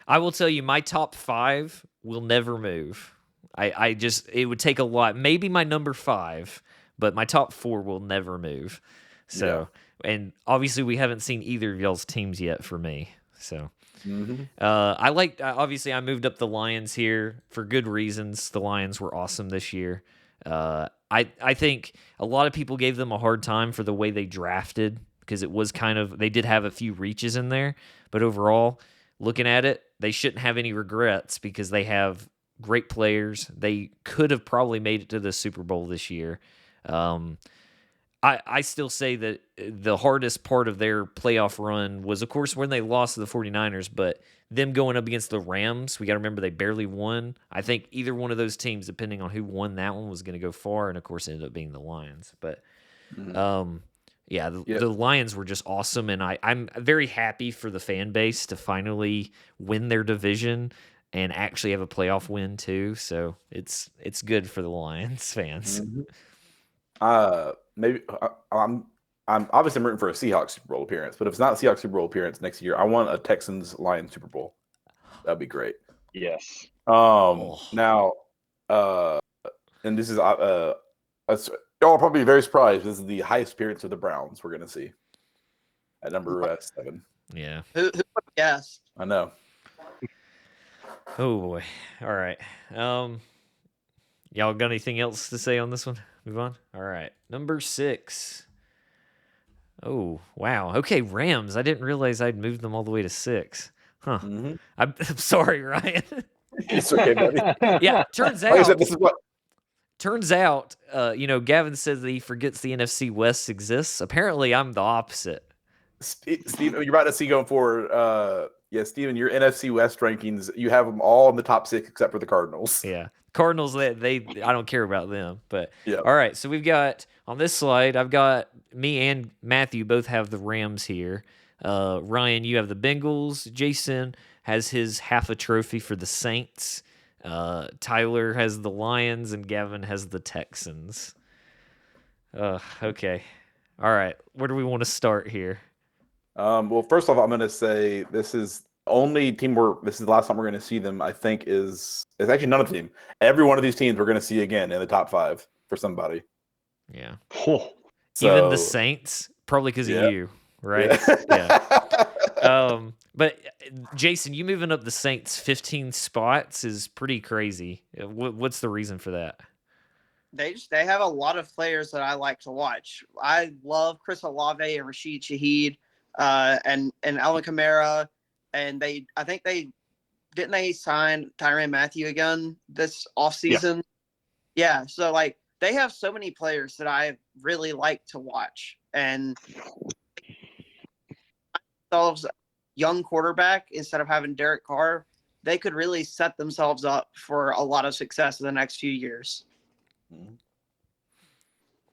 I will tell you, my top 5 will never move. It would take a lot. Maybe my number 5, but my top 4 will never move. So, and obviously we haven't seen either of y'all's teams yet for me. So, obviously I moved up the Lions here for good reasons. The Lions were awesome this year. I think a lot of people gave them a hard time for the way they drafted, because it was they did have a few reaches in there, but overall, looking at it, they shouldn't have any regrets because they have great players. They could have probably made it to the Super Bowl this year. I still say that the hardest part of their playoff run was, of course, when they lost to the 49ers, but them going up against the Rams, we got to remember they barely won. I think either one of those teams, depending on who won that one, was going to go far, and of course, it ended up being the Lions. But the Lions were just awesome, and I'm very happy for the fan base to finally win their division and actually have a playoff win too. So it's good for the Lions fans. Maybe I'm obviously rooting for a Seahawks Super Bowl appearance, but if it's not a Seahawks Super Bowl appearance next year, I want a Texans Lions Super Bowl. That'd be great. Yes. Now, and this is y'all will probably be very surprised. This is the highest appearance of the Browns we're gonna see at number 7. Yeah. Who would have guessed? I know. Oh boy. All right. Y'all got anything else to say on this one? Move on. All right. Number 6. Oh, wow. Okay, Rams. I didn't realize I'd moved them all the way to 6. Huh. I'm sorry, Ryan. It's okay, buddy. Yeah, turns Like I out said, this is what Gavin says that he forgets the NFC West exists. Apparently, I'm the opposite. Steve, you're about to see going forward. Steven, your NFC West rankings, you have them all in the top 6 except for the Cardinals. Yeah. Cardinals, they I don't care about them. But Yeah. all right, so we've got on this slide, I've got me and Matthew both have the Rams here. Ryan, you have the Bengals. Jason has his half a trophy for the Saints. Tyler has the Lions, and Gavin has the Texans. Okay. All right. Where do we want to start here? Well, first off, I'm going to say this is only team where this is the last time we're going to see them, I think, is actually none of the team. Every one of these teams we're going to see again in the top 5 for somebody. Yeah. Oh, Even the So- Saints, probably because Yeah. of you, right? Yeah. But Jason, you moving up the Saints 15 spots is pretty crazy. What's the reason for that? They have a lot of players that I like to watch. I love Chris Olave and Rashid Shaheed, and Alvin Kamara, and I think they sign Tyrann Mathieu again this offseason. Yeah, so like they have so many players that I really like to watch, and themselves young quarterback instead of having Derek Carr, they could really set themselves up for a lot of success in the next few years.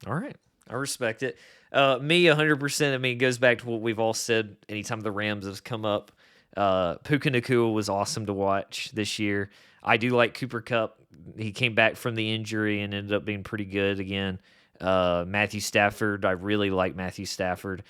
All right. I respect it. Me, 100%. I mean, it goes back to what we've all said anytime the Rams have come up. Puka Nacua was awesome to watch this year. I do like Cooper Kupp. He came back from the injury and ended up being pretty good again. Matthew Stafford. I really like Matthew Stafford.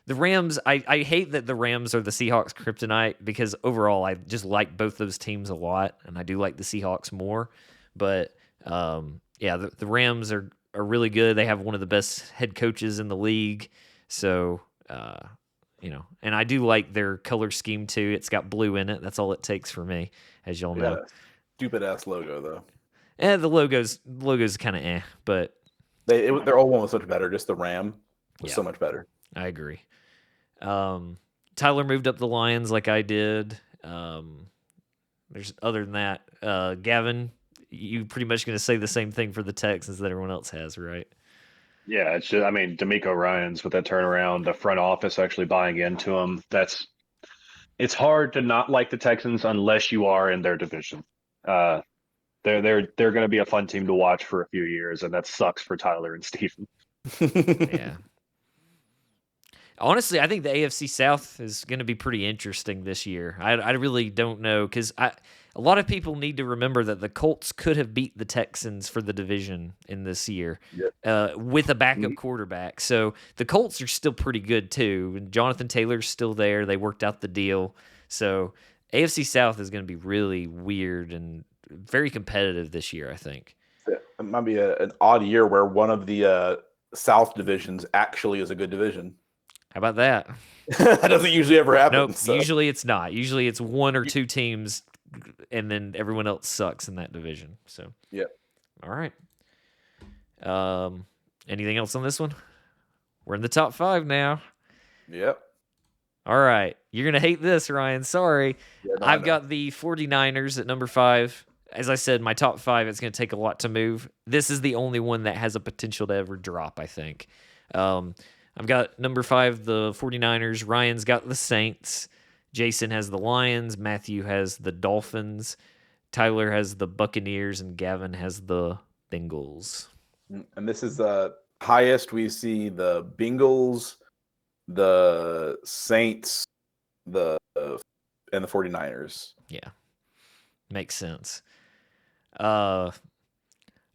The Rams, I hate that the Rams are the Seahawks kryptonite because overall I just like both those teams a lot, and I do like the Seahawks more. But yeah, the Rams are really good. They have one of the best head coaches in the league. So, and I do like their color scheme too. It's got blue in it. That's all it takes for me, as y'all know. Stupid ass logo though. The logo's kind of but They're all one was much better. Just the Ram was Yeah. so much better. I agree. Tyler moved up the Lions like I did. There's other than that, Gavin, you pretty much going to say the same thing for the Texans that everyone else has, right? yeah. It's just, I mean, D'Amico Ryans with that turnaround, the front office actually buying into him. It's hard to not like the Texans unless you are in their division. They're going to be a fun team to watch for a few years, and that sucks for Tyler and Steven. Yeah. Honestly, I think the AFC South is going to be pretty interesting this year. I really don't know because a lot of people need to remember that the Colts could have beat the Texans for the division in this year with a backup quarterback. So the Colts are still pretty good too. And Jonathan Taylor's still there. They worked out the deal. So AFC South is going to be really weird and very competitive this year, I think. It might be an odd year where one of the South divisions actually is a good division. How about that? That doesn't usually ever happen. Nope. So. Usually it's not. Usually it's one or two teams, and then everyone else sucks in that division. So yeah. All right. Anything else on this one? We're in the top 5 now. Yep. All right. You're gonna hate this, Ryan. Sorry. Yeah, no, I've got the 49ers at number 5. As I said, my top 5, it's going to take a lot to move. This is the only one that has a potential to ever drop, I think. I've got number 5, the 49ers. Ryan's got the Saints. Jason has the Lions. Matthew has the Dolphins. Tyler has the Buccaneers. And Gavin has the Bengals. And this is the highest we see the Bengals, the Saints, and the 49ers. Yeah. Makes sense.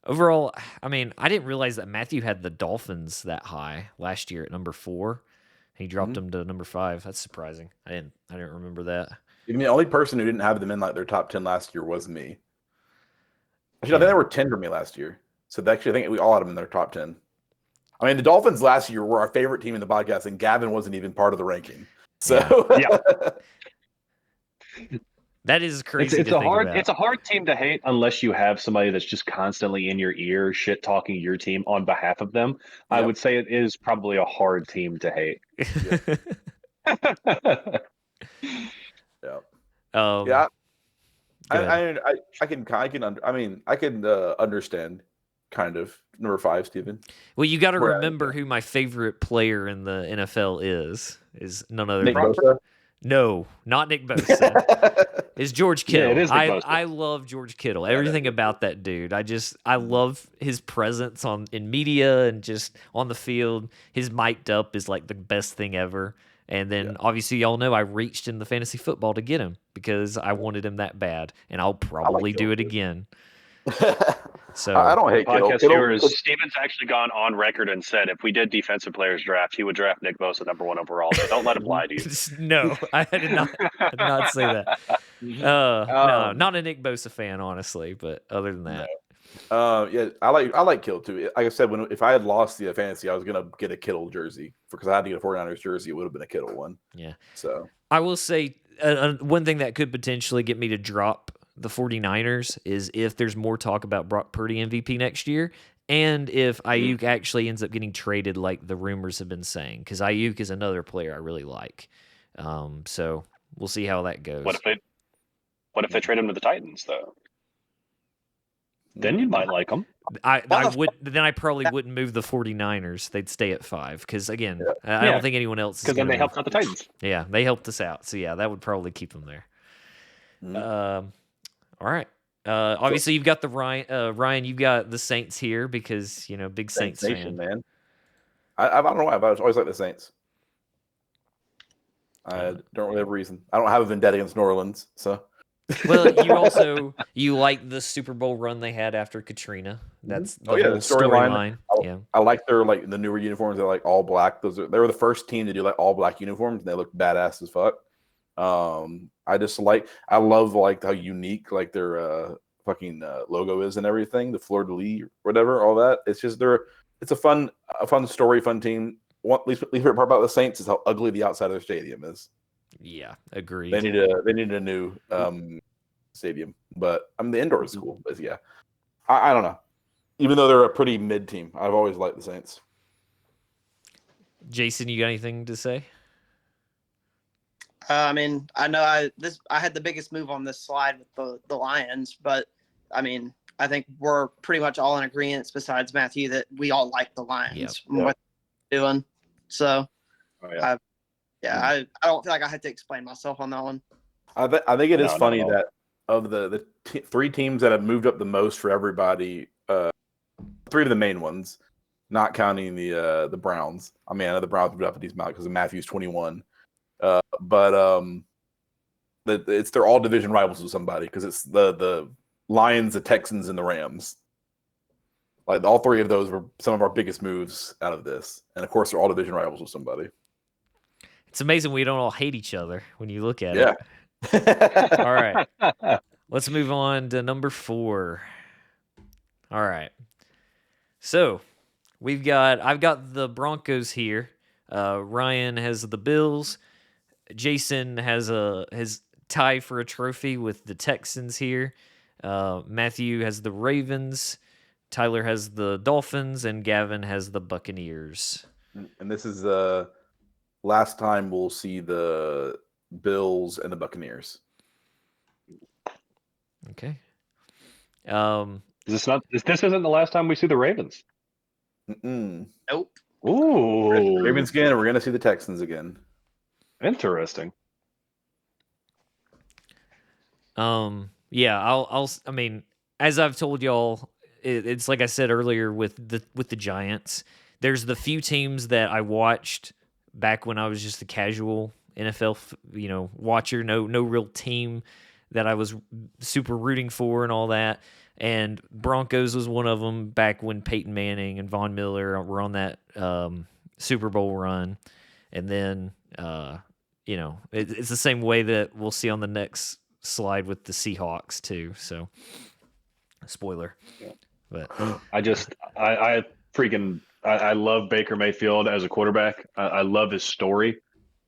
Overall, I mean, I didn't realize that Matthew had the Dolphins that high last year at number 4. He dropped them to number 5. That's surprising. I didn't remember that. Even the only person who didn't have them in like their top 10 last year was me. Actually, I think they were 10 for me last year. So actually, I think we all had them in their top 10. I mean, the Dolphins last year were our favorite team in the podcast, and Gavin wasn't even part of the ranking. So Yeah. That is crazy. It's a hard team to hate unless you have somebody that's just constantly in your ear, shit talking your team on behalf of them. I would say it is probably a hard team to hate. Yeah. Go I can understand kind of number 5, Steven. Well, you got to Right. remember who my favorite player in the NFL is none other Nick than Bosa? No, not Nick Bosa. Is George Kittle. Yeah, it is Nick Bosa. I love George Kittle. Everything about that dude. I love his presence in media and just on the field. His mic'd up is like the best thing ever. And then obviously y'all know I reached in the fantasy football to get him because I wanted him that bad, and I'll probably do it again. So I don't hate Kittle. Podcast Kittle viewers, Steven's actually gone on record and said if we did defensive players draft, he would draft Nick Bosa #1 overall. So don't let him lie to you. no, I did not say that. No, not a Nick Bosa fan, honestly. But other than that, yeah, I like Kittle too. Like I said, if I had lost the fantasy, I was gonna get a Kittle jersey because I had to get a 49ers jersey. It would have been a Kittle one. yeah. So I will say one thing that could potentially get me to drop the 49ers is if there's more talk about Brock Purdy MVP next year, and if Ayuk actually ends up getting traded like the rumors have been saying, because Ayuk is another player I really like. So we'll see how that goes. What if they trade him to the Titans though? Then you might like him. I probably wouldn't move the 49ers. They'd stay at 5 because again, I Yeah. don't think anyone else is Because then they helped out the Titans. Yeah, they helped us out. So yeah, that would probably keep them there. All right. Obviously, you've got the Ryan. You've got the Saints here because big Saints Nation, fan. man. I don't know why, but I always like the Saints. I don't really have a reason. I don't have a vendetta against New Orleans, so. Well, you like the Super Bowl run they had after Katrina. That's the whole the storyline. Yeah, I like their the newer uniforms. They're like all black. They were the first team to do like all black uniforms, and they look badass as fuck. I love how unique like their fucking logo is and everything. The fleur de lis, whatever, all that. It's just it's a fun story, fun team. Least favorite part about the Saints is how ugly the outside of their stadium is. yeah, agreed. They need a new stadium, but the indoor is cool. But yeah, I don't know. Even though they're a pretty mid team, I've always liked the Saints. Jason, you got anything to say? I mean, I know I had the biggest move on this slide with the Lions, but I mean, I think we're pretty much all in agreement, besides Matthew, that we all like the Lions and what they're doing. So, I don't feel like I had to explain myself on that one. I think it is funny that of the 3 teams that have moved up the most for everybody, 3 of the main ones, not counting the Browns. I mean, I know the Browns moved up a decent amount because of Matthew's 21. But they're all division rivals with somebody because it's the Lions, the Texans, and the Rams. Like all 3 of those were some of our biggest moves out of this, and of course they're all division rivals with somebody. It's amazing we don't all hate each other when you look at it. All right, let's move on to number 4. All right, so I've got the Broncos here. Ryan has the Bills. Jason has his tie for a trophy with the Texans here. Matthew has the Ravens. Tyler has the Dolphins, and Gavin has the Buccaneers. And this is the last time we'll see the Bills and the Buccaneers. Okay. This isn't the last time we see the Ravens. Nope. Ooh, Ravens again, and we're gonna see the Texans again. Interesting. Yeah, I mean, as I've told y'all, it's like I said earlier with the Giants. There's the few teams that I watched back when I was just a casual NFL, watcher. No real team that I was super rooting for and all that. And Broncos was one of them back when Peyton Manning and Von Miller were on that Super Bowl run. And then, it's the same way that we'll see on the next slide with the Seahawks too. So, spoiler. But I love Baker Mayfield as a quarterback. I love his story.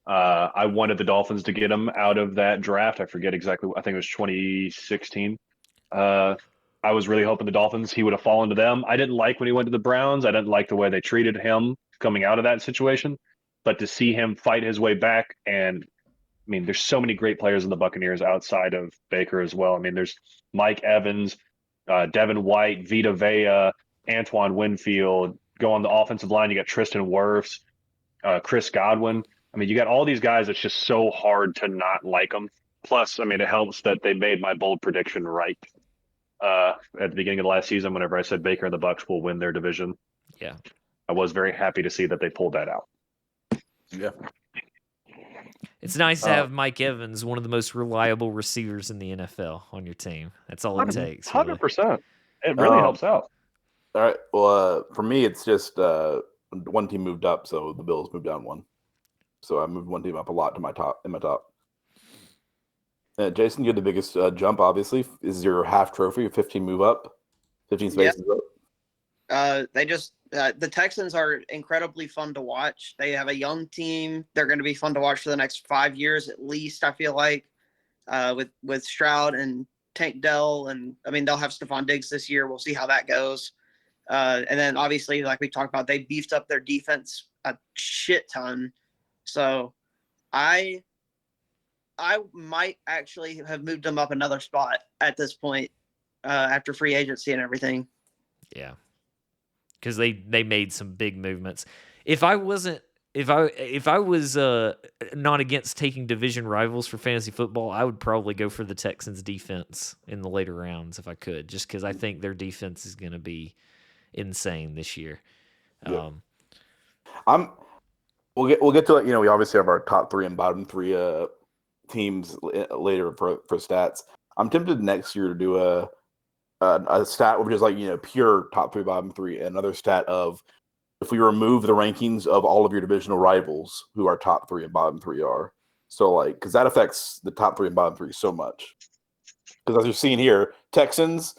I wanted the Dolphins to get him out of that draft. I forget exactly. I think it was 2016. I was really hoping the Dolphins, he would have fallen to them. I didn't like when he went to the Browns. I didn't like the way they treated him coming out of that situation. But to see him fight his way back, and I mean, there's so many great players in the Buccaneers outside of Baker as well. I mean, there's Mike Evans, Devin White, Vita Vea, Antoine Winfield. Go on the offensive line, you got Tristan Wirfs, Chris Godwin. I mean, you got all these guys. It's just so hard to not like them. Plus, I mean, it helps that they made my bold prediction right at the beginning of the last season whenever I said Baker and the Bucs will win their division. Yeah. I was very happy to see that they pulled that out. Yeah. It's nice to have Mike Evans, one of the most reliable receivers in the NFL, on your team. That's all it takes. 100%. It really helps out. All right. Well, for me, it's just one team moved up, so the Bills moved down one. So I moved one team up a lot to my top. Jason, you had the biggest jump. Obviously, is your half trophy, 15 move up, 15 spaces up. They just the Texans are incredibly fun to watch. They have a young team. They're going to be fun to watch for the next 5 years at least. I feel like with Stroud and Tank Dell, and I mean they'll have Stephon Diggs this year. We'll see how that goes. And then obviously, like we talked about, they beefed up their defense a shit ton. So I might actually have moved them up another spot at this point after free agency and everything. Yeah, because they made some big movements. If I was not against taking division rivals for fantasy football, I would probably go for the Texans defense in the later rounds if I could, just because I think their defense is going to be insane this year. Yeah. We'll get to it. We obviously have our top 3 and bottom 3 teams later for stats. I'm tempted next year to do a stat which is like pure top 3 bottom 3, and another stat of if we remove the rankings of all of your divisional rivals, who our top 3 and bottom 3 are. So because that affects the top 3 and bottom 3 so much. Because as you're seeing here, Texans,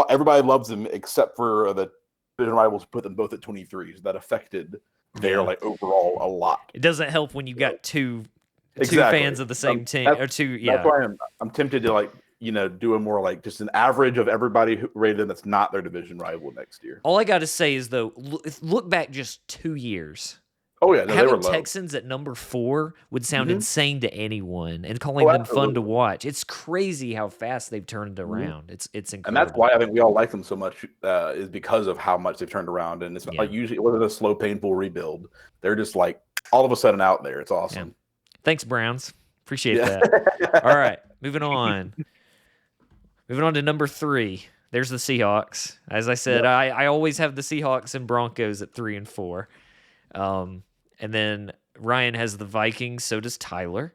everybody loves them except for the division rivals who put them both at 23. So that affected their overall a lot. It doesn't help when you got two Exactly. fans of the same team or two. Yeah, that's why I'm tempted to do a more just an average of everybody who rated them that's not their division rival next year. All I got to say is though, look back just 2 years. Oh yeah, no, they were having low. Texans at number 4 would sound insane to anyone, and calling them fun to watch. It's crazy how fast they've turned around. It's incredible. And that's why I think we all like them so much is because of how much they've turned around. And it's not usually it wasn't a slow, painful rebuild. They're just all of a sudden out there. It's awesome. Yeah. Thanks, Browns. Appreciate that. All right, moving on. Moving on to number 3. There's the Seahawks. As I said, I always have the Seahawks and Broncos at 3 and 4. And then Ryan has the Vikings, so does Tyler.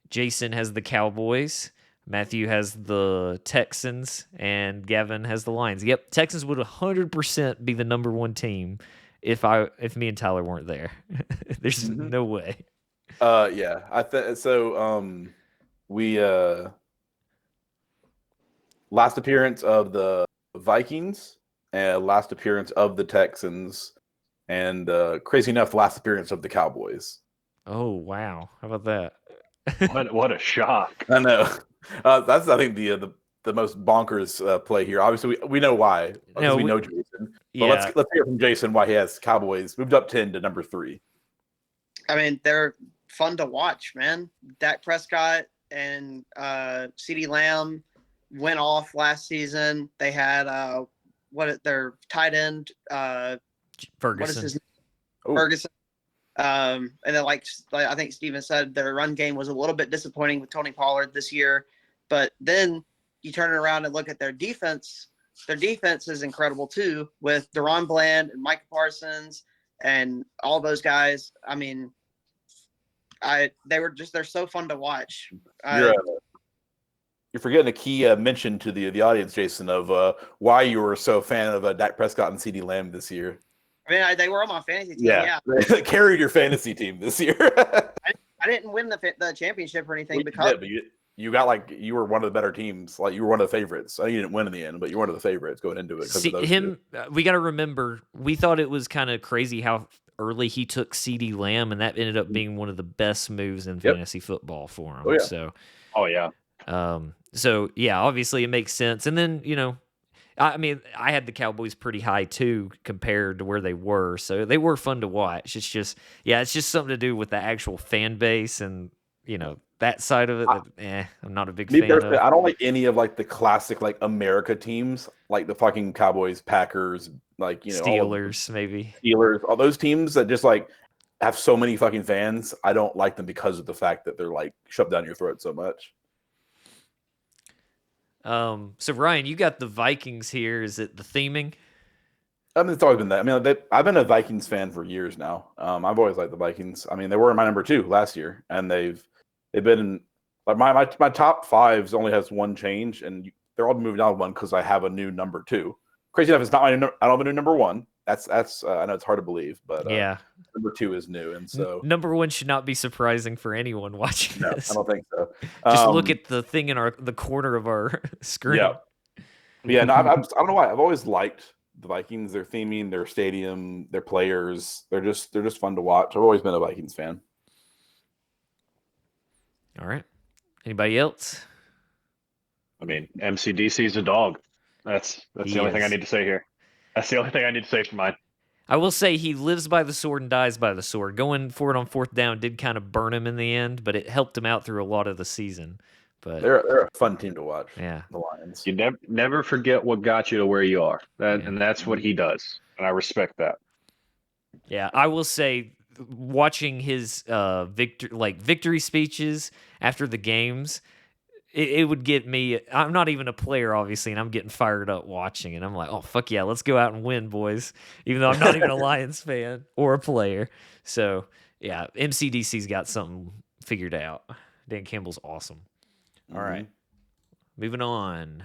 Jason has the Cowboys. Matthew has the Texans, and Gavin has the Lions. Yep, Texans would 100% be the number 1 team if me and Tyler weren't there. There's no way. Yeah, we last appearance of the Vikings and last appearance of the Texans. And crazy enough, the last appearance of the Cowboys. Oh, wow. How about that? What a shock. I know. That's, I think, the most bonkers play here. Obviously, we know why. Because we know Jason. But let's hear from Jason why he has Cowboys moved up 10 to number 3. I mean, they're fun to watch, man. Dak Prescott and CeeDee Lamb went off last season. They had their tight end Ferguson. What is his name? Ferguson. And then like I think Steven said, their run game was a little bit disappointing with Tony Pollard this year. But then you turn it around and look at their defense. Their defense is incredible too, with Deron Bland and Micah Parsons and all those guys. I mean, they're so fun to watch. You're forgetting a key mention to the audience, Jason, of why you were so a fan of Dak Prescott and CeeDee Lamb this year. I mean, they were on my fantasy team. Yeah. They carried your fantasy team this year. I didn't win the championship or anything because you got you were one of the better teams. You were one of the favorites. I know you didn't win in the end, but you were one of the favorites going into it. We got to remember, we thought it was kind of crazy how early he took CeeDee Lamb, and that ended up being one of the best moves in fantasy football for him. So yeah, obviously it makes sense. And then, I mean, I had the Cowboys pretty high too compared to where they were. So they were fun to watch. It's just something to do with the actual fan base and, that side of it that, I'm not a big fan of. I don't like any of the classic America teams, like the fucking Cowboys, Packers, Steelers, maybe. Steelers, all those teams that just have so many fucking fans. I don't like them because of the fact that they're shoved down your throat so much. So Ryan, you got the Vikings here. Is it the theming? I mean, it's always been that. I mean, I've been a Vikings fan for years now. I've always liked the Vikings. I mean, they were my number 2 last year, and they've been my top 5s only has one change, and they're all moving down one because I have a new number 2. Crazy enough, it's not my. I don't have a new number 1. That's. I know it's hard to believe, but Yeah. number 2 is new, and so Number 1 should not be surprising for anyone watching no, this. I don't think so. Just look at the thing in the corner of our screen. Yeah. Yeah, no, I don't know why. I've always liked the Vikings, their theming, their stadium, their players. They're just fun to watch. I've always been a Vikings fan. All right. Anybody else? I mean, MCDC's a dog. That's He the only thing I is. need to say here. That's the only thing I need to say for mine. I will say he lives by the sword and dies by the sword. Going for it on 4th down did kind of burn him in the end, but it helped him out through a lot of the season. But They're a fun team to watch. yeah, The Lions. You never forget what got you to where you are. Yeah. And that's what he does. And I respect that. yeah, I will say watching his victory speeches after the games, it would get me. I'm not even a player, obviously, and I'm getting fired up watching it. I'm like, oh fuck yeah, let's go out and win, boys. Even though I'm not even a Lions fan or a player. So yeah, MCDC's got something figured out. Dan Campbell's awesome. All right, moving on.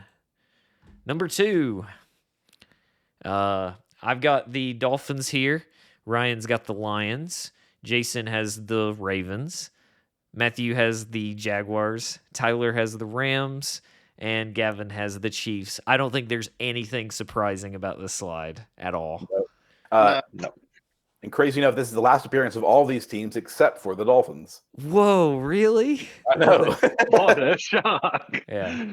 Number 2. I've got the Dolphins here. Ryan's got the Lions. Jason has the Ravens. Matthew has the Jaguars. Tyler has the Rams. And Gavin has the Chiefs. I don't think there's anything surprising about this slide at all. No. No. And crazy enough, this is the last appearance of all these teams except for the Dolphins. Whoa, really? I know. What a shock. Yeah.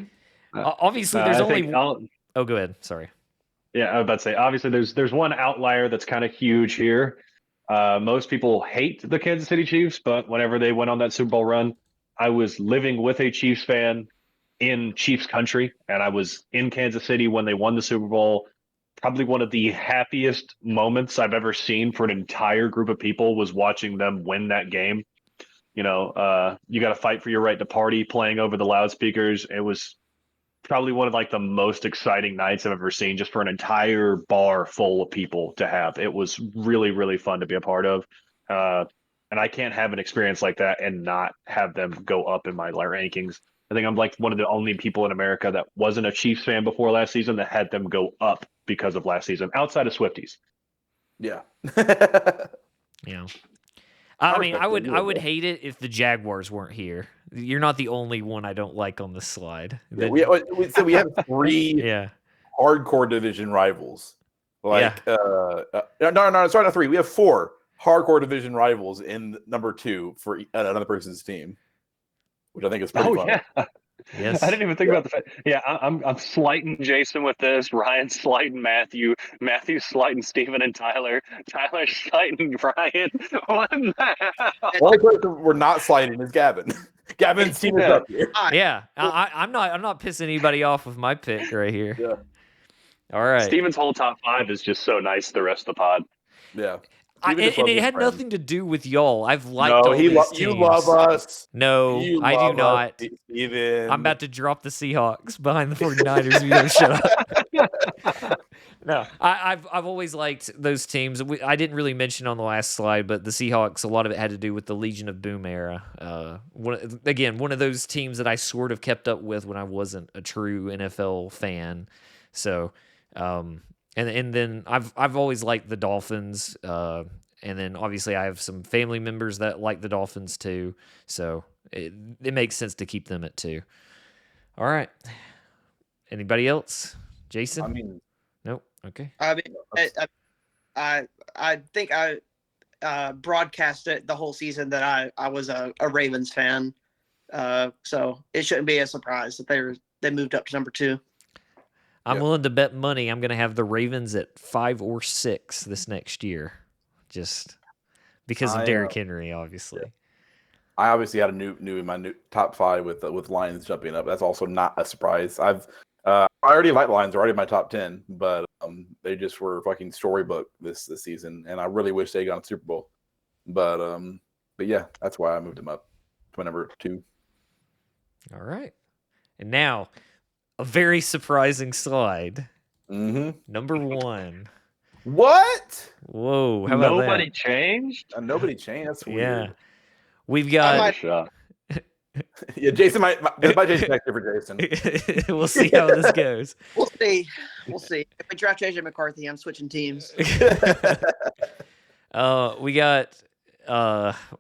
Obviously, there's I only. think Oh, go ahead. Sorry. Yeah, I was about to say, obviously there's one outlier that's kind of huge here. Most people hate the Kansas City Chiefs, but whenever they went on that Super Bowl run, I was living with a Chiefs fan in Chiefs country, and I was in Kansas City when they won the Super Bowl. Probably one of the happiest moments I've ever seen for an entire group of people was watching them win that game. You know, you got to fight for your right to party playing over the loudspeakers. It was probably one of like the most exciting nights I've ever seen, just for an entire bar full of people to have. It was really, really fun to be a part of. And I can't have an experience like that and not have them go up in my rankings. I think I'm like one of the only people in America that wasn't a Chiefs fan before last season that had them go up because of last season, outside of Swifties. Yeah. Yeah. I mean, I respect it. would hate it if the Jaguars weren't here. You're not the only one I don't like on this slide. Yeah, we have 3 Yeah. hardcore division rivals. Like, no, sorry, not 3. We have 4 hardcore division rivals in number 2 for another person's team, which I think is pretty fun. Yeah. Yes. I didn't even think about the fact. Yeah, I'm slighting Jason with this. Ryan's slighting Matthew. Matthew's slighting Steven and Tyler. Tyler's slighting Ryan. What the hell? The only person we're not sliding is Gavin. Gavin's team is up here. Yeah. I'm not pissing anybody off with my pick right here. Yeah. All right. Steven's whole top 5 is just so nice to the rest of the pod. Yeah. And Steven just loves it his had friends. nothing to do with y'all. I've liked No, all these teams. you love us. No, You I do love us, not. Steven. I'm about to drop the Seahawks behind the 49ers if you don't shut up. No, I've always liked those teams. I didn't really mention on the last slide, but the Seahawks, a lot of it had to do with the Legion of Boom era. One of those teams that I sort of kept up with when I wasn't a true NFL fan. So, and then I've always liked the Dolphins. And then obviously I have some family members that like the Dolphins too. So it makes sense to keep them at 2. All right. Anybody else? Jason? I mean, Nope. Okay. I mean, I think I broadcast it the whole season that I was a Ravens fan. So it shouldn't be a surprise that they moved up to number 2. I'm Yeah. willing to bet money I'm going to have the Ravens at 5 or 6 this next year, just because of Derrick Henry, obviously. I obviously had a new in my new top 5 with Lions jumping up. That's also not a surprise. I already like Lions, already in my top 10, but they just were fucking storybook this season, and I really wish they got a Super Bowl. But yeah, that's why I moved them up to my number 2. All right. And now, a very surprising slide. Mm-hmm. Number 1. What? Whoa. How about Nobody that? changed? Nobody changed. That's weird. Yeah. We've I got might- Shock. Yeah, Jason might Jason next year for Jason. We'll see how this goes. We'll see. We'll see. If I draft JJ McCarthy, I'm switching teams. We got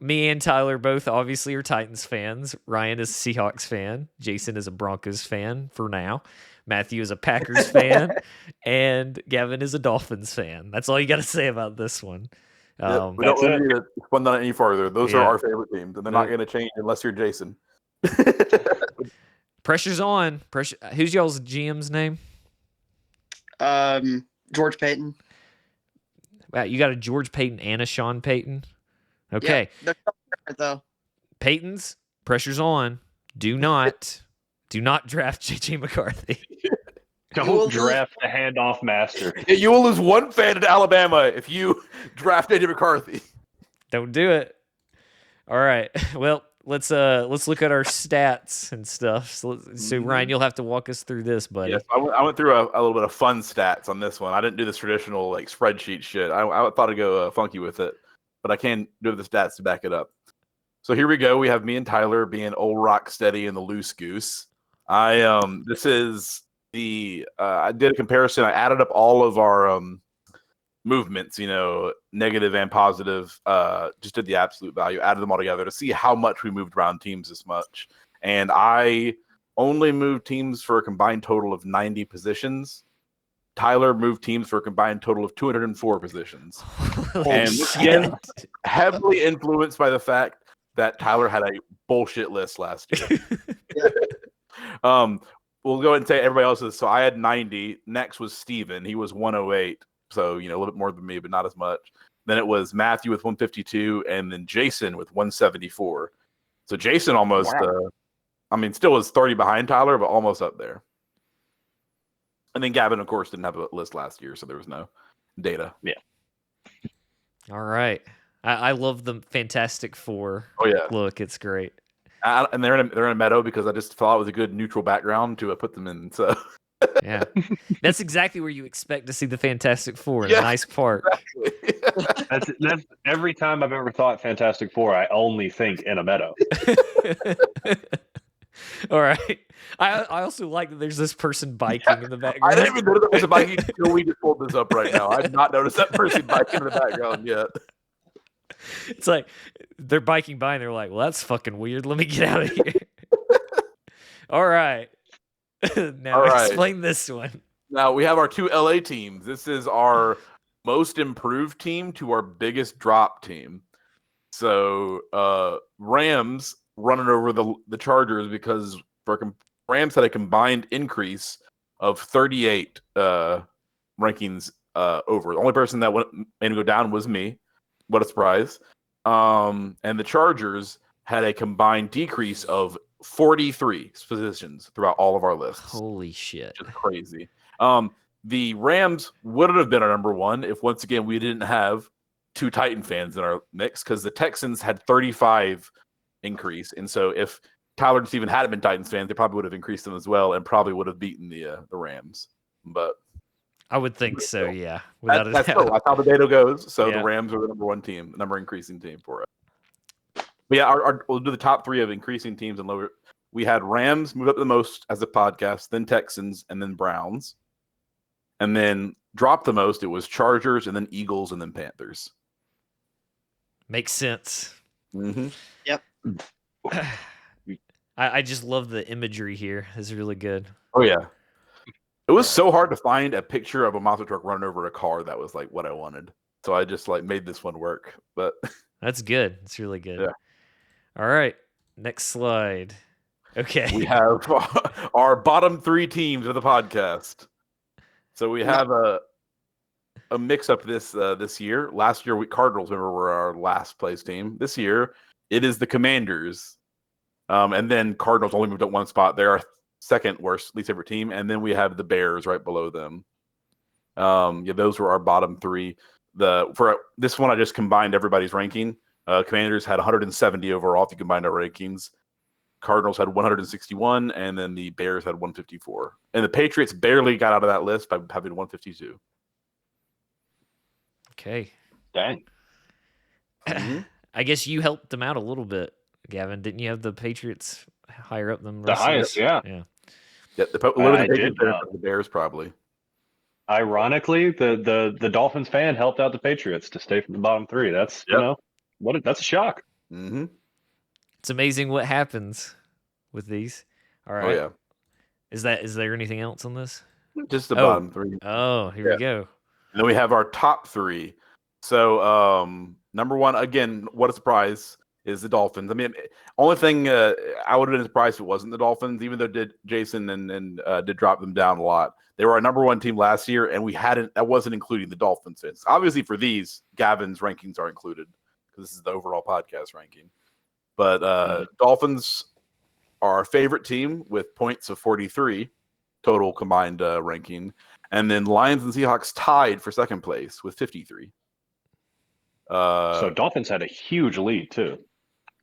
me and Tyler both obviously are Titans fans. Ryan is a Seahawks fan. Jason is a Broncos fan for now. Matthew is a Packers fan, and Gavin is a Dolphins fan. That's all you got to say about this one. We don't really need to spend on it any farther. Those are our favorite teams, and they're not going to change unless you're Jason. Pressure's on. Pressure. Who's y'all's GM's name? George Payton. Wow, you got a George Payton and a Sean Payton. Okay, They're different, though. Payton's pressure's on. Do not draft JJ McCarthy. Don't draft the handoff master. Yeah, you will lose one fan in Alabama if you draft Eddie McCarthy. Don't do it. All right. Well, let's look at our stats and stuff. So Ryan, you'll have to walk us through this, buddy. Yes, I went through a little bit of fun stats on this one. I didn't do this traditional like spreadsheet shit. I thought I'd go funky with it, but I can do the stats to back it up. So here we go. We have me and Tyler being old rock steady and the loose goose. This is I did a comparison. I added up all of our movements, negative and positive, just did the absolute value, added them all together to see how much we moved around teams this much. And I only moved teams for a combined total of 90 positions. Tyler moved teams for a combined total of 204 positions. And again, heavily influenced by the fact that Tyler had a bullshit list last year. We'll go ahead and say everybody else's. So I had 90. Next was Steven. He was 108. So, a little bit more than me, but not as much. Then it was Matthew with 152, and then Jason with 174. So Jason almost, still was 30 behind Tyler, but almost up there. And then Gavin, of course, didn't have a list last year, so there was no data. Yeah. All right. I love the Fantastic Four. Oh, yeah. Look, it's great. And they're in a meadow because I just thought it was a good neutral background to put them in. So yeah, that's exactly where you expect to see the Fantastic Four in a nice park. Exactly. That's every time I've ever thought Fantastic Four, I only think in a meadow. All right. I also like that there's this person biking in the background. I didn't even know there was a biking until we just pulled this up right now. I did not notice that person biking in the background yet. It's like they're biking by and they're like, well, that's fucking weird. Let me get out of here. All right. Now explain this one. Now we have our two LA teams. This is our most improved team to our biggest drop team. So Rams running over the Chargers because Rams had a combined increase of 38 rankings over. The only person that made him go down was me. What a surprise. And the Chargers had a combined decrease of 43 positions throughout all of our lists. Holy shit. Just crazy. The Rams would have been our number one if, once again, we didn't have two Titan fans in our mix because the Texans had 35 increase. And so if Tyler and Steven hadn't been Titans fans, they probably would have increased them as well and probably would have beaten the Rams. But I would think so, yeah. That's how the data goes. So the Rams are the number one team, the number increasing team for us. But yeah, we'll do the top three of increasing teams and lower. We had Rams move up the most as a podcast, then Texans, and then Browns. And then drop the most, it was Chargers, and then Eagles, and then Panthers. Makes sense. Mm-hmm. Yep. I just love the imagery here. It's really good. Oh, yeah. It was so hard to find a picture of a monster truck running over a car that was like what I wanted. So I just made this one work. But that's good. It's really good. Yeah. All right. Next slide. Okay. We have our bottom three teams of the podcast. So we have a mix up this year. Last year, Cardinals, remember, were our last place team. This year, it is the Commanders. And then Cardinals only moved up one spot. They're our second worst, least favorite team. And then we have the Bears right below them. Those were our bottom three. For this one, I just combined everybody's ranking. Commanders had 170 overall if you combined our rankings. Cardinals had 161, and then the Bears had 154. And the Patriots barely got out of that list by having 152. Okay. Dang. I guess you helped them out a little bit, Gavin. Didn't you have the Patriots higher up than The rest of highest, us? yeah. Yeah. Yeah, I did, the Bears probably. Ironically, the Dolphins fan helped out the Patriots to stay from the bottom three. That's Yep. that's a shock. Mm-hmm. It's amazing what happens with these. All right. Oh yeah, Is there anything else on this? just the Oh. bottom three. Oh, here Yeah. we go. And then we have our top three. So number one, again, what a surprise, is the Dolphins. I mean, only thing I would have been surprised if it wasn't the Dolphins, even though Jason and did drop them down a lot. They were our number one team last year, and that wasn't including the Dolphins fans. Obviously, for these, Gavin's rankings are included because this is the overall podcast ranking. But Dolphins are our favorite team with points of 43 total combined ranking. And then Lions and Seahawks tied for second place with 53. So Dolphins had a huge lead too.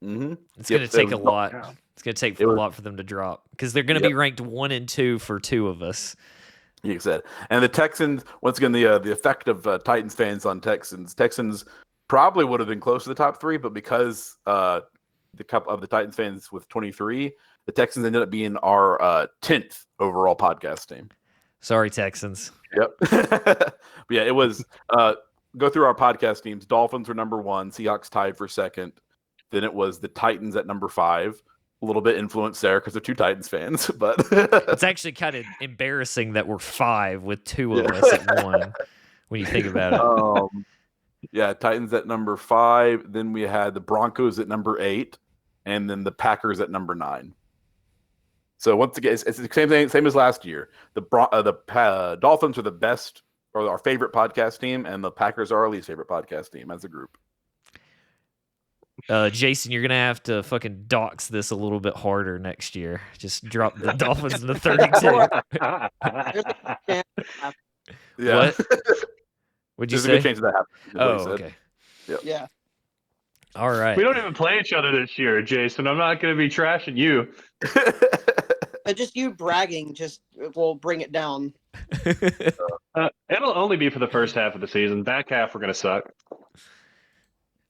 Mm-hmm. It's going to take a lot. Yeah. It's going to take a lot for them to drop because they're going to be ranked 1 and 2 for 2 of us. You said, and the Texans, once again, the effect of Titans fans on Texans probably would have been close to the top 3, but because the cup of the Titans fans with 23, the Texans ended up being our 10th overall podcast team. Sorry, Texans. Yep. But yeah, it was go through our podcast teams. Dolphins were number 1, Seahawks tied for second. Then it was the Titans at number 5. A little bit influence there because they're 2 Titans fans, but it's actually kind of embarrassing that we're 5 with 2 of us at 1 when you think about it. Yeah, Titans at number 5. Then we had the Broncos at number 8, and then the Packers at number 9. So once again, it's the same thing, same as last year. The Dolphins are the best or our favorite podcast team, and the Packers are our least favorite podcast team as a group. Jason, you're gonna have to fucking dox this a little bit harder next year. Just drop the Dolphins in the 32. Yeah. What? What'd you There's say? a good chance of that happening. Oh, okay. Yep. Yeah. All right. We don't even play each other this year, Jason. I'm not going to be trashing you. Just you bragging just will bring it down. It'll only be for the first half of the season. Back half, we're going to suck.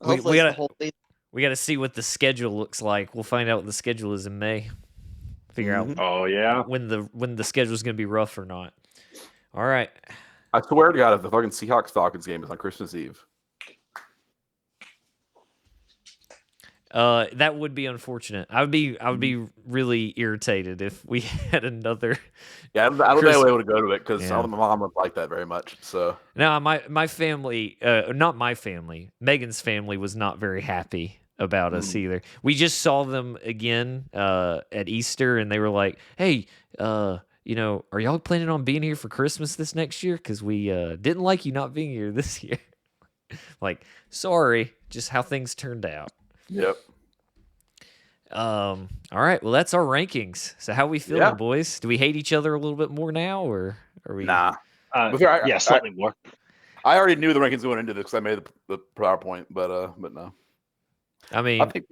Hopefully it's the whole season. We got to see what the schedule looks like. We'll find out what the schedule is in May. Figure out Oh yeah, when the schedule is going to be rough or not. All right. I swear to God, if the fucking Seahawks-Falcons game is on Christmas Eve. That would be unfortunate. I would be really irritated if we had another. Yeah, I don't know able to go to it because my mom would like that very much. So no, my family, not my family, Megan's family was not very happy about us either. We just saw them again at Easter, and they were like, "Hey, are y'all planning on being here for Christmas this next year? Because we didn't like you not being here this year." Like, sorry, just how things turned out. Yep. All right. Well, that's our rankings. So how we feeling, boys? Do we hate each other a little bit more now, or are we? Nah. Slightly more. I already knew the rankings going into this because I made the PowerPoint, but no. I mean, I think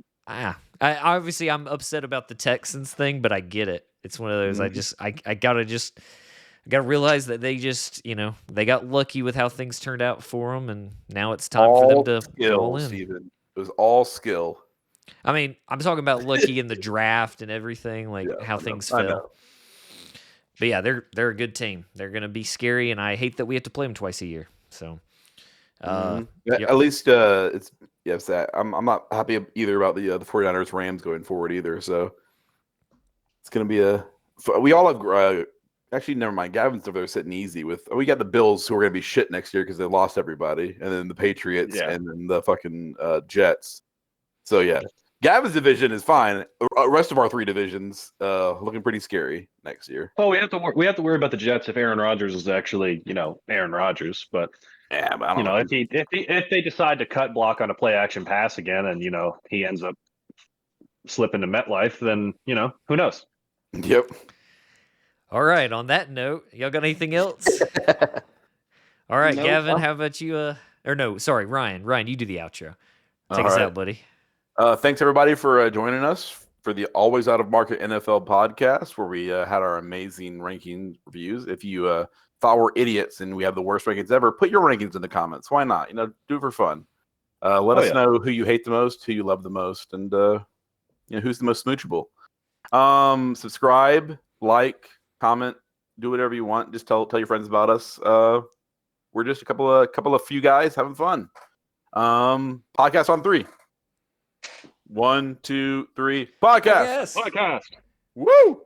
obviously I'm upset about the Texans thing, but I get it. It's one of those. I gotta realize that they just they got lucky with how things turned out for them, and now it's time for them to go all in. Steven. It was all skill. I mean, I'm talking about lucky in the draft and everything, like how things fell. But yeah, they're a good team. They're gonna be scary, and I hate that we have to play them twice a year. So, at least it's that I'm not happy either about the 49ers Rams going forward either. So it's gonna be we all have actually never mind. Gavin's over there sitting easy with. We got the Bills who are gonna be shit next year because they lost everybody, and then the Patriots and then the fucking Jets. So yeah, Gavin's division is fine. The rest of our 3 divisions looking pretty scary next year. Oh, we have to worry about the Jets if Aaron Rodgers is actually Aaron Rodgers. But yeah, but I don't know if they decide to cut block on a play action pass again, and he ends up slipping to MetLife, then who knows? Yep. All right. On that note, y'all got anything else? All right, Gavin. How about you? Ryan. Ryan, you do the outro. Take us out, buddy. Thanks everybody for joining us for the Always Out of Market NFL podcast, where we had our amazing ranking reviews. If you thought we're idiots and we have the worst rankings ever, put your rankings in the comments. Why not? Do it for fun. Let us know who you hate the most, who you love the most, and who's the most smoochable. Subscribe, like, comment, do whatever you want. Just tell your friends about us. We're just a couple of few guys having fun. Podcast on 3. 1, 2, 3. Podcast. Yes. Podcast. Woo!